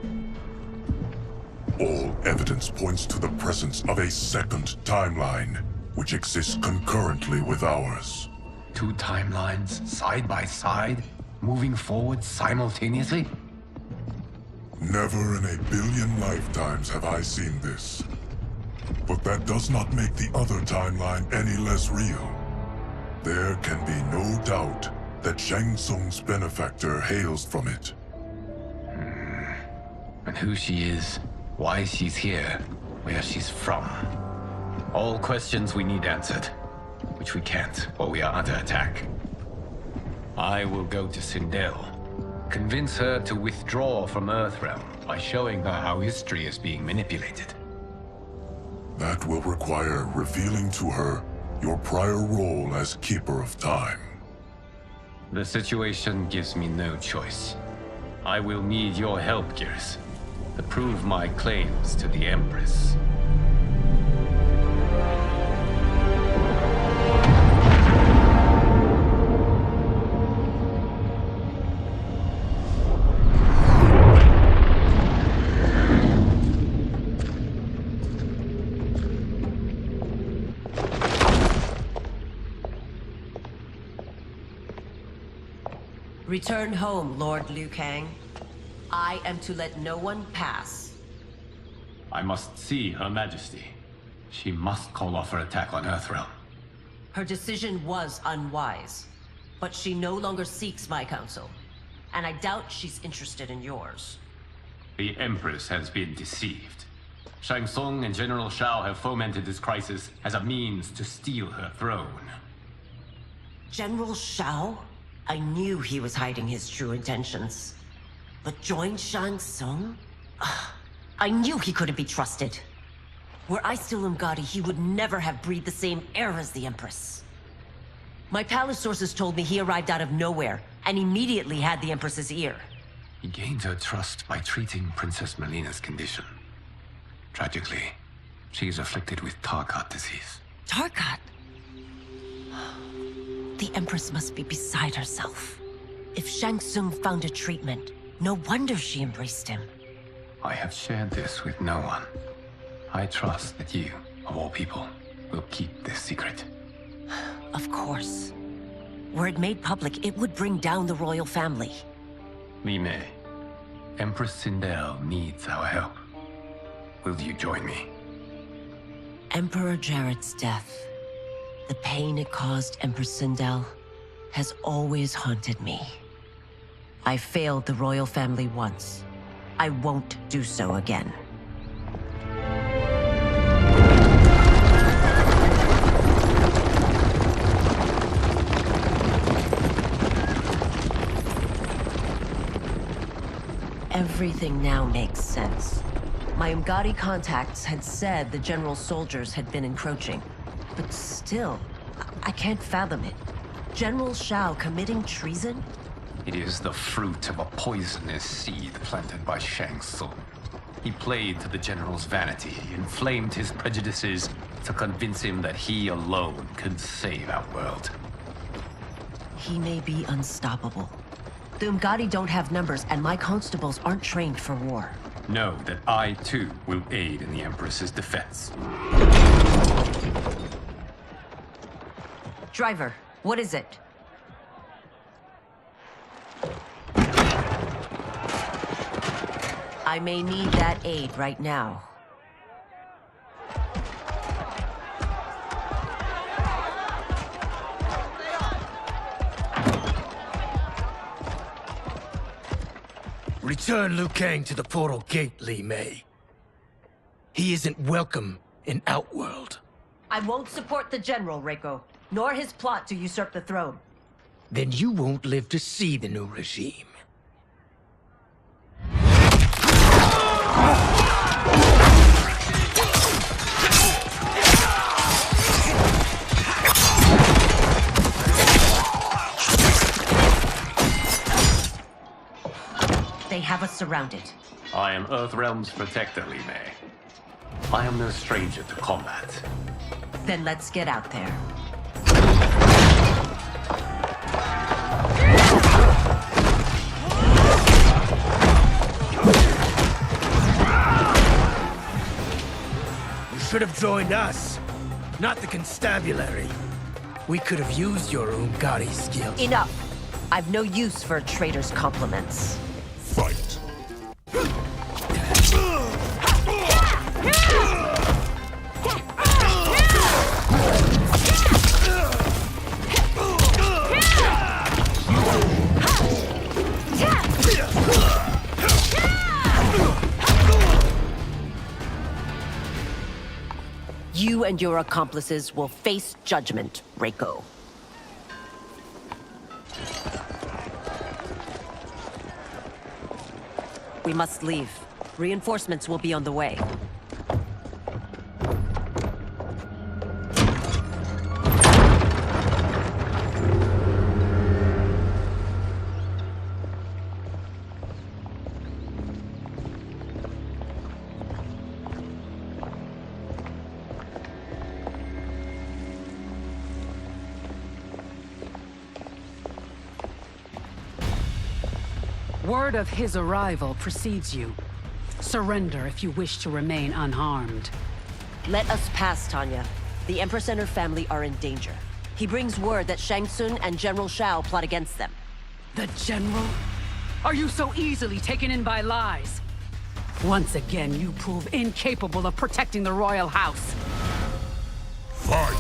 All evidence points to the presence of a second timeline, which exists concurrently with ours. Two timelines, side by side, moving forward simultaneously? Never in a billion lifetimes have I seen this. But that does not make the other timeline any less real. There can be no doubt that Shang Tsung's benefactor hails from it. And who she is, why she's here, where she's from. All questions we need answered, which we can't while we are under attack. I will go to Sindel, convince her to withdraw from Earthrealm by showing her how history is being manipulated. That will require revealing to her your prior role as Keeper of Time. The situation gives me no choice. I will need your help, Geras, to prove my claims to the Empress. Return home, Lord Liu Kang. I am to let no one pass. I must see Her Majesty. She must call off her attack on Earthrealm. Her decision was unwise, but she no longer seeks my counsel, and I doubt she's interested in yours. The Empress has been deceived. Shang Tsung and General Shao have fomented this crisis as a means to steal her throne. General Shao? I knew he was hiding his true intentions. But join Shang Tsung? I knew he couldn't be trusted. Were I still Umgadi, he would never have breathed the same air as the Empress. My palace sources told me he arrived out of nowhere, and immediately had the Empress's ear. He gained her trust by treating Princess Melina's condition. Tragically, she is afflicted with Tarkat disease. Tarkat? The Empress must be beside herself. If Shang Tsung found a treatment, no wonder she embraced him. I have shared this with no one. I trust that you, of all people, will keep this secret. Of course. Were it made public, it would bring down the royal family. Li Mei, Empress Sindel needs our help. Will you join me? Emperor Jarrett's death, the pain it caused Empress Sindel, has always haunted me. I failed the royal family once. I won't do so again. Everything now makes sense. My Umgadi contacts had said the general soldiers had been encroaching. But still, I can't fathom it. General Shao committing treason? It is the fruit of a poisonous seed planted by Shang Tsung. He played to the general's vanity, inflamed his prejudices to convince him that he alone could save our world. He may be unstoppable. The Umgadi don't have numbers, and my constables aren't trained for war. Know that I, too, will aid in the Empress's defense. Driver, what is it? I may need that aid right now. Return Liu Kang to the portal gate, Li Mei. He isn't welcome in Outworld. I won't support the General, Reiko, nor his plot to usurp the throne. Then you won't live to see the new regime. They have us surrounded. I am Earthrealm's protector, Li Mei. I am no stranger to combat. Then let's get out there. You should have joined us, not the constabulary. We could have used your Umgadi skills. Enough! I've no use for a traitor's compliments. Fight. You and your accomplices will face judgment, Reiko. We must leave. Reinforcements will be on the way. Word of his arrival precedes you. Surrender if you wish to remain unharmed. Let us pass, Tanya. The Empress and her family are in danger. He brings word that Shang Tsung and General Shao plot against them. The General? Are you so easily taken in by lies? Once again, you prove incapable of protecting the royal house. Fight!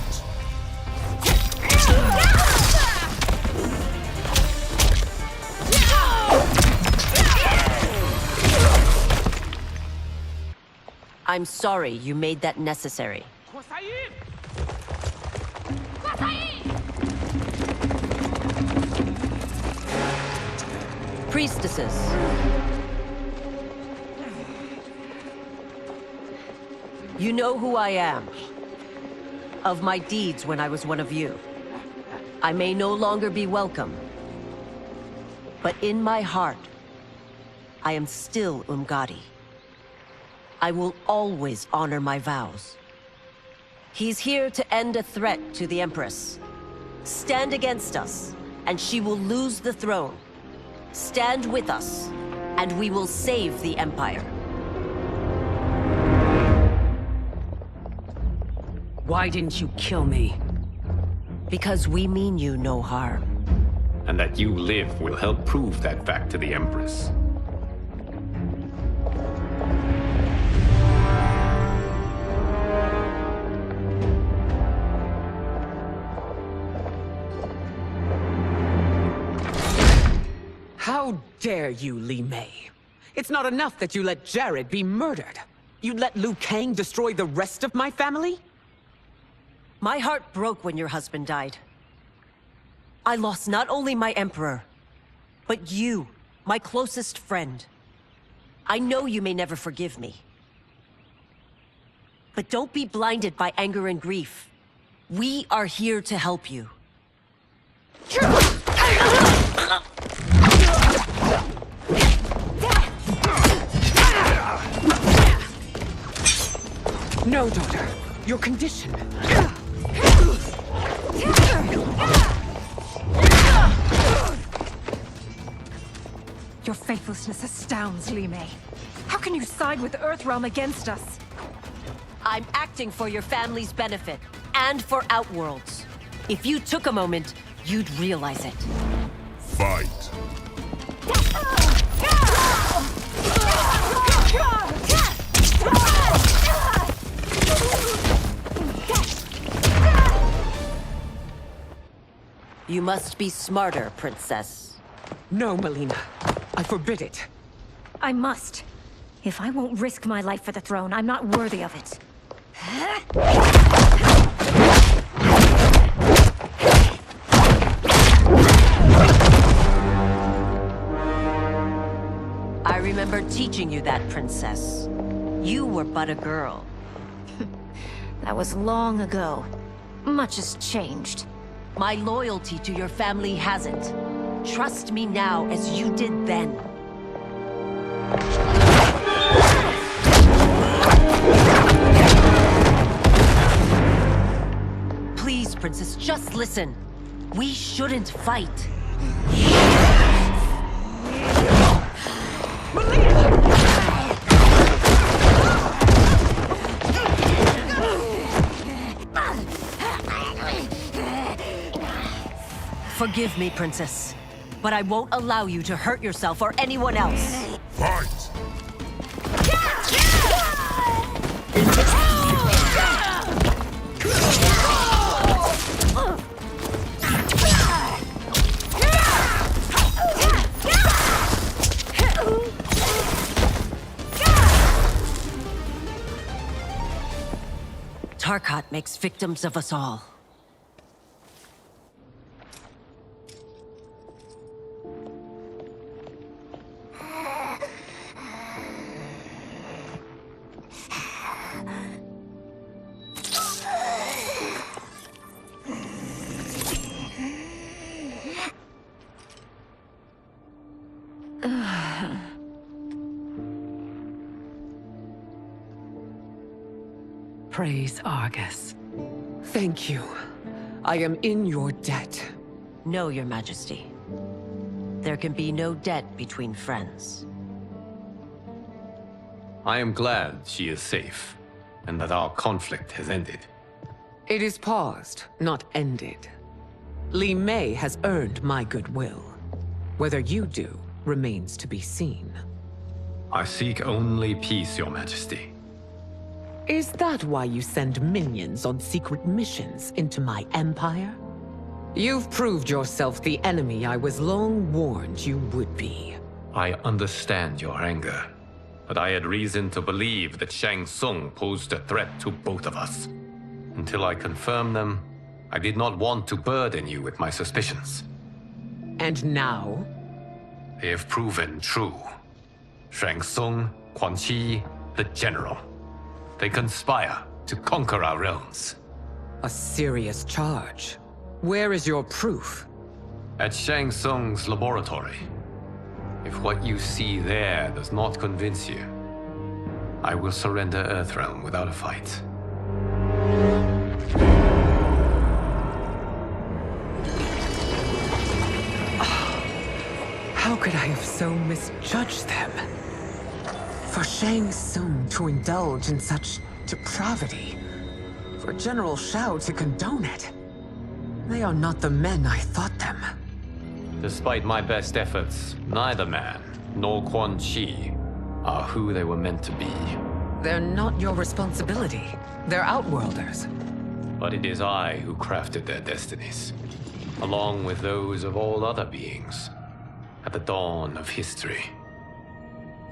I'm sorry you made that necessary. Priestesses. You know who I am. Of my deeds when I was one of you. I may no longer be welcome. But in my heart, I am still Umgadi. I will always honor my vows. He's here to end a threat to the Empress. Stand against us, and she will lose the throne. Stand with us, and we will save the Empire. Why didn't you kill me? Because we mean you no harm. And that you live will help prove that fact to the Empress. How dare you, Li Mei? It's not enough that you let Jared be murdered. You'd let Liu Kang destroy the rest of my family? My heart broke when your husband died. I lost not only my Emperor, but you, my closest friend. I know you may never forgive me. But don't be blinded by anger and grief. We are here to help you. No, daughter. Your condition. Your faithlessness astounds, Li Mei. How can you side with Earthrealm against us? I'm acting for your family's benefit, and for Outworlds. If you took a moment, you'd realize it. Fight! You must be smarter, Princess. No, Melina. I forbid it. I must. If I won't risk my life for the throne, I'm not worthy of it. I remember teaching you that, Princess. You were but a girl. That was long ago. Much has changed. My loyalty to your family hasn't. Trust me now as you did then. Please, Princess, just listen. We shouldn't fight. Forgive me, Princess, but I won't allow you to hurt yourself or anyone else. Fight! Tarkat makes victims of us all. Praise Argus. Thank you. I am in your debt. No, Your Majesty. There can be no debt between friends. I am glad she is safe, and that our conflict has ended. It is paused, not ended. Li Mei has earned my goodwill. Whether you do remains to be seen. I seek only peace, Your Majesty. Is that why you send minions on secret missions into my empire? You've proved yourself the enemy I was long warned you would be. I understand your anger, but I had reason to believe that Shang Tsung posed a threat to both of us. Until I confirmed them, I did not want to burden you with my suspicions. And now? They have proven true. Shang Tsung, Quan Chi, the General. They conspire to conquer our realms. A serious charge. Where is your proof? At Shang Tsung's laboratory. If what you see there does not convince you, I will surrender Earthrealm without a fight. How could I have so misjudged them? For Shang Tsung to indulge in such depravity, for General Shao to condone it, they are not the men I thought them. Despite my best efforts, neither man nor Quan Chi are who they were meant to be. They're not your responsibility. They're Outworlders. But it is I who crafted their destinies, along with those of all other beings, at the dawn of history.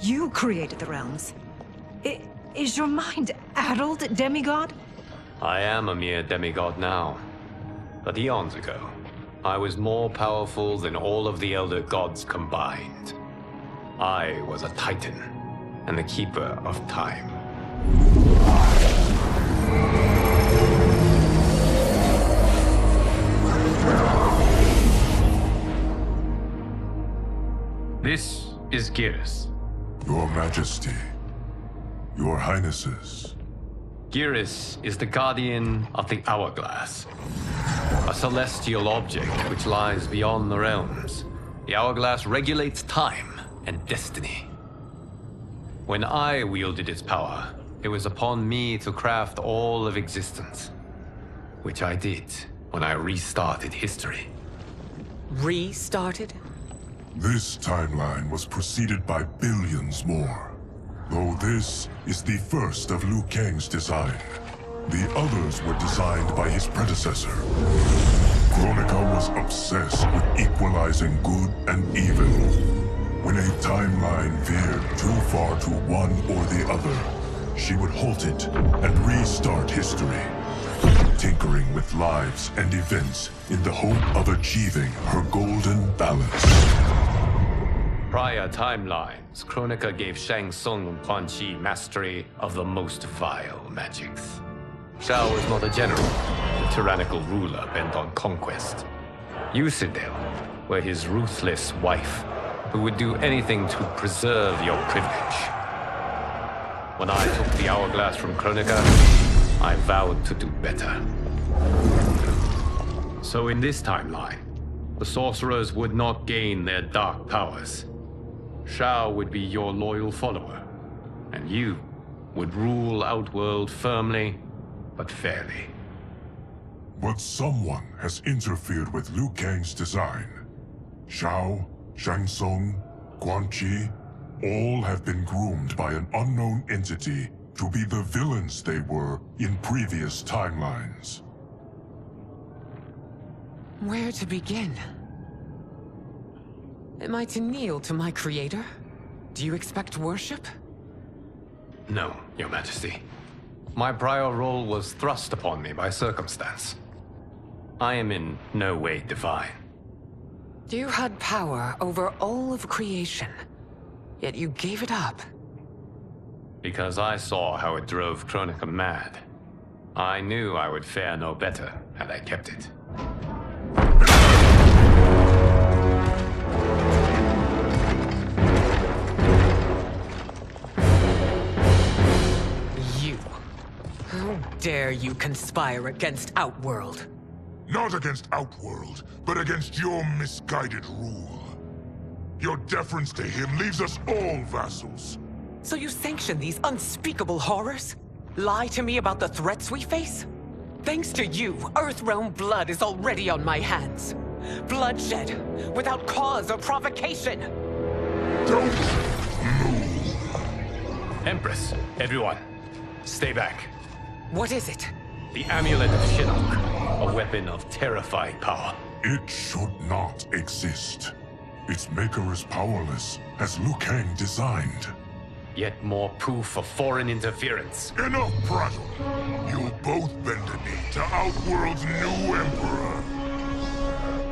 You created the realms. Is your mind addled, demigod? I am a mere demigod now. But eons ago, I was more powerful than all of the Elder Gods combined. I was a Titan, and the Keeper of Time. This is Geras. Your Majesty, Your Highnesses. Geras is the guardian of the Hourglass, a celestial object which lies beyond the realms. The Hourglass regulates time and destiny. When I wielded its power, it was upon me to craft all of existence. Which I did when I restarted history. Restarted? This timeline was preceded by billions more. Though this is the first of Liu Kang's design. The others were designed by his predecessor. Kronika was obsessed with equalizing good and evil. When a timeline veered too far to one or the other, she would halt it and restart history, tinkering with lives and events in the hope of achieving her golden balance. Prior timelines, Kronika gave Shang Tsung and Quan Chi mastery of the most vile magics. Shao was not a general, a tyrannical ruler bent on conquest. Yusidel were his ruthless wife, who would do anything to preserve your privilege. When I took the hourglass from Kronika, I vowed to do better. So in this timeline, the sorcerers would not gain their dark powers. Shao would be your loyal follower, and you would rule Outworld firmly, but fairly. But someone has interfered with Liu Kang's design. Shao, Shang Tsung, Quan Chi, all have been groomed by an unknown entity to be the villains they were in previous timelines. Where to begin? Am I to kneel to my creator? Do you expect worship? No, Your Majesty. My prior role was thrust upon me by circumstance. I am in no way divine. You had power over all of creation, yet you gave it up. Because I saw how it drove Kronika mad. I knew I would fare no better had I kept it. How dare you conspire against Outworld? Not against Outworld, but against your misguided rule. Your deference to him leaves us all vassals. So you sanction these unspeakable horrors? Lie to me about the threats we face? Thanks to you, Earthrealm blood is already on my hands. Bloodshed, without cause or provocation. Don't move. Empress, everyone, stay back. What is it? The Amulet of Shinnok, a weapon of terrifying power. It should not exist. Its maker is powerless, as Liu Kang designed. Yet more proof of foreign interference. Enough prattle. You'll both bend a knee to Outworld's new emperor.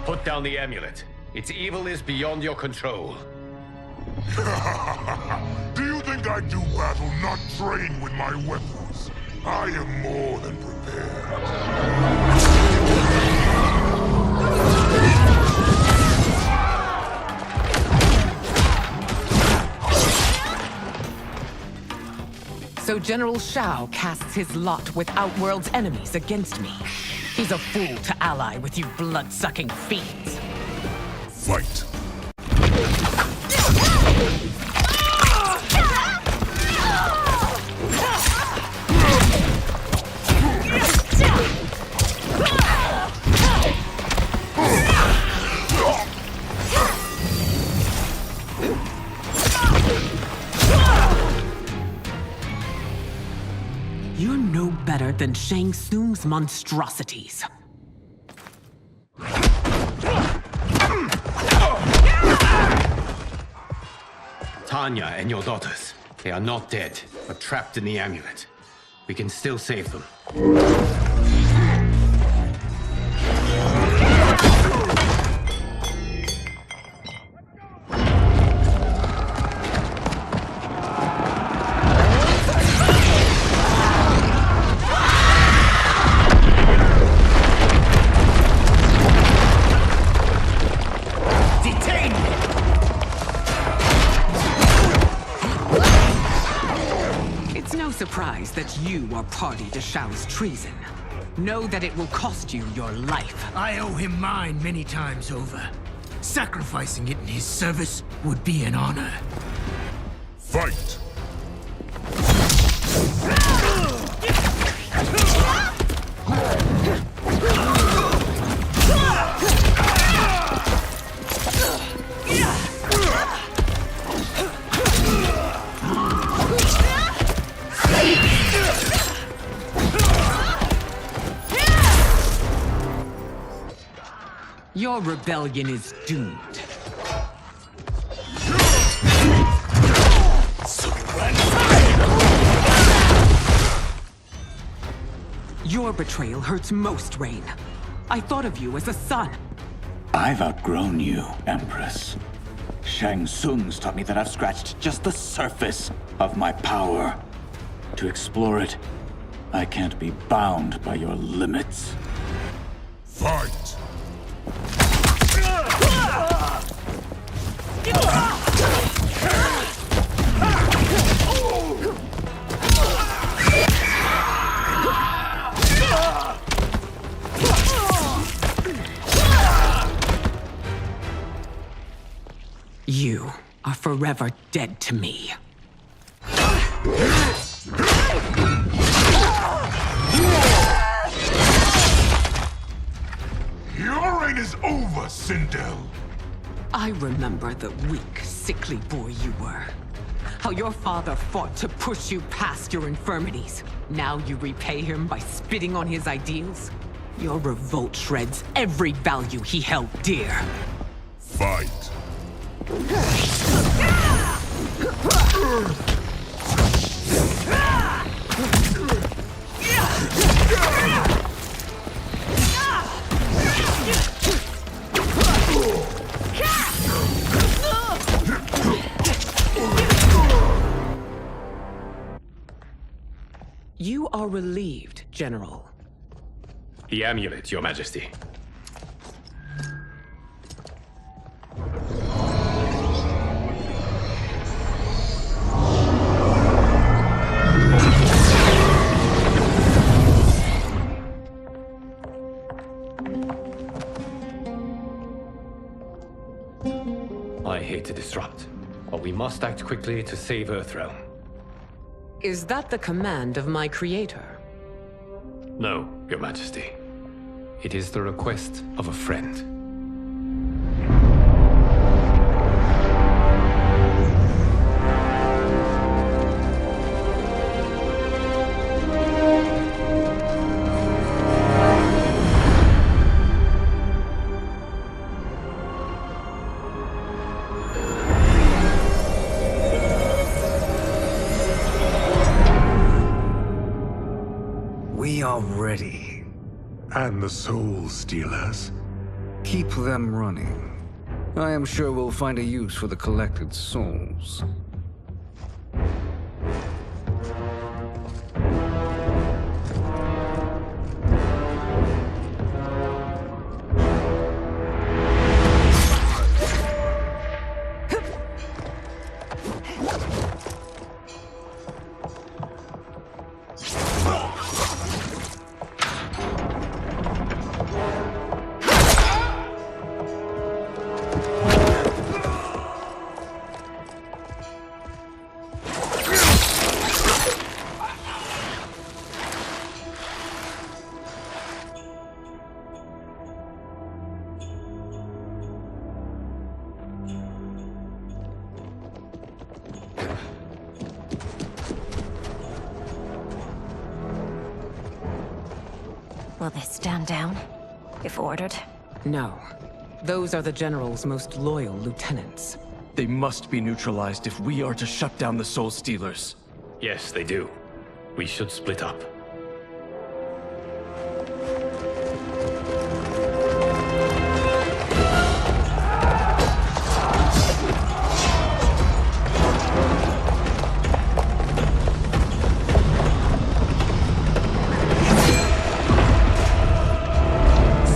Put down the amulet. Its evil is beyond your control. Do you think I do battle not trained with my weapons? I am more than prepared. So General Shao casts his lot with Outworld's enemies against me. He's a fool to ally with you blood-sucking fiends. Fight. You're no better than Shang Tsung's monstrosities. Tanya and your daughters, they are not dead, but trapped in the amulet. We can still save them. Surprised that you are party to Shao's treason. Know that it will cost you your life. I owe him mine many times over. Sacrificing it in his service would be an honor. Fight! Your rebellion is doomed. Your betrayal hurts most, Rain. I thought of you as a son. I've outgrown you, Empress. Shang Tsung's taught me that I've scratched just the surface of my power. To explore it, I can't be bound by your limits. Fight! You are forever dead to me. Your reign is over, Sindel. I remember the weak, sickly boy you were. How your father fought to push you past your infirmities. Now you repay him by spitting on his ideals? Your revolt shreds every value he held dear. Fight! You are relieved, General. The amulet, Your Majesty. I hate to disrupt, but we must act quickly to save Earthrealm. Is that the command of my creator? No, Your Majesty. It is the request of a friend. We are ready. And the Soul Stealers? Keep them running. I am sure we'll find a use for the collected souls. Will they stand down, if ordered? No. Those are the General's most loyal lieutenants. They must be neutralized if we are to shut down the Soul Stealers. Yes, they do. We should split up.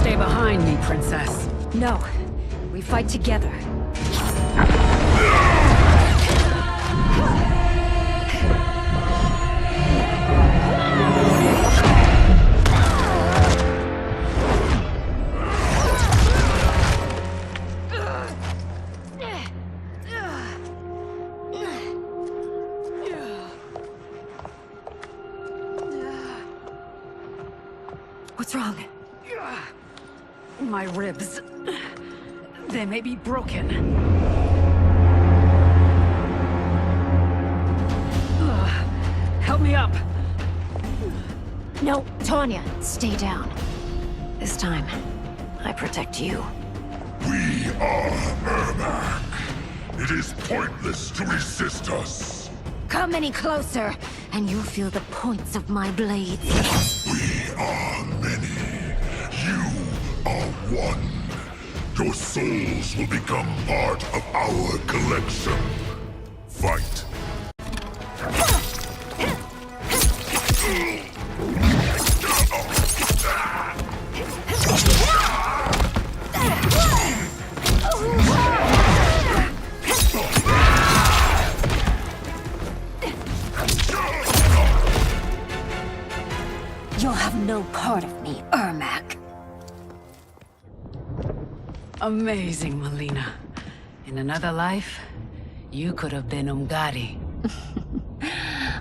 Stay behind me, Princess. No. We fight together. What's wrong? My ribs. They may be broken. Help me up. No, Tanya, stay down. This time, I protect you. We are Ermac. It is pointless to resist us. Come any closer, and you'll feel the points of my blades. We are many. You are one. Your souls will become part of our collection. Fight. You'll have no part of me, Ermac. Amazing, Melina. In another life, you could have been Umgadi.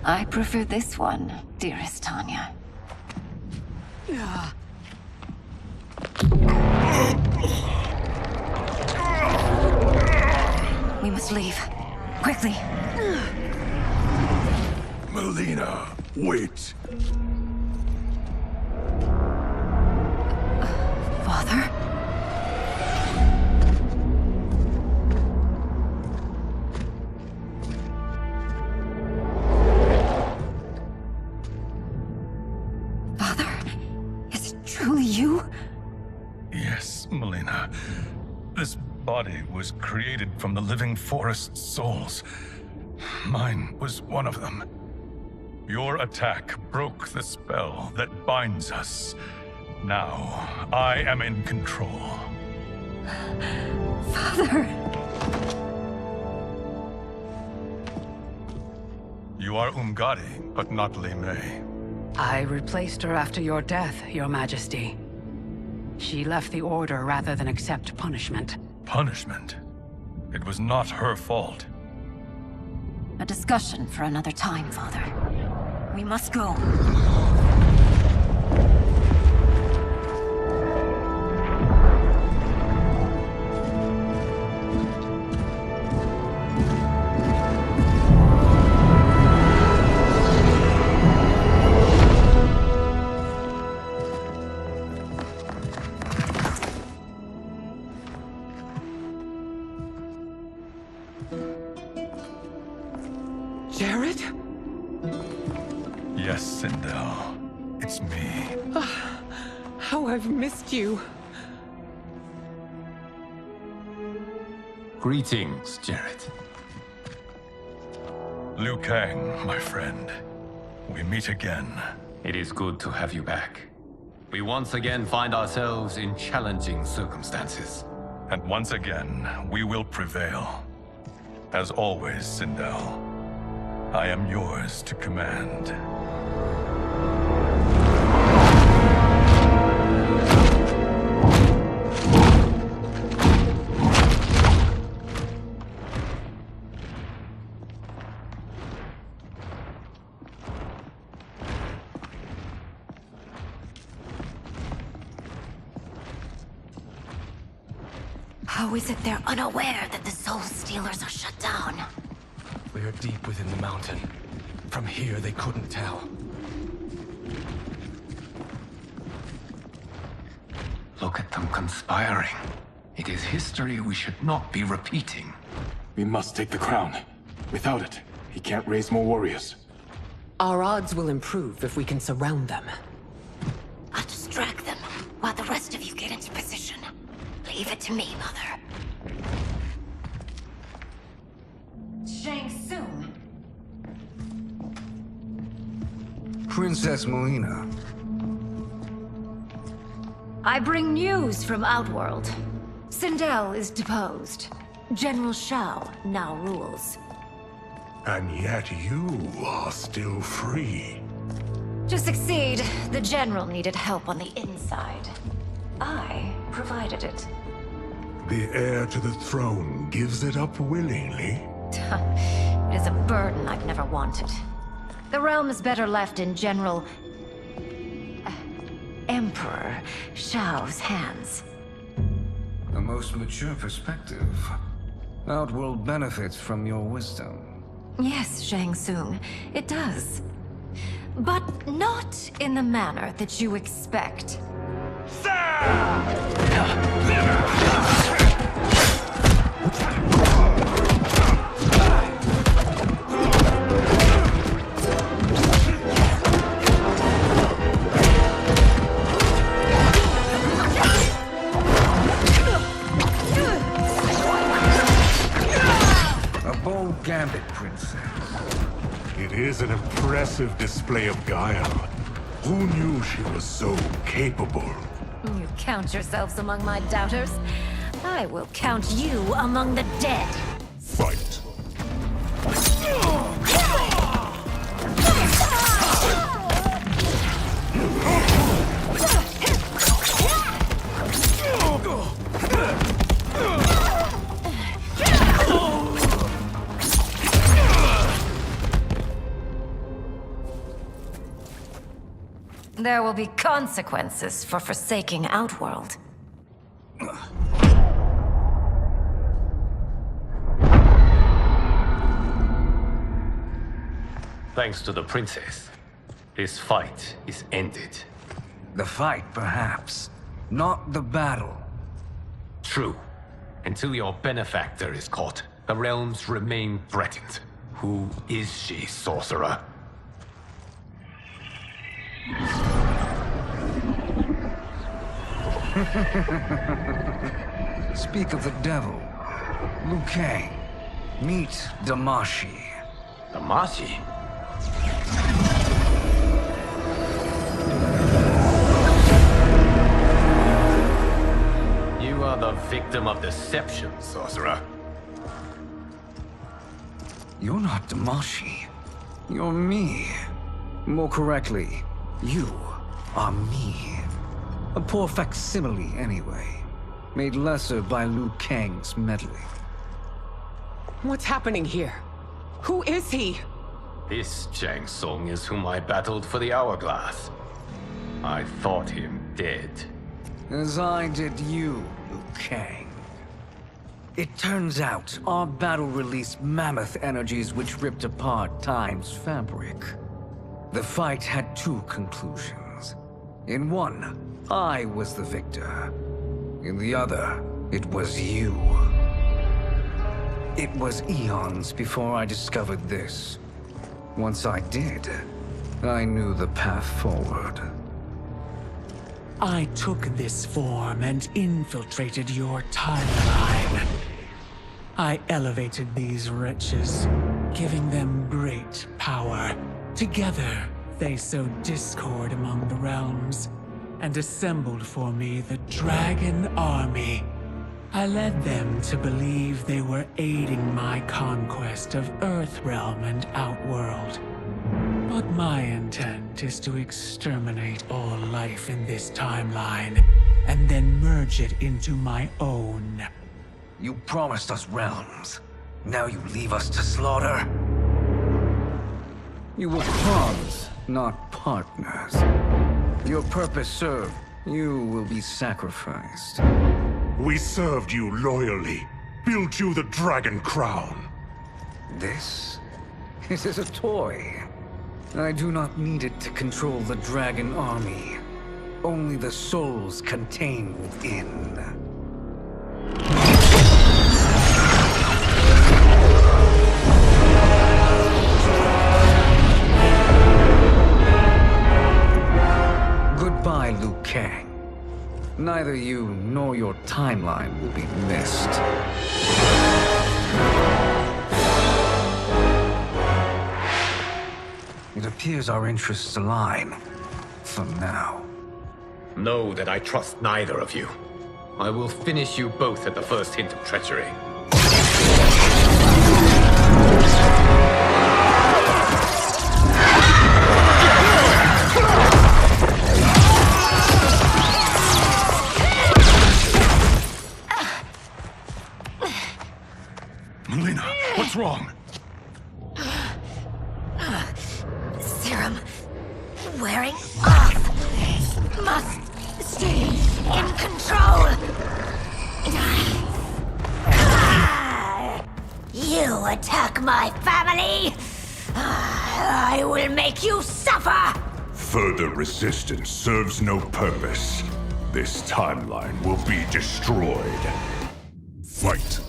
I prefer this one, dearest Tanya. We must leave. Quickly. Melina, wait. Father? Father? Is it truly you? Yes, Melina. This body was created from the living forest's souls. Mine was one of them. Your attack broke the spell that binds us. Now, I am in control. Father! You are Umgadi, but not Li Mei. I replaced her after your death, Your Majesty. She left the Order rather than accept punishment. Punishment? It was not her fault. A discussion for another time, Father. We must go. Jared? Yes, Sindel. It's me. How I've missed you. Greetings, Jared. Liu Kang, my friend. We meet again. It is good to have you back. We once again find ourselves in challenging circumstances. And once again, we will prevail. As always, Sindel, I am yours to command. How is it they're unaware that the Soul Stealers are shut down? We are deep within the mountain. From here, they couldn't tell. Look at them conspiring. It is history we should not be repeating. We must take the crown. Without it, he can't raise more warriors. Our odds will improve if we can surround them. I'll distract them while the rest of you get into position. Leave it to me, Mother. Shang Tsung. Princess Melina. I bring news from Outworld. Sindel is deposed. General Shao now rules. And yet you are still free. To succeed, the General needed help on the inside. I provided it. The heir to the throne gives it up willingly. It is a burden I've never wanted. The realm is better left in General... Emperor Shao's hands. A most mature perspective. Outworld benefits from your wisdom. Yes, Shang Tsung, it does. But not in the manner that you expect. is an impressive display of guile. Who knew she was so capable? You count yourselves among my doubters. I will count you among the dead. Fight. There will be consequences for forsaking Outworld. Thanks to the princess, this fight is ended. The fight, perhaps. Not the battle. True. Until your benefactor is caught, the realms remain threatened. Who is she, sorcerer? Speak of the devil. Liu Kang. Meet Damashi. Damashi? You are the victim of deception, sorcerer. You're not Damashi. You're me. More correctly, you are me. A poor facsimile, anyway. Made lesser by Liu Kang's meddling. What's happening here? Who is he? This Shang Tsung is whom I battled for the Hourglass. I thought him dead. As I did you, Liu Kang. It turns out our battle released mammoth energies which ripped apart time's fabric. The fight had two conclusions. In one, I was the victor. In the other, it was you. It was eons before I discovered this. Once I did, I knew the path forward. I took this form and infiltrated your timeline. I elevated these wretches, giving them great power. Together, they sowed discord among the realms, and assembled for me the Dragon Army. I led them to believe they were aiding my conquest of Earthrealm and Outworld. But my intent is to exterminate all life in this timeline, and then merge it into my own. You promised us realms. Now you leave us to slaughter? You were pawns, not partners. Your purpose served. You will be sacrificed. We served you loyally, built you the Dragon Crown. This is a toy. I do not need it to control the Dragon Army. Only the souls contained within. Goodbye, Liu Kang. Neither you nor your timeline will be missed. It appears our interests align. For now. Know that I trust neither of you. I will finish you both at the first hint of treachery. Melina, what's wrong? Serum wearing off. Must stay in control. You attack my family. I will make you suffer. Further resistance serves no purpose. This timeline will be destroyed. Fight.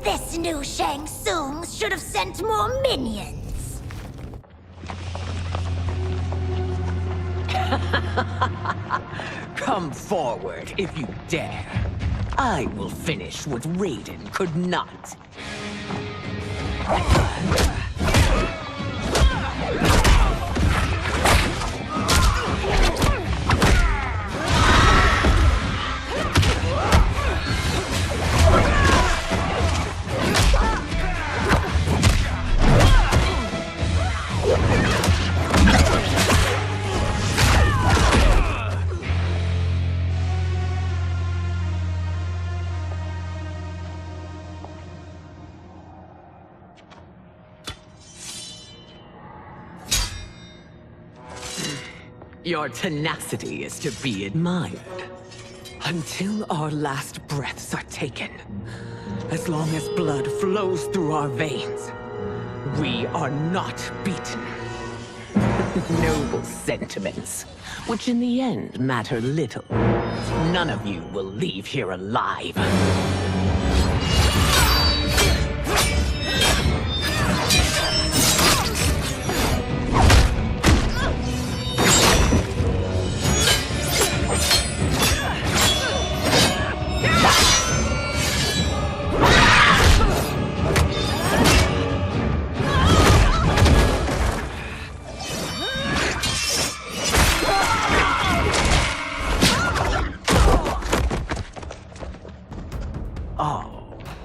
This new Shang Tsung should have sent more minions. Come forward if you dare. I will finish what Raiden could not. Your tenacity is to be admired. Until our last breaths are taken, as long as blood flows through our veins, we are not beaten. Noble sentiments, which in the end matter little. None of you will leave here alive.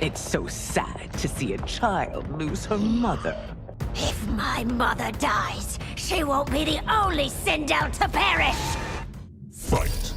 It's so sad to see a child lose her mother. If my mother dies, she won't be the only Sindel to perish! Fight!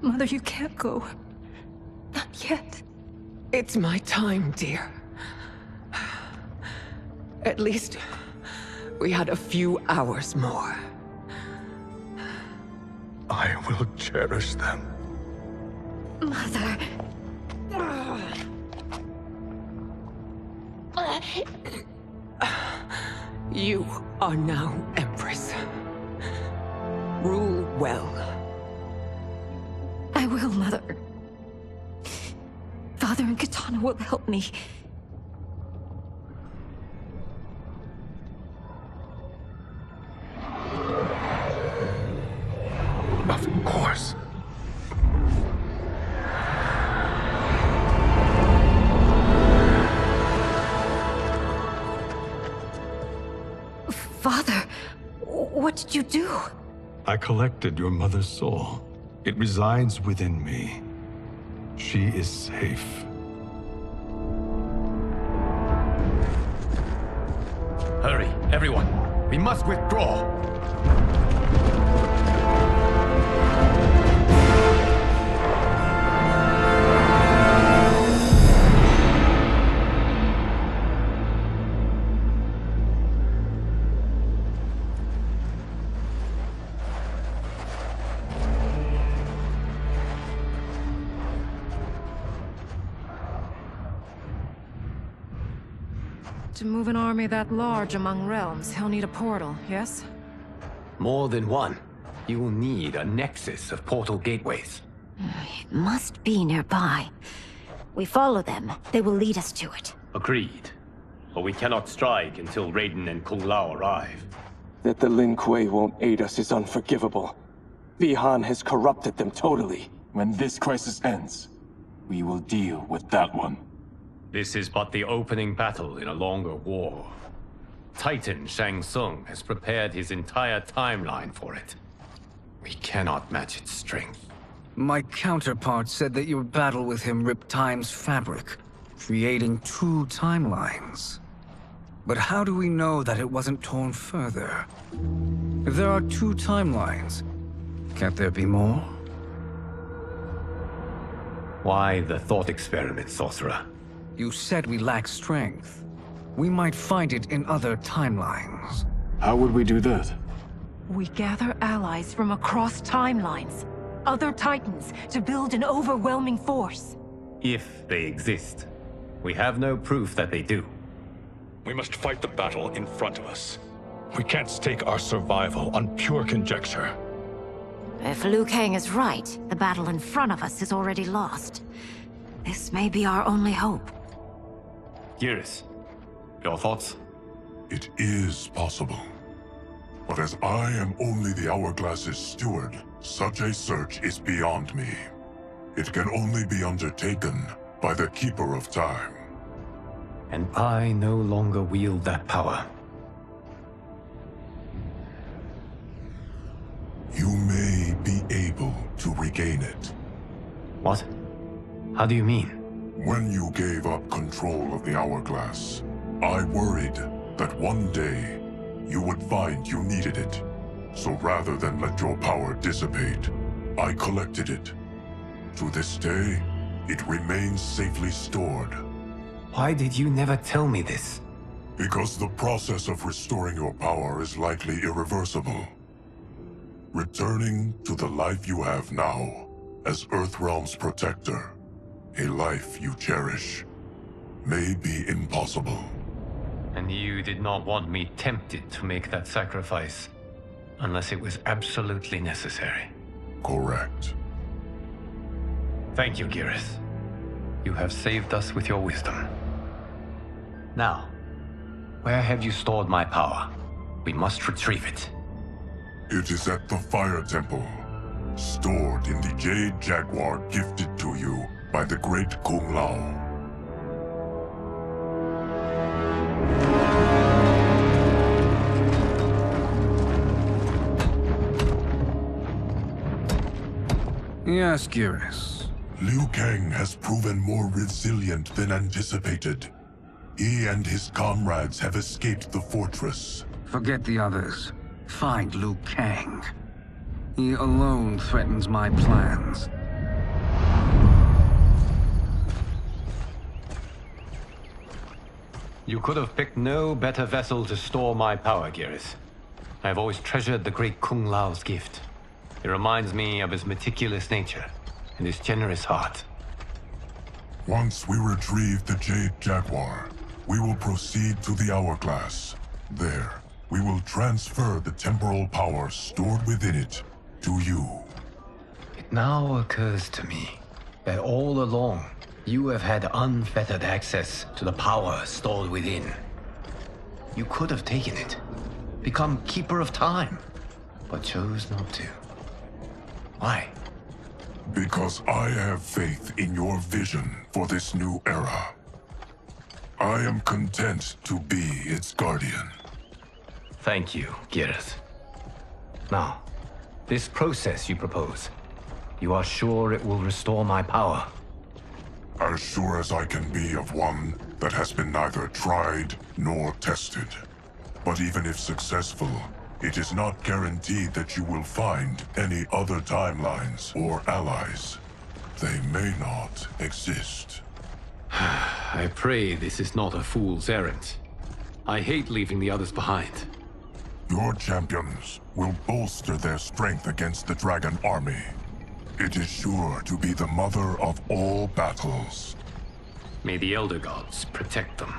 Mother, you can't go. Not yet. It's my time, dear. At least, we had a few hours more. I will cherish them. Mother... You are now Empress. Rule well. I will, Mother. Father and Katana will help me. Of course. Father, what did you do? I collected your mother's soul. It resides within me. She is safe. Hurry, everyone. We must withdraw. To move an army that large among realms, he'll need a portal, yes? More than one. You will need a nexus of portal gateways. It must be nearby. We follow them, they will lead us to it. Agreed. But we cannot strike until Raiden and Kung Lao arrive. That the Lin Kuei won't aid us is unforgivable. Bihan has corrupted them totally. When this crisis ends, we will deal with that one. This is but the opening battle in a longer war. Titan Shang Tsung has prepared his entire timeline for it. We cannot match its strength. My counterpart said that your battle with him ripped time's fabric, creating 2 timelines. But how do we know that it wasn't torn further? If there are 2 timelines, can't there be more? Why the thought experiment, Sorcerer? You said we lack strength. We might find it in other timelines. How would we do that? We gather allies from across timelines, other Titans, to build an overwhelming force. If they exist. We have no proof that they do. We must fight the battle in front of us. We can't stake our survival on pure conjecture. If Liu Kang is right, the battle in front of us is already lost. This may be our only hope. Geras, your thoughts? It is possible. But as I am only the Hourglass's steward, such a search is beyond me. It can only be undertaken by the Keeper of Time. And I no longer wield that power. You may be able to regain it. What? How do you mean? When you gave up control of the Hourglass, I worried that one day you would find you needed it. So rather than let your power dissipate, I collected it. To this day, it remains safely stored. Why did you never tell me this? Because the process of restoring your power is likely irreversible. Returning to the life you have now, as Earthrealm's protector, a life you cherish, may be impossible. And you did not want me tempted to make that sacrifice, unless it was absolutely necessary. Correct. Thank you, Geras. You have saved us with your wisdom. Now, where have you stored my power? We must retrieve it. It is at the Fire Temple, stored in the Jade Jaguar gifted to you by the great Kung Lao. Yes, Geras. Liu Kang has proven more resilient than anticipated. He and his comrades have escaped the fortress. Forget the others. Find Liu Kang. He alone threatens my plans. You could have picked no better vessel to store my power, Geras. I have always treasured the great Kung Lao's gift. It reminds me of his meticulous nature and his generous heart. Once we retrieve the Jade Jaguar, we will proceed to the Hourglass. There, we will transfer the temporal power stored within it to you. It now occurs to me that all along, you have had unfettered access to the power stored within. You could have taken it, become Keeper of Time, but chose not to. Why? Because I have faith in your vision for this new era. I am content to be its guardian. Thank you, Geras. Now, this process you propose, you are sure it will restore my power? As sure as I can be of one that has been neither tried nor tested. But even if successful, it is not guaranteed that you will find any other timelines or allies. They may not exist. I pray this is not a fool's errand. I hate leaving the others behind. Your champions will bolster their strength against the Dragon Army. It is sure to be the mother of all battles. May the Elder Gods protect them.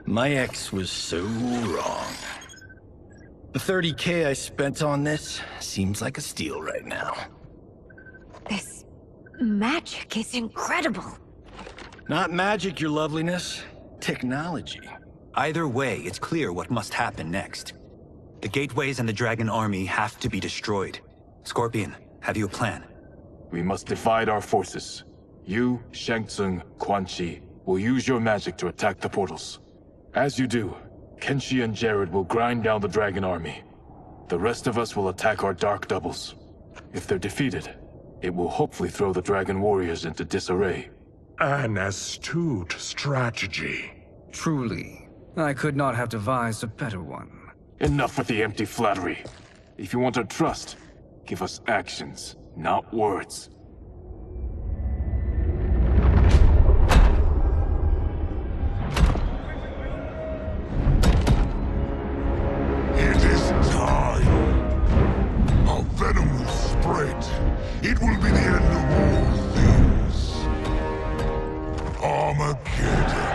My ex was so wrong. The 30K I spent on this seems like a steal right now. This magic is incredible. Not magic, your loveliness. Technology. Either way, it's clear what must happen next. The gateways and the Dragon Army have to be destroyed. Scorpion, have you a plan? We must divide our forces. You, Shang Tsung, Quan Chi will use your magic to attack the portals. As you do, Kenshi and Jared will grind down the Dragon Army. The rest of us will attack our dark doubles. If they're defeated, it will hopefully throw the Dragon Warriors into disarray. An astute strategy. Truly, I could not have devised a better one. Enough with the empty flattery. If you want our trust, give us actions, not words. It is time. Our venom will spread. It will be the end of all things. Armageddon.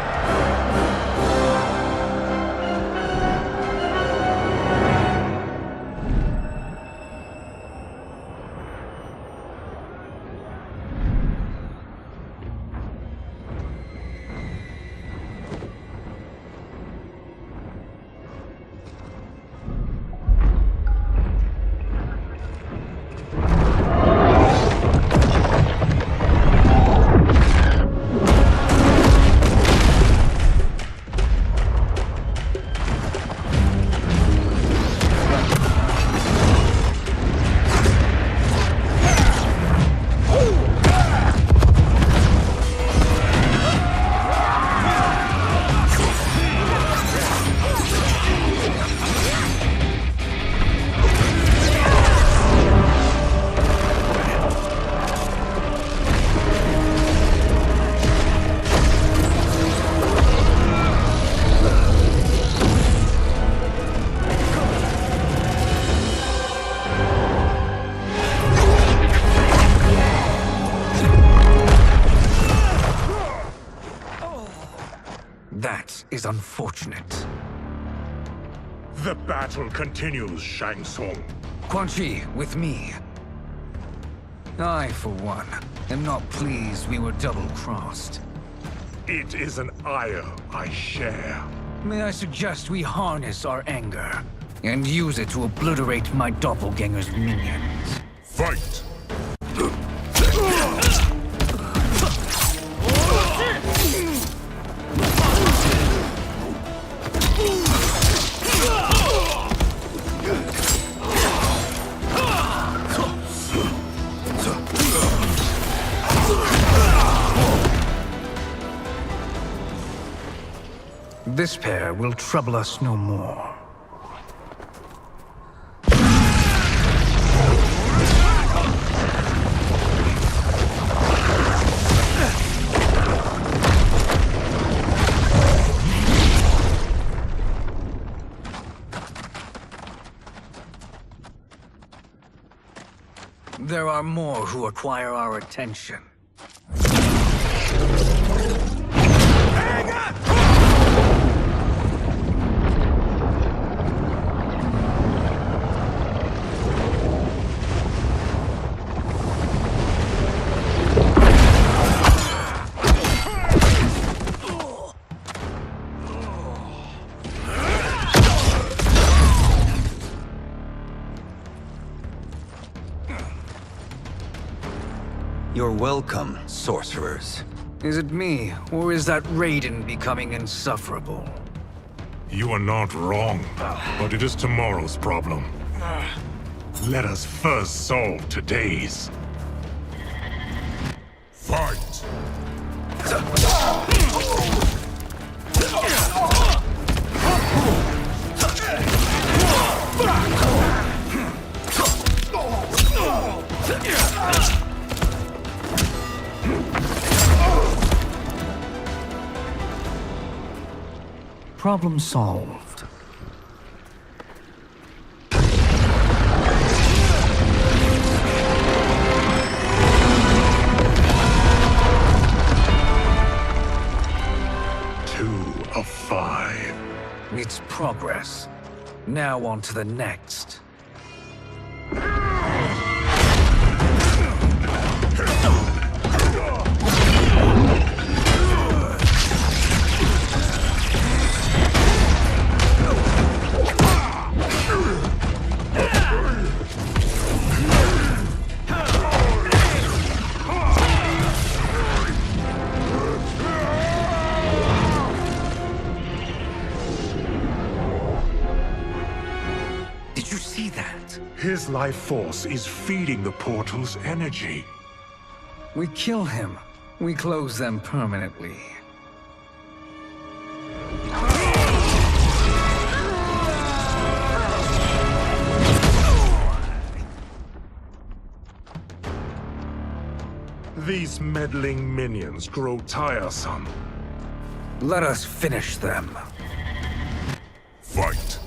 That is unfortunate. The battle continues, Shang Tsung. Quan Chi, with me. I, for one, am not pleased we were double-crossed. It is an ire I share. May I suggest we harness our anger and use it to obliterate my doppelganger's minions? Fight! This pair will trouble us no more. There are more who acquire our attention. Hang on! You're welcome, sorcerers. Is it me, or is that Raiden becoming insufferable? You are not wrong, but it is tomorrow's problem. Let us first solve today's. Fight! Problem solved. Two of 5. It's progress. Now on to the next. His life force is feeding the portal's energy. We kill him. We close them permanently. These meddling minions grow tiresome. Let us finish them. Fight!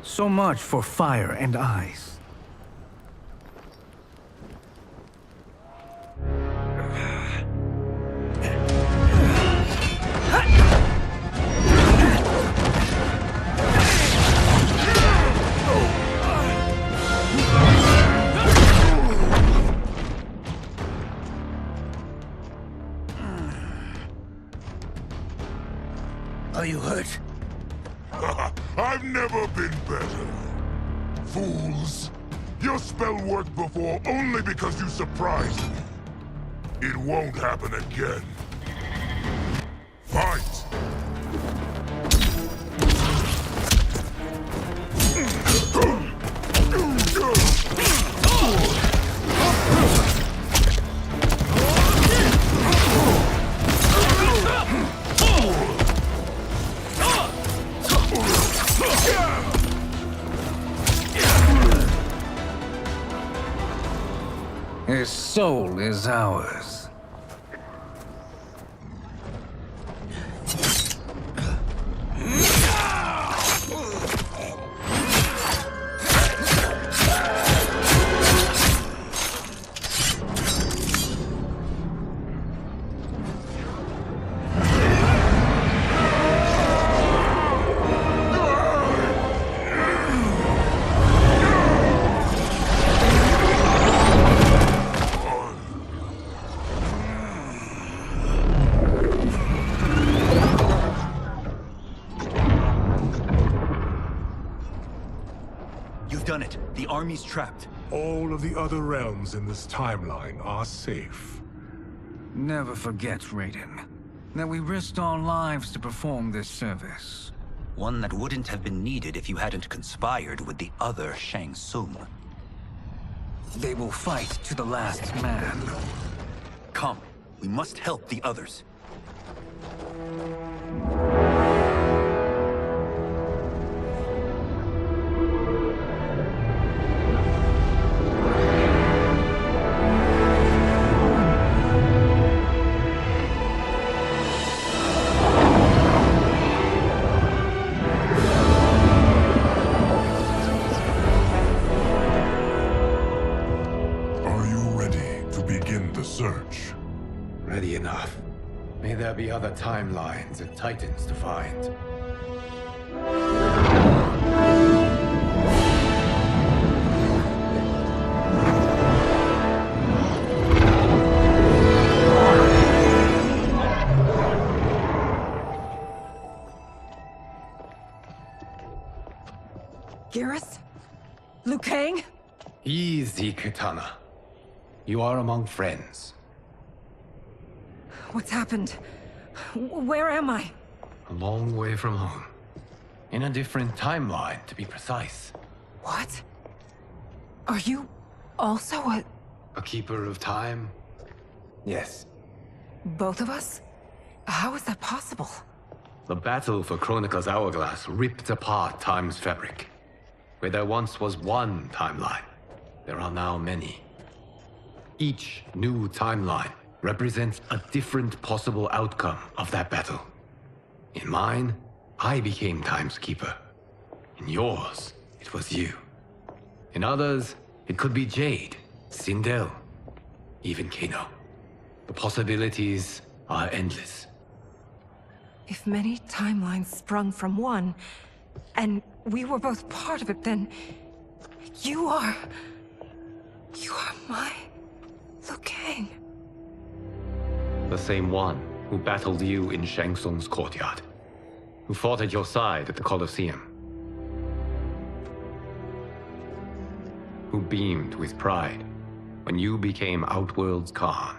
So much for fire and ice. Are you hurt? I've never been better. Fools! Your spell worked before only because you surprised me. It won't happen again. Fight! His soul is ours. Done it. The army's trapped. All of the other realms in this timeline are safe. Never forget, Raiden, that we risked our lives to perform this service. One that wouldn't have been needed if you hadn't conspired with the other Shang Tsung. They will fight to the last man. Come, we must help the others. Search. Ready enough. May there be other timelines and titans to find. Garrus? Liu Kang? Easy, Kitana. You are among friends. What's happened? Where am I? A long way from home. In a different timeline, to be precise. What? Are you also a keeper of time? Yes. Both of us? How is that possible? The battle for Chronica's Hourglass ripped apart time's fabric. Where there once was one timeline, there are now many. Each new timeline represents a different possible outcome of that battle. In mine, I became Time's Keeper. In yours, it was you. In others, it could be Jade, Sindel, even Kano. The possibilities are endless. If many timelines sprung from one, and we were both part of it, then you are my Liu Kang. The same one who battled you in Shang Tsung's courtyard, who fought at your side at the Colosseum, who beamed with pride when you became Outworld's Khan.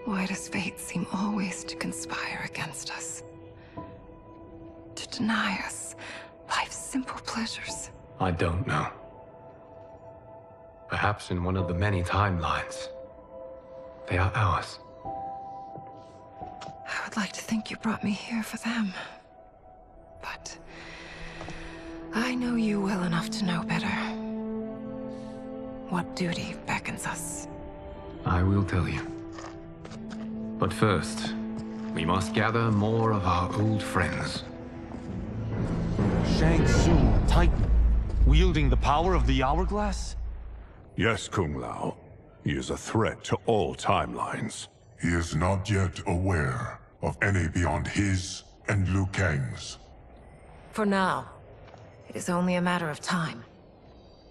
Why does fate seem always to conspire against us? To deny us life's simple pleasures? I don't know. Perhaps in one of the many timelines, they are ours. I would like to think you brought me here for them. But I know you well enough to know better. What duty beckons us? I will tell you. But first, we must gather more of our old friends. Shang Tsung, Titan, wielding the power of the Hourglass? Yes, Kung Lao. He is a threat to all timelines. He is not yet aware of any beyond his and Liu Kang's. For now, it is only a matter of time.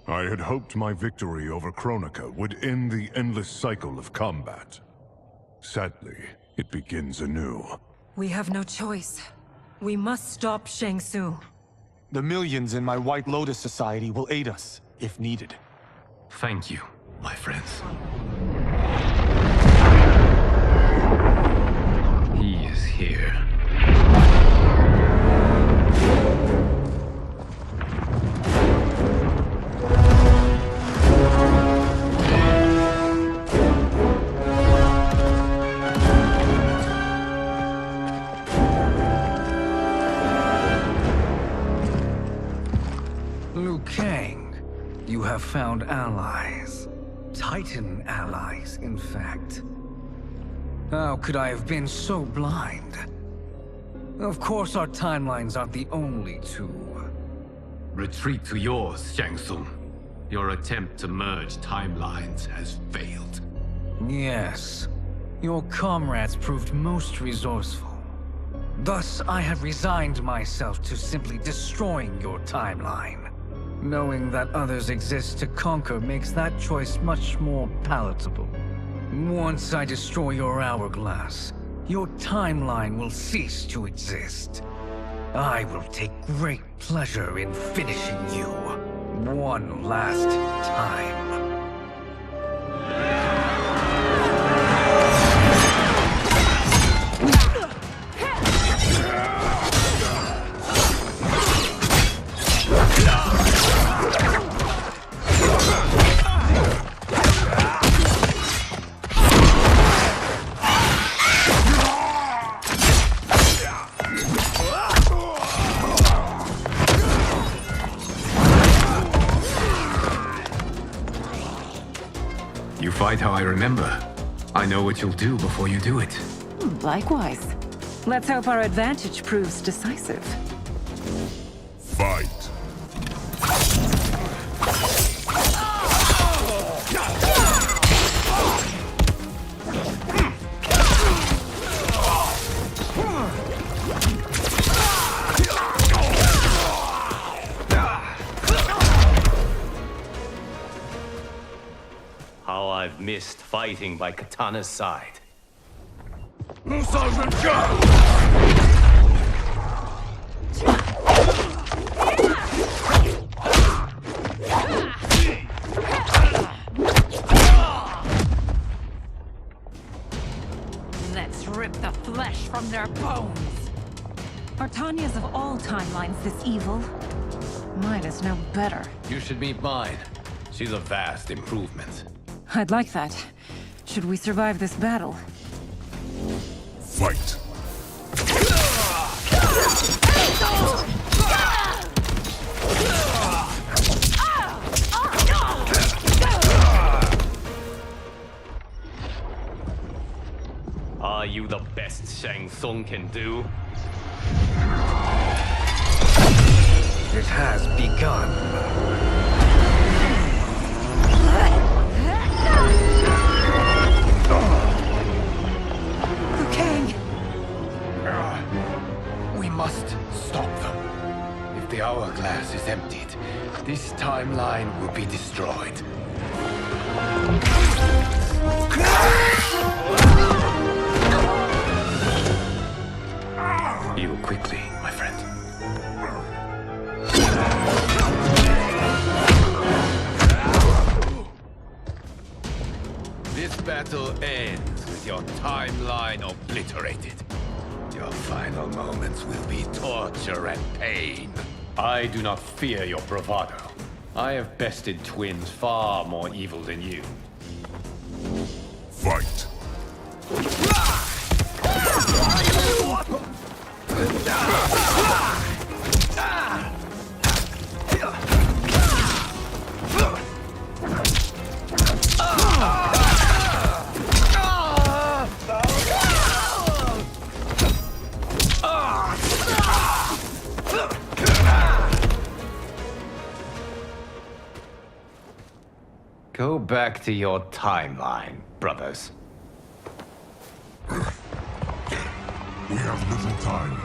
I had hoped my victory over Kronika would end the endless cycle of combat. Sadly, it begins anew. We have no choice. We must stop Shang Tsung. The millions in my White Lotus Society will aid us, if needed. Thank you, my friends. He is here. Liu Kang, you have found allies. Titan allies, in fact. How could I have been so blind? Of course our timelines aren't the only two. Retreat to yours, Shang Tsung. Your attempt to merge timelines has failed. Yes. Your comrades proved most resourceful. Thus, I have resigned myself to simply destroying your timeline. Knowing that others exist to conquer makes that choice much more palatable. Once I destroy your hourglass, your timeline will cease to exist. I will take great pleasure in finishing you one last time. Fight how I remember. I know what you'll do before you do it. Likewise. Let's hope our advantage proves decisive. Fight. How I've missed fighting by Katana's side. Let's rip the flesh from their bones. Are Tanya's of all timelines this evil? Mine is no better. You should meet mine. She's a vast improvement. I'd like that. Should we survive this battle? Fight! Are you the best Shang Tsung can do? It has begun. Liu Kang! We must stop them. If the hourglass is emptied, this timeline will be destroyed. Heal quickly, my friend. This battle ends with your timeline obliterated. Your final moments will be torture and pain. I do not fear your bravado. I have bested twins far more evil than you. Fight! Go back to your timeline, brothers. We have little time.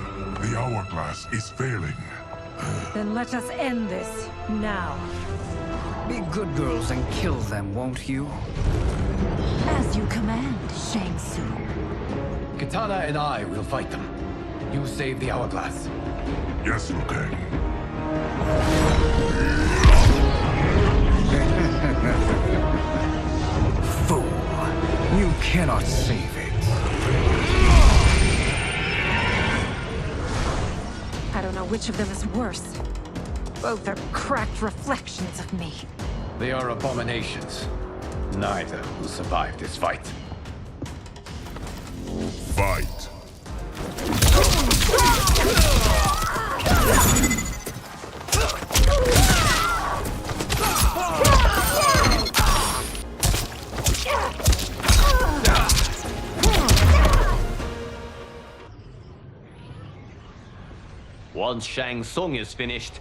The hourglass is failing. Then let us end this, now. Be good girls and kill them, won't you? As you command, Shang Tsung. Katana and I will fight them. You save the hourglass. Yes, Liu Kang. Fool! You cannot save it. I don't know which of them is worse. Both are cracked reflections of me. They are abominations. Neither will survive this fight. Fight! Once Shang Tsung is finished,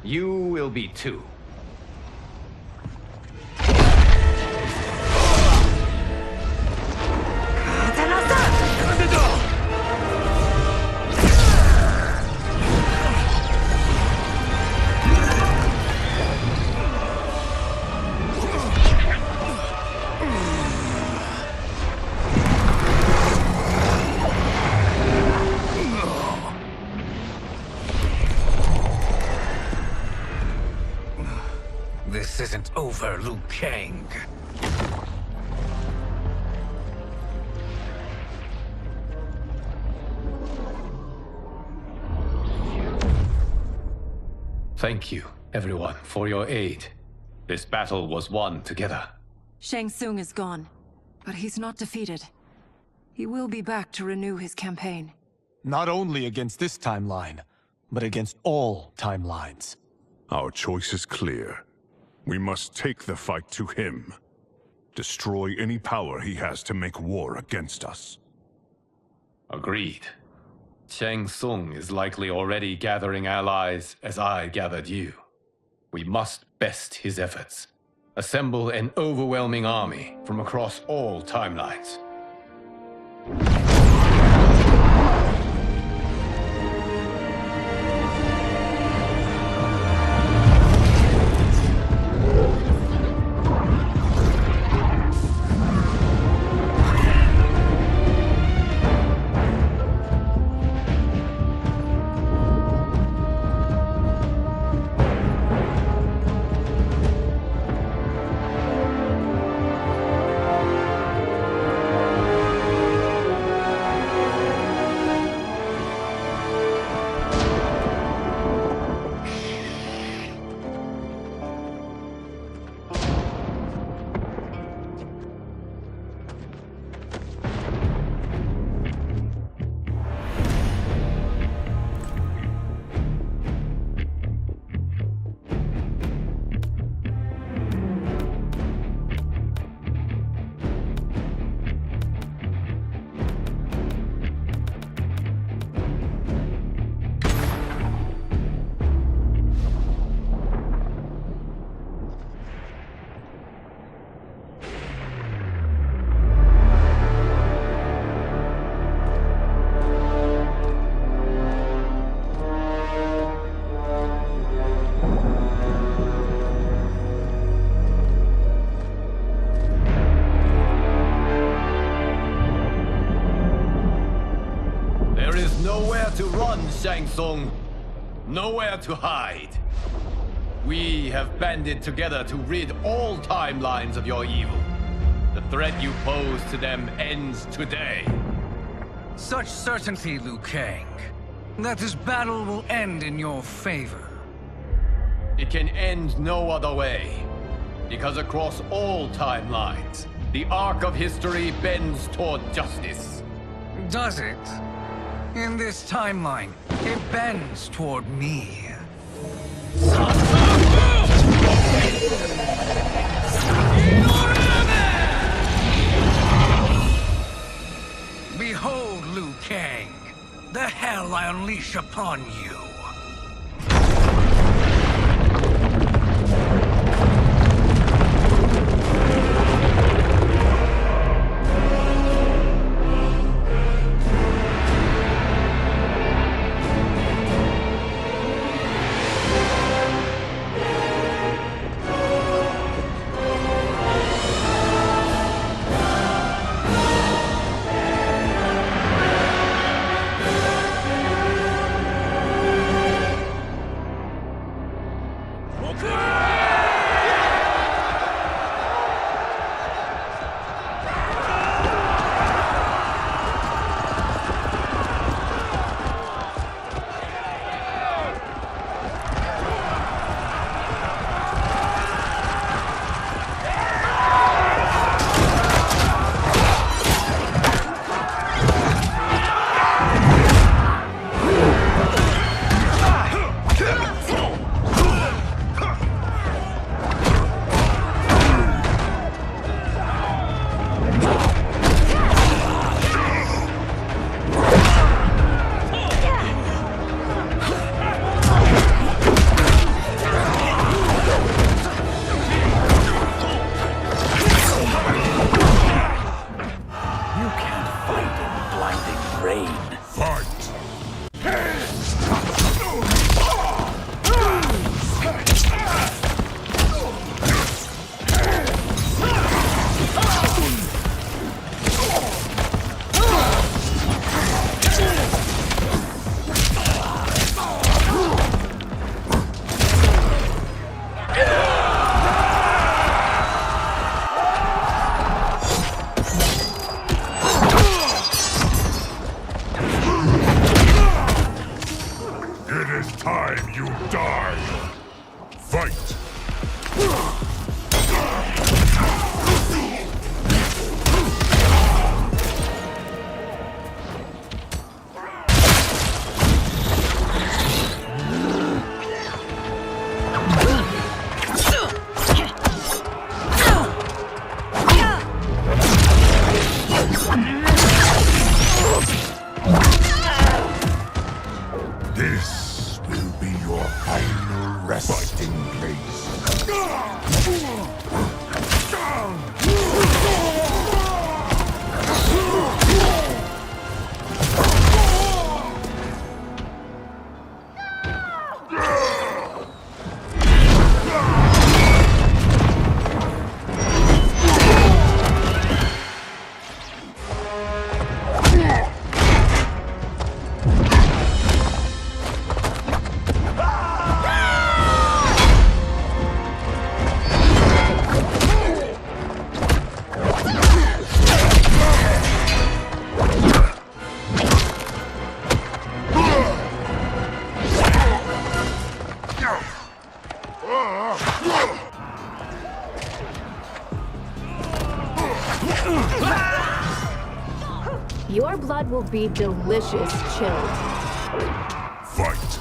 you will be too. This isn't over, Liu Kang. Thank you, everyone, for your aid. This battle was won together. Shang Tsung is gone, but he's not defeated. He will be back to renew his campaign. Not only against this timeline, but against all timelines. Our choice is clear. We must take the fight to him. Destroy any power he has to make war against us. Agreed. Shang Tsung is likely already gathering allies as I gathered you. We must best his efforts. Assemble an overwhelming army from across all timelines. Shang Tsung. Nowhere to hide. We have banded together to rid all timelines of your evil. The threat you pose to them ends today. Such certainty, Liu Kang, that this battle will end in your favor. It can end no other way. Because across all timelines, the arc of history bends toward justice. Does it? In this timeline, it bends toward me. Behold, Liu Kang, the hell I unleash upon you. Your blood will be delicious chilled. Fight!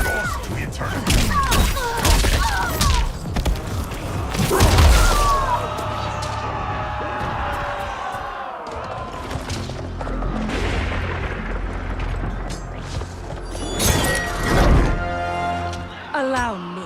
Lost to eternity. Allow me.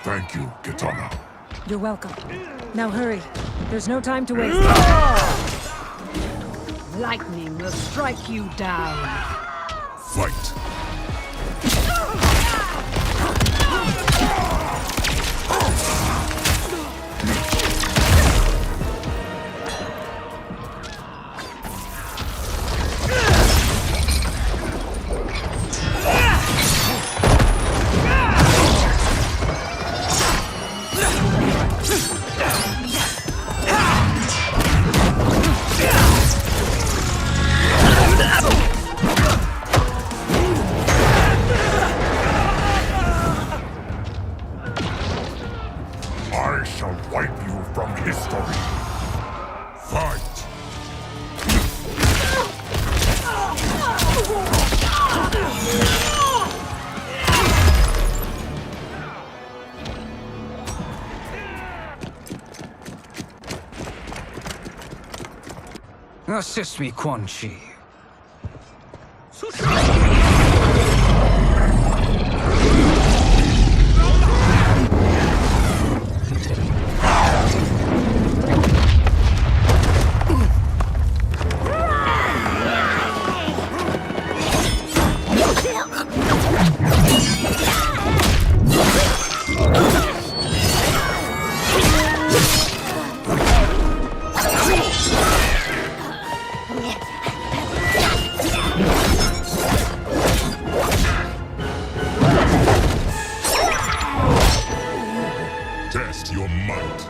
Thank you, Kitana. You're welcome. Now hurry. There's no time to waste. Lightning will strike you down. Fight! I shall wipe you from history. Fight! Assist me, Quan Chi. Test your might.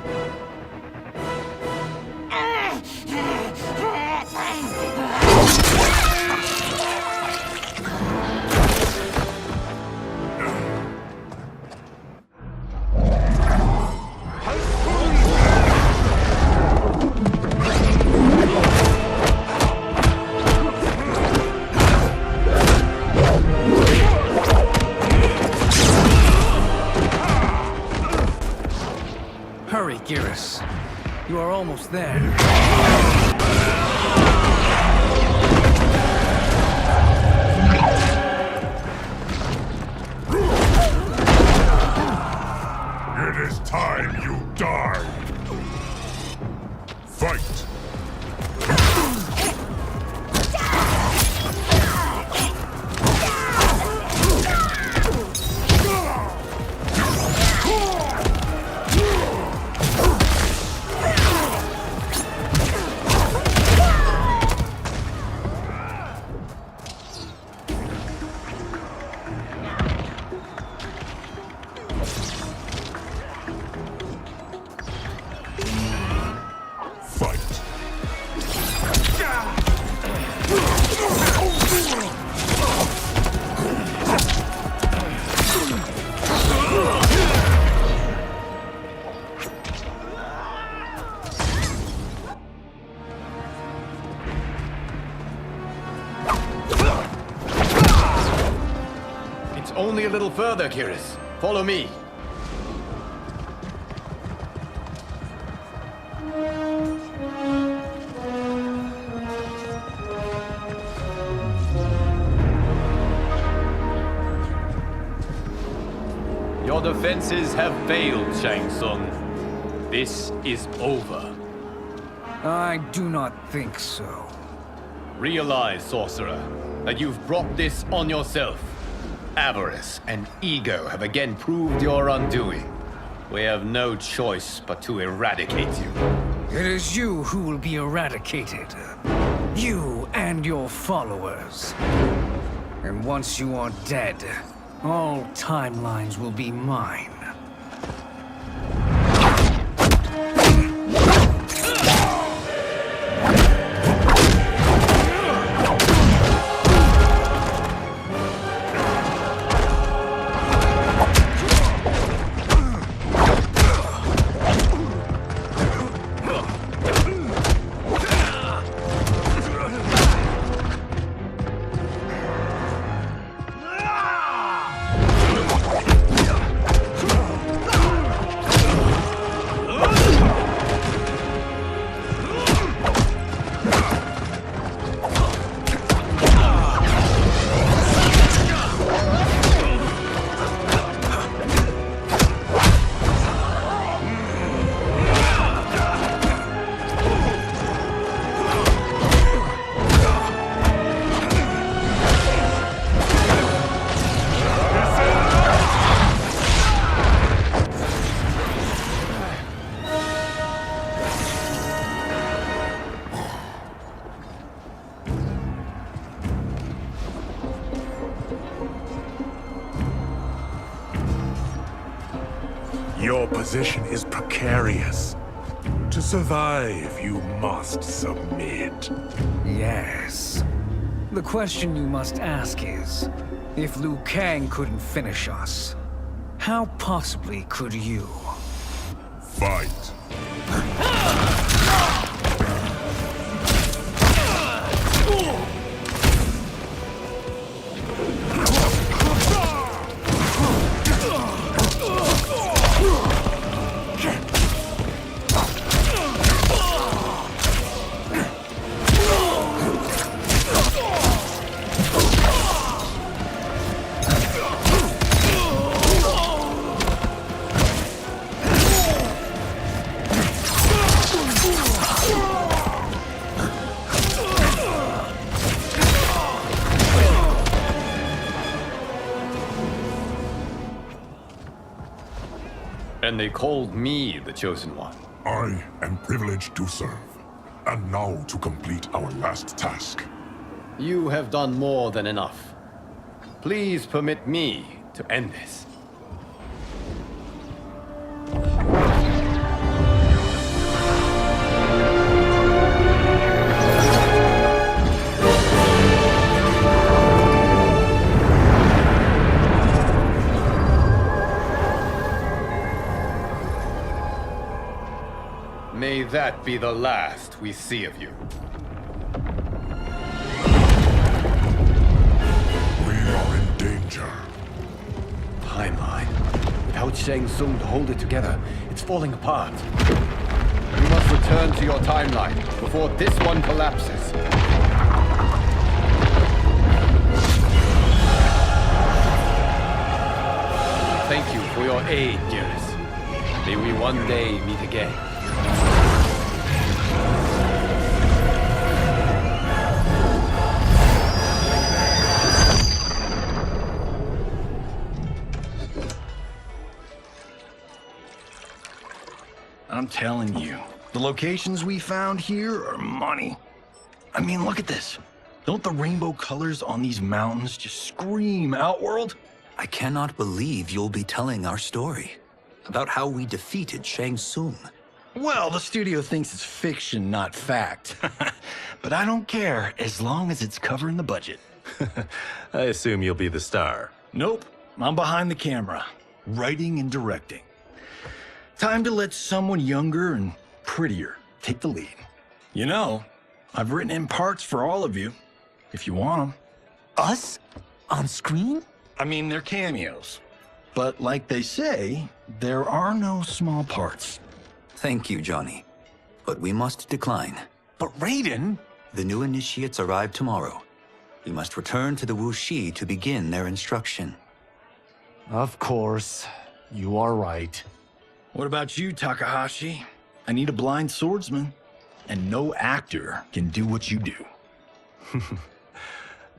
Hurry, Geras. You are almost there. It is time you die. Fight! It's only a little further, Geras. Follow me. Your defenses have failed, Shang Tsung. This is over. I do not think so. Realize, sorcerer, that you've brought this on yourself. Avarice and ego have again proved your undoing. We have no choice but to eradicate you. It is you who will be eradicated. You and your followers. And once you are dead, all timelines will be mine. Your position is precarious. To survive, you must submit. Yes. The question you must ask is, if Liu Kang couldn't finish us, how possibly could you? Fight. And they called me the Chosen One. I am privileged to serve. And now to complete our last task. You have done more than enough. Please permit me to end this. May that be the last we see of you. We are in danger. Timeline. Without Shang Tsung to hold it together, it's falling apart. You must return to your timeline before this one collapses. Thank you for your aid, dearest. May we one day meet again. I'm telling you, the locations we found here are money. I mean, look at this. Don't the rainbow colors on these mountains just scream Outworld? I cannot believe you'll be telling our story about how we defeated Shang Tsung. Well, the studio thinks it's fiction, not fact. But I don't care, as long as it's covering the budget. I assume you'll be the star. Nope, I'm behind the camera, writing and directing. Time to let someone younger and prettier take the lead. You know, I've written in parts for all of you, if you want them. Us? On screen? I mean, they're cameos. But like they say, there are no small parts. Thank you, Johnny. But we must decline. But Raiden? The new initiates arrive tomorrow. We must return to the Wuxi to begin their instruction. Of course. You are right. What about you, Takahashi? I need a blind swordsman, and no actor can do what you do.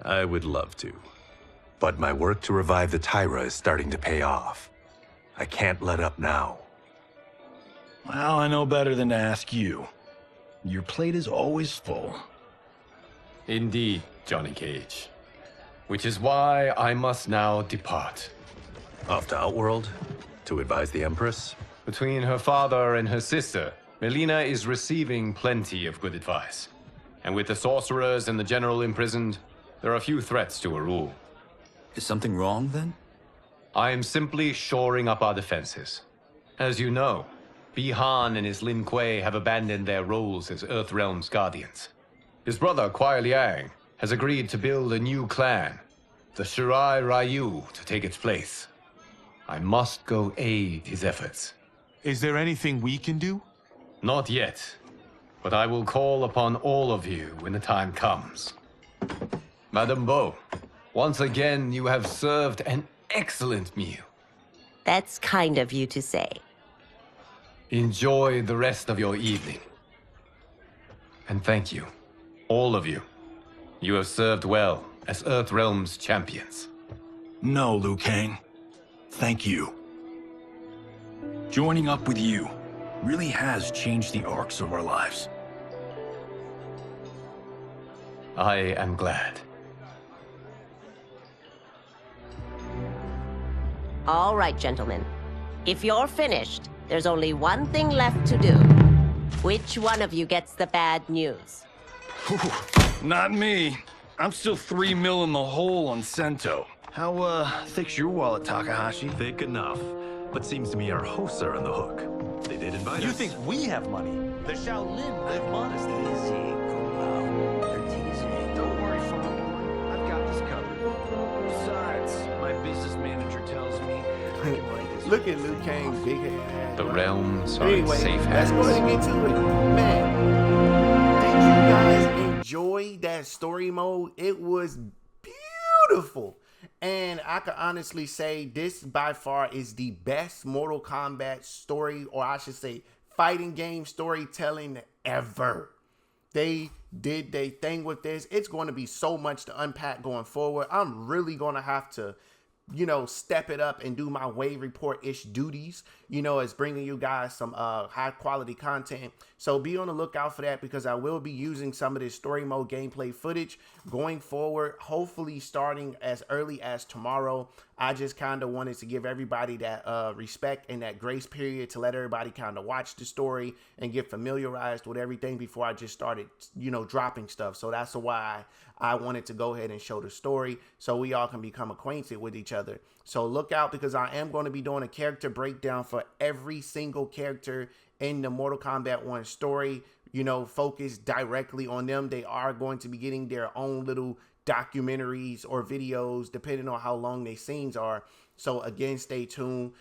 I would love to. But my work to revive the Tyra is starting to pay off. I can't let up now. Well, I know better than to ask you. Your plate is always full. Indeed, Johnny Cage. Which is why I must now depart. Off to Outworld? To advise the Empress? Between her father and her sister, Melina is receiving plenty of good advice. And with the sorcerers and the general imprisoned, there are few threats to her rule. Is something wrong, then? I am simply shoring up our defenses. As you know, Bi-Han and his Lin Kuei have abandoned their roles as Earthrealm's guardians. His brother, Kuai Liang, has agreed to build a new clan, the Shirai Ryu, to take its place. I must go aid his efforts. Is there anything we can do? Not yet, but I will call upon all of you when the time comes. Madame Bo, once again you have served an excellent meal. That's kind of you to say. Enjoy the rest of your evening. And thank you, all of you. You have served well as Earthrealm's champions. No, Liu Kang. Thank you. Joining up with you really has changed the arcs of our lives. I am glad. All right, gentlemen. If you're finished, there's only one thing left to do. Which one of you gets the bad news? Not me. I'm still 3 mil in the hole on Sento. How, thick's your wallet, Takahashi? Thick enough. But seems to me our hosts are on the hook. They did invite us. You think we have money? The Shaolin live modestly. Easy, Kombat. They're teasing. Don't worry, Father. I've got this covered. Besides, my business manager tells me I can write this. Look at Liu Kang's big head. The realms are in Anyway, safe let's hands. go ahead and get to it. Man, did you guys enjoy that story mode? It was beautiful. And I can honestly say this by far is the best Mortal Kombat story, or I should say fighting game storytelling ever. They did their thing with this. It's going to be so much to unpack going forward. I'm really going to have to, you know, step it up and do my wave report-ish duties, you know, as bringing you guys some high quality content. So be on the lookout for that, because I will be using some of this story mode gameplay footage going forward, hopefully starting as early as tomorrow. I just kind of wanted to give everybody that respect and that grace period to let everybody kind of watch the story and get familiarized with everything before I just started, you know, dropping stuff. So that's why I wanted to go ahead and show the story so we all can become acquainted with each other. So look out, because I am going to be doing a character breakdown for every single character in the Mortal Kombat 1 story, you know, focused directly on them. They are going to be getting their own little documentaries or videos depending on how long their scenes are. So again, stay tuned.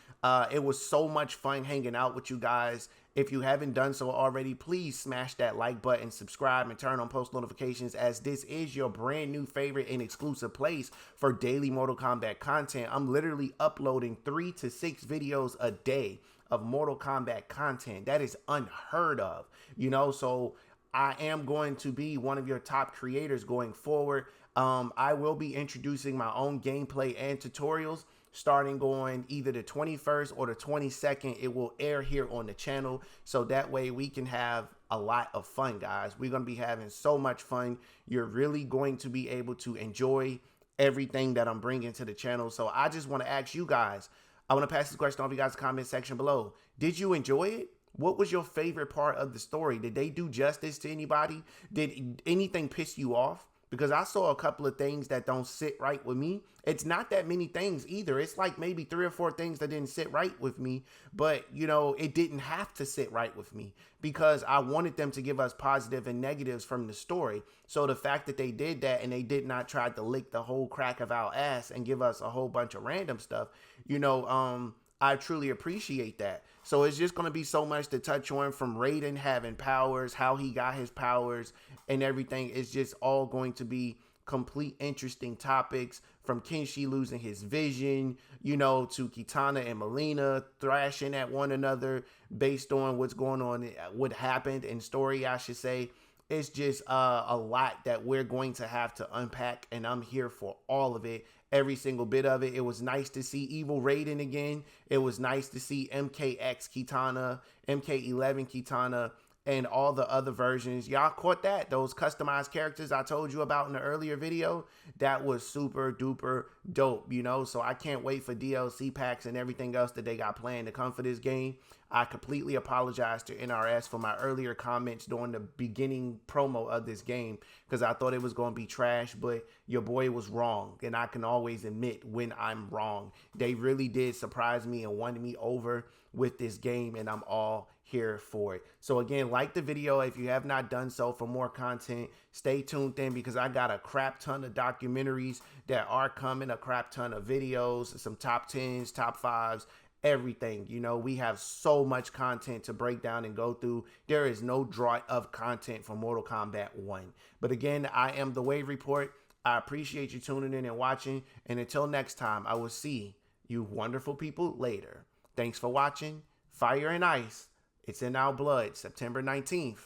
It was so much fun hanging out with you guys. If you haven't done so already, please smash that like button, subscribe, and turn on post notifications, as this is your brand new favorite and exclusive place for daily Mortal Kombat content. I'm literally uploading 3 to 6 videos a day of Mortal Kombat content. That is unheard of, you know, so I am going to be one of your top creators going forward. I will be introducing my own gameplay and tutorials starting on either the 21st or the 22nd. It will air here on the channel, so that way we can have a lot of fun, guys. We're going to be having so much fun. You're really going to be able to enjoy everything that I'm bringing to the channel. So I just want to ask you guys, I want to pass this question on to you guys in the comment section below. Did you enjoy it? What was your favorite part of the story? Did they do justice to anybody? Did anything piss you off? Because I saw a couple of things that don't sit right with me. It's not that many things either. It's like maybe 3 or 4 things that didn't sit right with me. But, you know, it didn't have to sit right with me, because I wanted them to give us positive and negatives from the story. So the fact that they did that and they did not try to lick the whole crack of our ass and give us a whole bunch of random stuff, you know, I truly appreciate that. So it's just going to be so much to touch on, from Raiden having powers, how he got his powers and everything. It's just all going to be complete interesting topics, from Kenshi losing his vision, you know, to Kitana and Melina thrashing at one another based on what's going on, what happened in story, I should say. It's just a lot that we're going to have to unpack, and I'm here for all of it. Every single bit of it. It was nice to see Evil Raiden again. It was nice to see MKX Kitana, MK11 Kitana, and all the other versions. Y'all caught that? Those customized characters I told you about in the earlier video? That was super duper dope, you know? So I can't wait for DLC packs and everything else that they got planned to come for this game. I completely apologize to NRS for my earlier comments during the beginning promo of this game, because I thought it was going to be trash, but your boy was wrong, and I can always admit when I'm wrong. They really did surprise me and won me over with this game, and I'm all here for it. So again, like the video if you have not done so. For more content, stay tuned in, because I got a crap ton of documentaries that are coming, a crap ton of videos, some top 10s, top 5s, everything. You know, we have so much content to break down and go through. There is no drought of content for Mortal Kombat 1. But again, I am the Wave Report. I appreciate you tuning in and watching, and until next time, I will see you wonderful people later. Thanks for watching. Fire and Ice, it's in our blood, September 19th.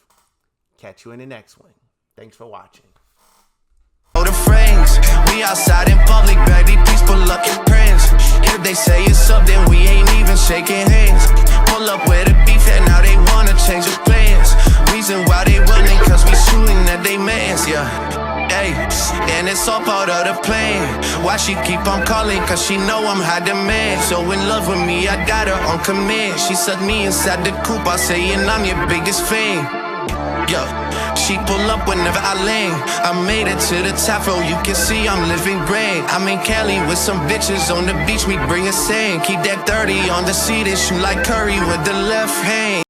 Catch you in the next one. Thanks for watching. We outside in public, baby, please pull up your friends. If they say it's up, then we ain't even shaking hands. Pull up with a beef and now they wanna change the plans. Reason why they willing, cause we shooting at they mans, yeah. Hey, and it's all part of the plan. Why why she keep on calling, cause she know I'm high demand. So in love with me, I got her on command. She sucked me inside the coupe, I say, and I'm your biggest fan. Yo, she pull up whenever I land. I made it to the top, so you can see I'm living grand. I'm in Cali with some bitches on the beach, we bring a sand. Keep that 30 on the seat and shoot like Curry with the left hand.